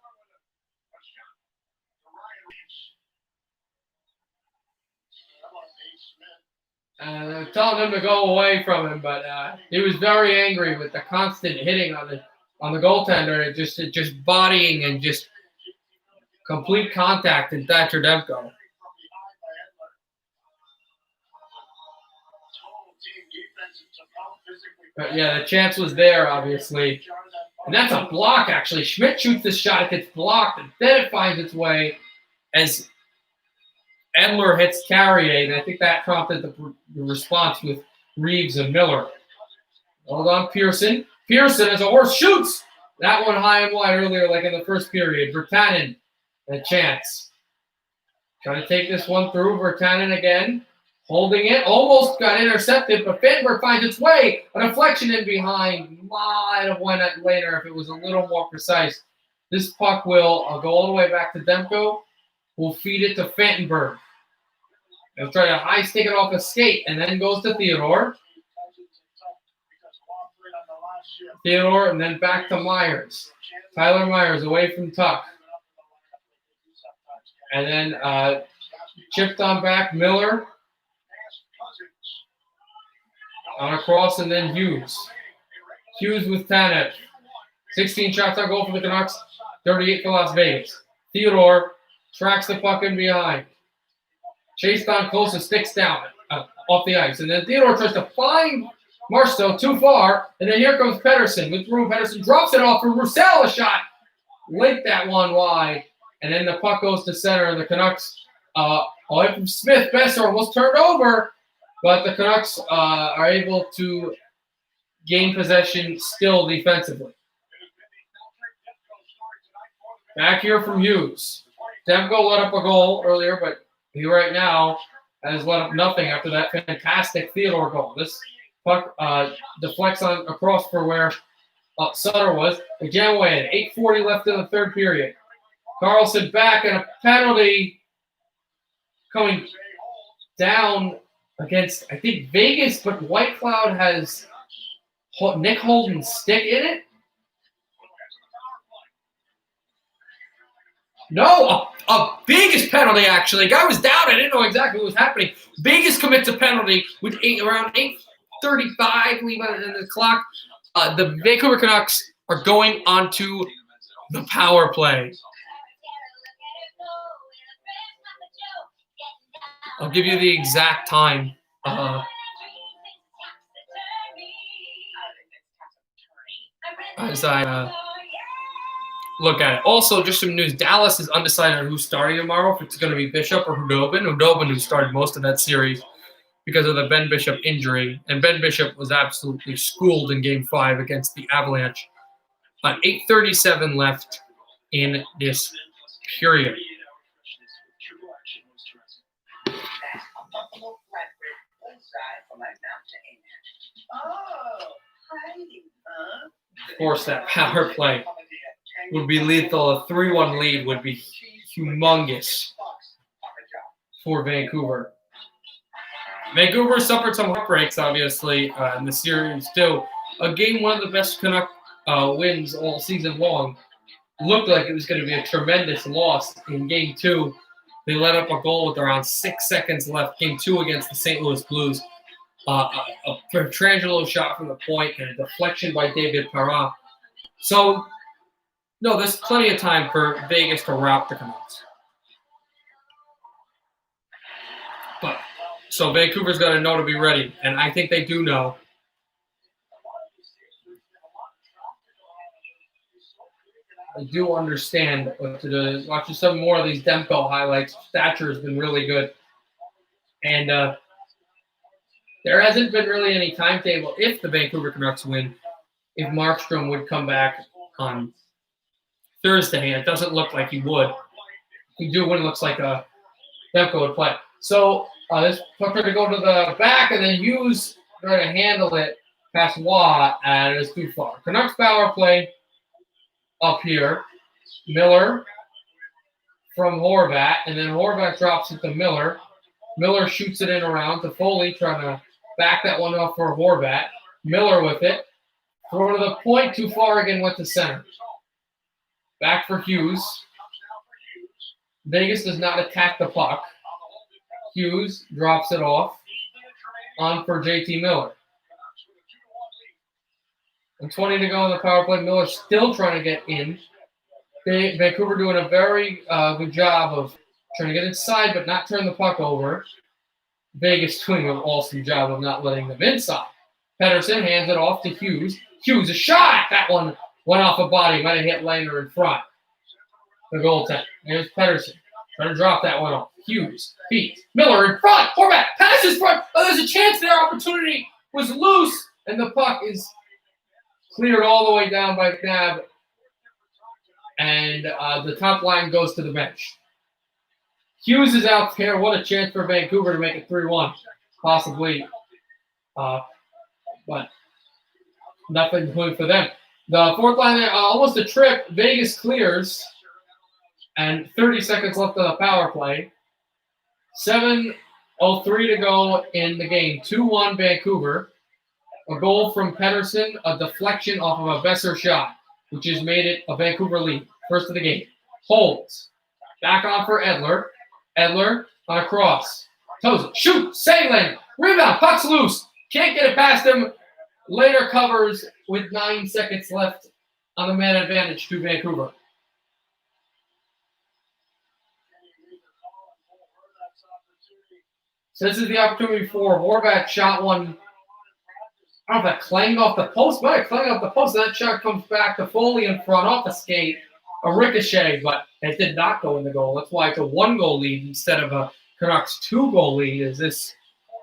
Telling him to go away from him, but he was very angry with the constant hitting on the goaltender, and just bodying and just complete contact in Thatcher Demko. But yeah, the chance was there, obviously. And that's a block, actually. Schmidt shoots the shot, it gets blocked, and then it finds its way as Edler hits Carrier, and I think that prompted the response with Reeves and Miller. Hold on, Pearson. Pearson, as a horse, shoots! That one high and wide earlier, like in the first period. Virtanen, a chance. Trying to take this one through. Virtanen again. Holding it. Almost got intercepted, but Fanberg finds its way. A deflection in behind. Might have went at later if it was a little more precise. This puck will go all the way back to Demko. We'll feed it to Fantenberg. He'll try to high stick it off a skate and then goes to Theodore. Theodore and then back to Myers. Tyler Myers away from Tuck. And then chipped on back Miller. On a cross and then Hughes. Hughes with Tanev. 16 shots on goal for the Canucks. 38 for Las Vegas. Theodore tracks the puck in behind. Chased on close and sticks down off the ice. And then Theodore tries to find Marsteau too far. And then here comes Pettersson. With room, Pettersson drops it off for Roussel, a shot. Linked that one wide. And then the puck goes to center. And the Canucks, away from Smith, Besser almost turned over. But the Canucks are able to gain possession still defensively. Back here from Hughes. Demko let up a goal earlier, but he right now has let up nothing after that fantastic Theodore goal. This puck deflects on across for where Sutter was. Again, win. 8:40 left in the third period. Carlson back and a penalty coming down against, I think, Vegas, but White Cloud has Nick Holden's stick in it. No, a Vegas penalty, actually. Guy was down. I didn't know exactly what was happening. Vegas commits a penalty with around 8:35 leave on the clock. The Vancouver Canucks are going onto the power play. I'll give you the exact time. As I look at it. Also, just some news. Dallas is undecided on who's starting tomorrow, if it's going to be Bishop or Hudobin. Hudobin, who started most of that series because of the Ben Bishop injury. And Ben Bishop was absolutely schooled in Game 5 against the Avalanche. 8:37 left in this period. Of course, that power play would be lethal. A 3-1 lead would be humongous for Vancouver. Vancouver suffered some heartbreaks, obviously, in the series, too. A game, one of the best Canuck wins all season long. Looked like it was going to be a tremendous loss in Game 2. They let up a goal with around 6 seconds left. Game 2 against the St. Louis Blues. A Petrangelo shot from the point and a deflection by David Perron. So, no, there's plenty of time for Vegas to rout the Canucks. But so Vancouver's got to know to be ready, and I think they do know. I do understand. But watching some more of these Demko highlights, Thatcher has been really good. And there hasn't been really any timetable if the Vancouver Canucks win, if Markstrom would come back on Thursday. It doesn't look like he would. If he do win, it looks like Demko would play. So this puck going to go to the back, and then Hughes trying to handle it past Watt, and it's too far. Canucks power play up here. Miller from Horvat, and then Horvat drops it to Miller. Miller shoots it in around to Foley, trying to back that one off for Horvat. Miller with it. Throw to the point, too far again, went to center. Back for Hughes. Vegas does not attack the puck. Hughes drops it off. On for JT Miller. And 20 to go on the power play. Miller still trying to get in. Vancouver doing a very good job of trying to get inside but not turn the puck over. Vegas doing an awesome job of not letting them inside. Pettersson hands it off to Hughes. Hughes, a shot! That one went off a body. Might have hit Lander in front. The goaltender. There's Pettersson. Trying to drop that one off. Hughes. Feet. Miller in front. Horvat. Passes front. Oh, there's a chance there. Opportunity was loose. And the puck is cleared all the way down by McNabb. And the top line goes to the bench. Hughes is out there. What a chance for Vancouver to make it 3-1. Possibly. But nothing good for them. The fourth line there, almost a trip. Vegas clears. And 30 seconds left on the power play. 7:03 to go in the game. 2-1 Vancouver. A goal from Pettersson, a deflection off of a Besser shot, which has made it a Vancouver lead. First of the game. Holds. Back on for Edler. Edler on a cross. Toes it. Shoot. Sailing. Rebound. Puck's loose. Can't get it past him. Later covers with 9 seconds left on the man advantage to Vancouver. So this is the opportunity for Horvat. Shot one. I don't know if that clanged off the post. Might have clanged off the post. And that shot comes back to Foley in front off the skate. A ricochet, but it did not go in the goal. That's why it's a 1-goal lead instead of a Canucks 2-goal lead, as this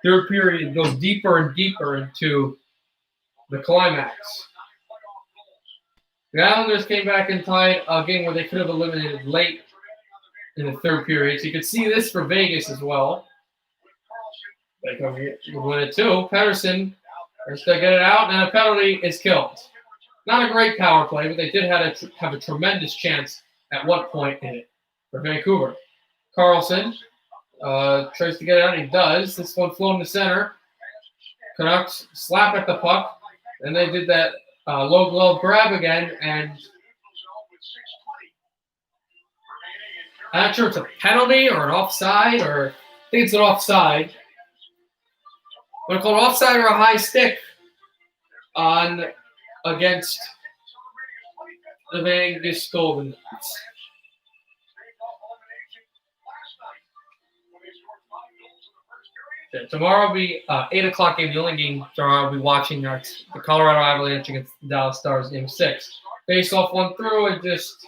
third period goes deeper and deeper into the climax. The Islanders came back and tied a game where they could have eliminated late in the third period. So you can see this for Vegas as well. They can win it too. Pettersson has to get it out, and a penalty is killed. Not a great power play, but they did have a tremendous chance at one point in it for Vancouver. Carlson tries to get it out. He does. This one flown to center. Canucks slap at the puck, and they did that low glove grab again, and I'm not sure if it's a penalty or an offside, or I think it's an offside. I'm going to call it offside or a high stick on against the Vegas Golden Knights. Tomorrow will be 8 o'clock game. The only game tomorrow I'll be watching the Colorado Avalanche against the Dallas Stars game 6. Face off one through and just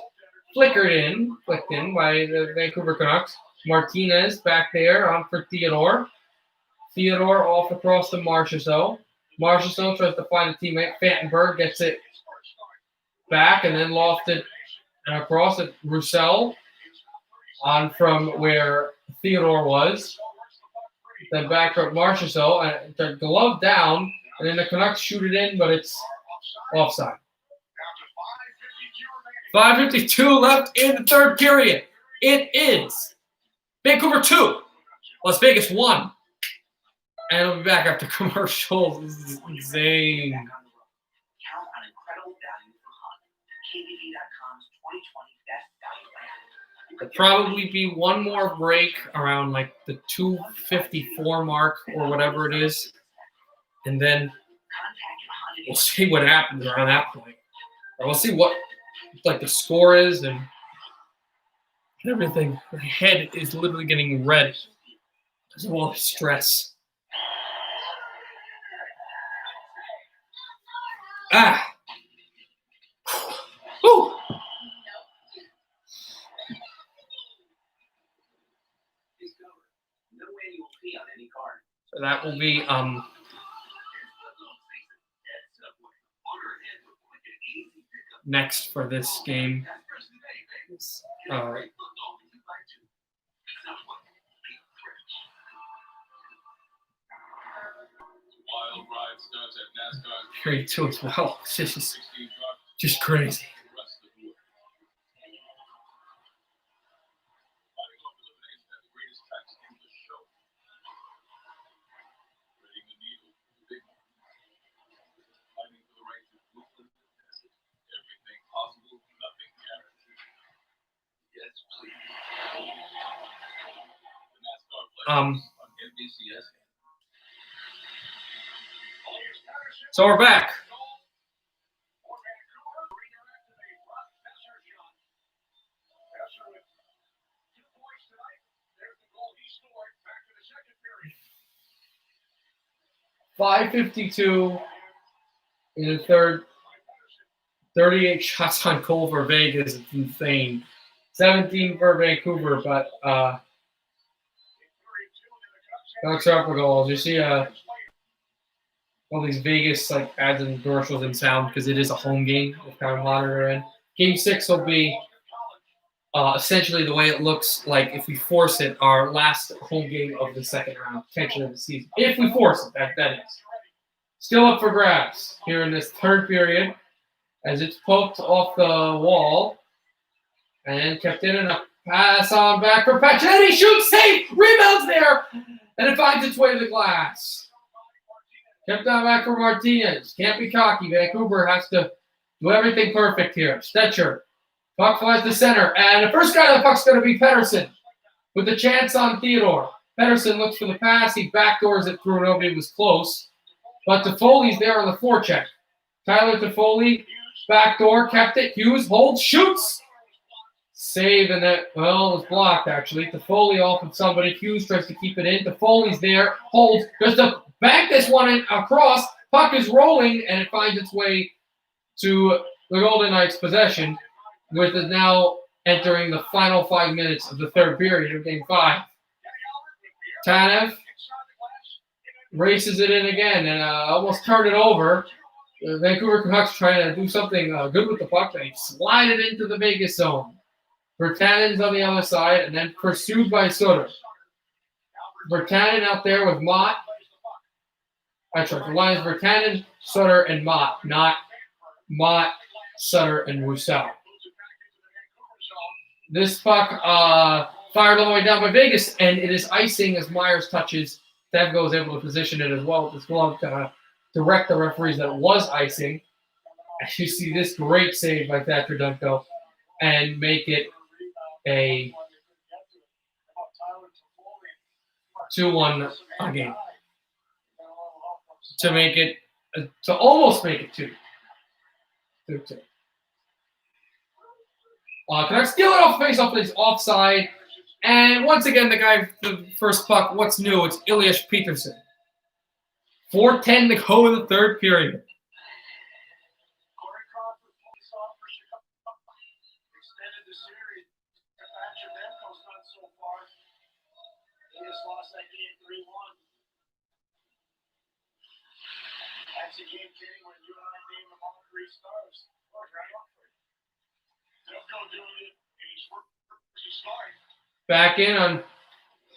flicked in by the Vancouver Canucks. Martinez back there on for Theodore. Theodore off across to Marchessault. Marchessault tries to find a teammate. Fantenberg gets it back and then lofted and across at Roussel on from where Theodore was. Then back to Marchessault and the glove down, and then the Canucks shoot it in, but it's offside. 5:52 left in the third period. It is Vancouver 2, Las Vegas 1. And we'll be back after commercials. This is insane. Count on incredible value for Hunt. KBV.com's 2020 Best Value Plan. There'll probably be one more break around like the 2:54 mark or whatever it is. And then we'll see what happens around that point. Or we'll see what like the score is and everything. My head is literally getting red because of all the stress. Whew. That will be next for this game. Wild ride starts at NASCAR's Period 2 as well. It's 16 drop just crazy. the rest of the board. Fighting off elimination at the greatest tracks in the show. Threading the needle, the big one. Fighting for the right to ruthless desert. Everything possible, nothing guaranteed. Yes, please. The NASCAR Flex on NBCS. So we're back. .552 in the third. 38 shots on goal for Vegas. It's insane. 17 for Vancouver, but Canucks are up for goals. You see all these Vegas like ads and commercials and sound because it is a home game with kind of monitor in. Game 6 will be essentially the way it looks like if we force it, our last home game of the second round, potentially of the season. If we force it, that is. Still up for grabs here in this third period as it's poked off the wall and kept in and a pass on back for Pacioretty. Shoots, save, rebounds there, and it finds its way to the glass. Kept on back for Martinez. Can't be cocky. Vancouver has to do everything perfect here. Stetcher. Puck flies to center. And the first guy on the puck's going to be Pettersson with the chance on Theodore. Pettersson looks for the pass. He backdoors it through. Nobody was close. But Toffoli's there on the forecheck. Tyler Toffoli, backdoor, kept it. Hughes holds, shoots. Save, and that, well, it was blocked, actually. Toffoli off of somebody. Hughes tries to keep it in. Toffoli's there, holds, just to bank this one in, across. Puck is rolling, and it finds its way to the Golden Knights' possession, with it now entering the final 5 minutes of the third period of Game 5. Tanev races it in again and almost turned it over. The Vancouver Canucks trying to do something good with the puck. They slide it into the Vegas zone. Virtanen's on the other side and then pursued by Sutter. Virtanen out there with Mott. That's right. The line is Virtanen, Sutter, and Mott, not Mott, Sutter, and Roussel. This puck fired all the way down by Vegas, and it is icing as Myers touches. Devgo is able to position it as well with his glove to direct the referees that it was icing. As you see this great save by Thatcher Demko and make it a 2-1 game. To make it, to almost make it 2-2. Canucks steal it off face off his offside. And once again, the first puck, what's new? It's Elias Peterson. 4:10 to go in the third period. Extended the series. Thatcher Demko's not so far. They just lost that game 3-1. That's a game, Kenny, when you and I name them all 3 stars. Look, right up for you. Demko doing it, and he's smart. Back in on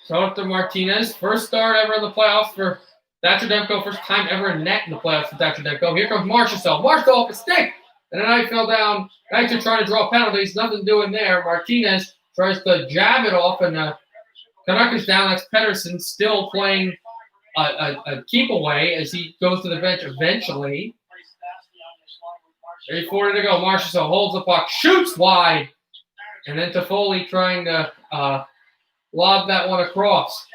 Jonathan Martinez. First start ever in the playoffs for Thatcher Demko. First time ever in net in the playoffs for Thatcher Demko. Here comes Marchessault. Marchessault off a stick. And the Knight fell down. Knights are trying to draw penalties. Nothing doing there. Martinez tries to jab it off. And Canucks is down. That's Pettersson still playing a keep away as he goes to the bench eventually. 8:40 to go. Marchessault holds the puck. Shoots wide. And then Toffoli trying to lob that one across.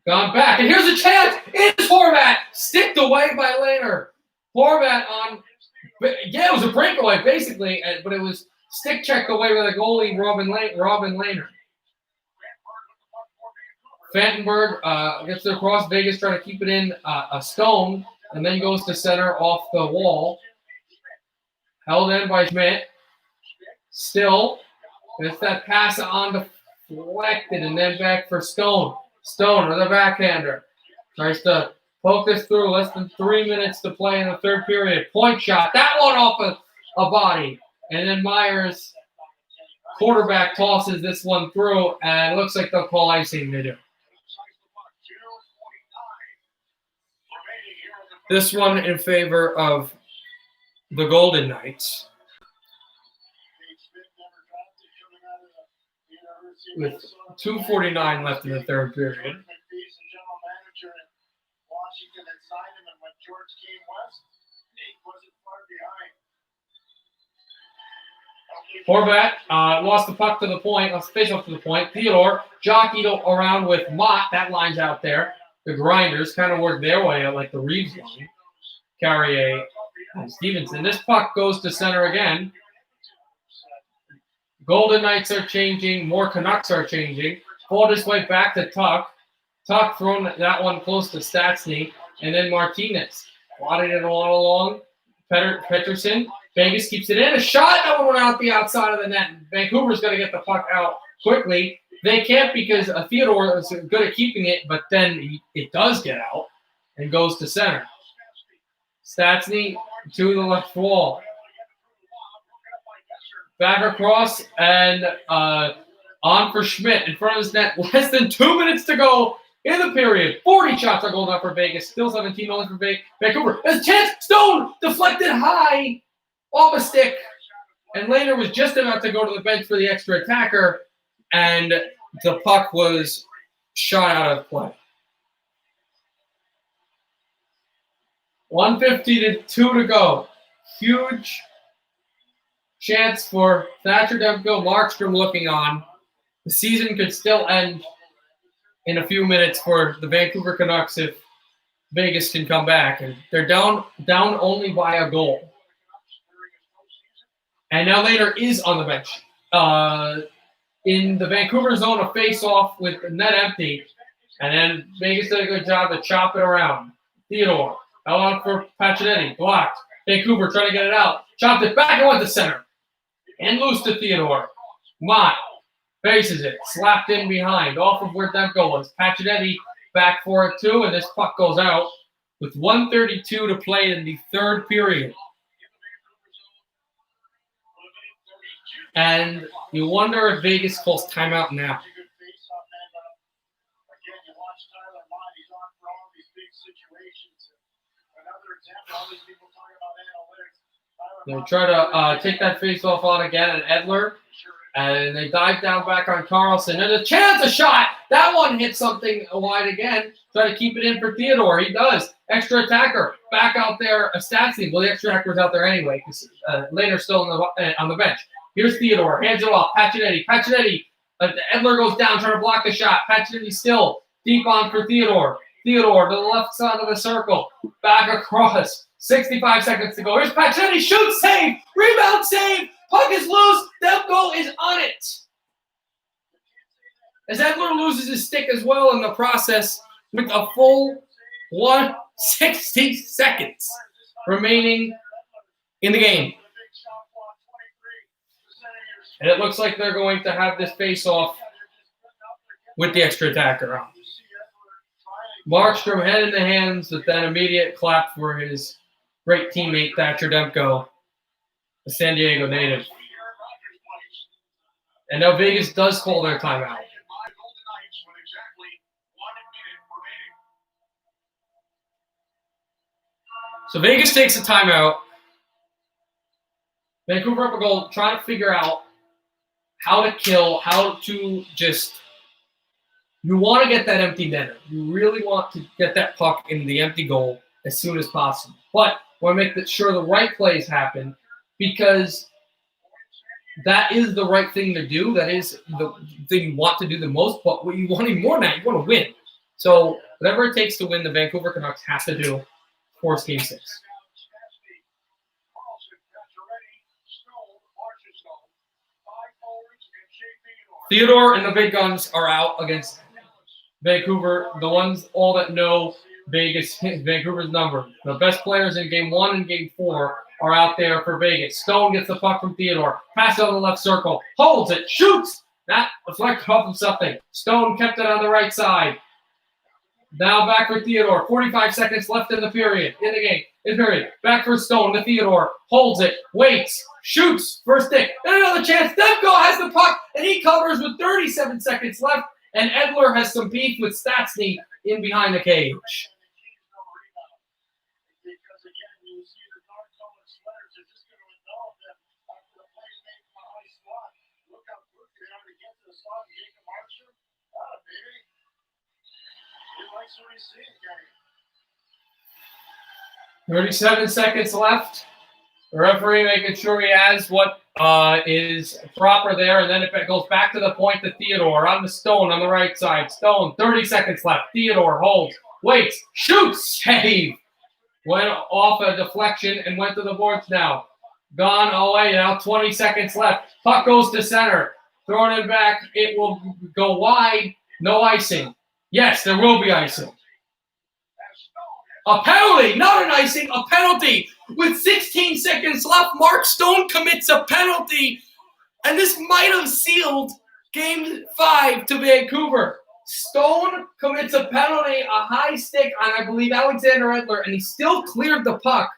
Gone back. And here's a chance. It's Horvat. Sticked away by Lehner. Horvat on. Yeah, it was a breakaway, basically. But it was stick checked away by the goalie, Robin Lehner. Fantenberg gets it across Vegas, trying to keep it in a stone. And then goes to center off the wall. Held in by Schmidt. Still. It's that pass on deflected and then back for Stone. Stone with a backhander. Tries to Poke this through. Less than 3 minutes to play in the third period. Point shot. That one off a body. And then Myers, quarterback, tosses this one through, and it looks like they'll call icing. They do. This one in favor of the Golden Knights. With 2:49 left in the third period. Horvat lost the puck to the point, lost the face-off to the point. Theodore jockeyed around with Mott. That line's out there. The Grinders kind of work their way out like the Reeves line. Carrier and Stevenson. This puck goes to center again. Golden Knights are changing. More Canucks are changing. Ball this way back to Tuck. Tuck throwing that one close to Stastny. And then Martinez. Wadded it all along. Pettersson. Vegas keeps it in. A shot. That one went out the outside of the net. Vancouver's going to get the puck out quickly. They can't because Theodore is good at keeping it, but then it does get out and goes to center. Stastny to the left wall. Back across and on for Schmidt in front of his net. Less than 2 minutes to go in the period. 40 shots are going up for Vegas. Still 17 only for Vancouver. There's a chance. Stone deflected high off a stick. And Lehner was just about to go to the bench for the extra attacker. And the puck was shot out of play. 1:52 to go. Huge chance for Thatcher Demko, Markstrom looking on. The season could still end in a few minutes for the Vancouver Canucks if Vegas can come back. And they're down only by a goal. And now Lehner is on the bench. In the Vancouver zone, a face-off with the net empty. And then Vegas did a good job to chop it around. Theodore, out for Pacioretty, blocked. Vancouver trying to get it out. Chopped it back and went to center. And loose to Theodore. Mott faces it. Slapped in behind. Off of where Demko was. Pacioretty back for it too. And this puck goes out with 1:32 to play in the third period. And you wonder if Vegas calls timeout now. They try to take that face-off on again at Edler. And they dive down back on Carlson. And a chance, a shot! That one hit something wide again. Try to keep it in for Theodore. He does. Extra attacker. Back out there, Stastny. Well, the extra attacker's out there anyway because Lehner's still on the bench. Here's Theodore. Hands it off. Pacioretty. Edler goes down trying to block the shot. Pacioretty still deep on for Theodore. Theodore to the left side of the circle. Back across. 65 seconds to go. Here's Pacioretty. Shoot, save. Rebound, save. Puck is loose. Demko is on it. As Edler loses his stick as well in the process with a full 160 seconds remaining in the game. And it looks like they're going to have this face-off with the extra attacker on. Markstrom head in the hands with that immediate clap for his great teammate Thatcher Demko, the San Diego native. And now Vegas does call their timeout. So Vegas takes a timeout. Vancouver up a goal, trying to figure out how to kill, how to just... You want to get that empty netter. You really want to get that puck in the empty goal as soon as possible. But you want to make sure the right plays happen because that is the right thing to do. That is the thing you want to do the most. But what you want even more than that, you want to win. So whatever it takes to win, the Vancouver Canucks have to do. Force Game 6. Theodore and the big guns are out against Vancouver. The ones all that know Vancouver's number. The best players in Game 1 and Game 4 are out there for Vegas. Stone gets the puck from Theodore. Pass it on the left circle. Holds it. Shoots. That deflected off of something. Stone kept it on the right side. Now back for Theodore. 45 seconds left in the period. In the game. In period. Back for Stone to Theodore. Holds it. Waits. Shoots. First stick. Then another chance. Demko has the puck. And he covers with 37 seconds left. And Edler has some beef with Stastny in behind the cage. Because again, you see the dark colored sweaters are just going to indulge them after the play made from a high slot. Look how quick they are to get to the slot and Jacob Archer. Ah, baby. He likes what he's seeing, Gary. 37 seconds left. The referee making sure he has what is proper there, and then it goes back to the point to Theodore on the Stone on the right side. Stone, 30 seconds left. Theodore holds, waits, shoots, save. Went off a deflection and went to the boards now. Gone away now, 20 seconds left. Puck goes to center. Throwing it back, it will go wide. No icing. Yes, there will be icing. A penalty, not an icing, a penalty. With 16 seconds left, Mark Stone commits a penalty. And this might have sealed Game 5 to Vancouver. Stone commits a penalty, a high stick on, I believe, Alexander Edler, and he still cleared the puck.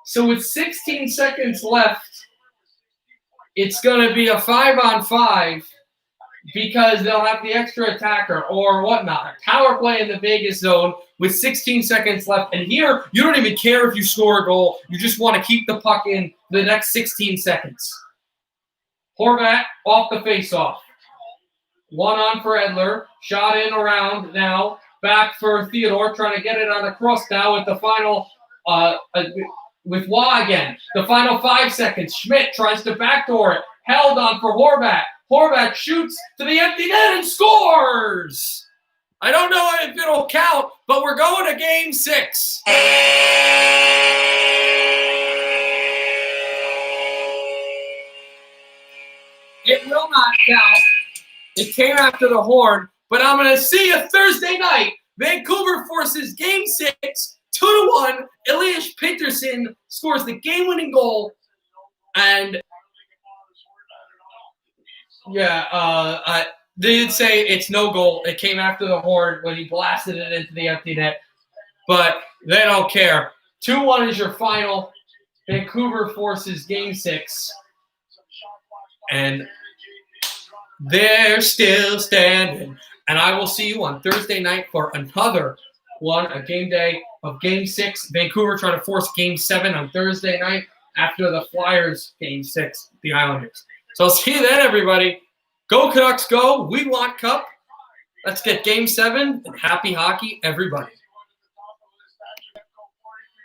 So with 16 seconds left, it's going to be a 5-on-5 because they'll have the extra attacker or whatnot. Power play in the Vegas zone with 16 seconds left. And here, you don't even care if you score a goal. You just want to keep the puck in the next 16 seconds. Horvat off the faceoff. One on for Edler. Shot in around now. Back for Theodore. Trying to get it on the cross now with the final, with Waugh again. The final 5 seconds. Schmidt tries to backdoor it. Held on for Horvat. Horvat shoots to the empty net and scores. I don't know if it'll count, but we're going to Game 6. It will not count. It came after the horn, but I'm going to see you Thursday night. Vancouver forces Game 6, 2-1. Elias Pettersson scores the game-winning goal. And, yeah, they did say it's no goal. It came after the horn when he blasted it into the empty net. But they don't care. 2-1 is your final. Vancouver forces Game 6. And they're still standing. And I will see you on Thursday night for another one, a game day of Game 6. Vancouver trying to force Game 7 on Thursday night after the Flyers Game 6, the Islanders. So I'll see you then, everybody. Go Canucks, go. We want Cup. Let's get Game 7 and happy hockey, everybody.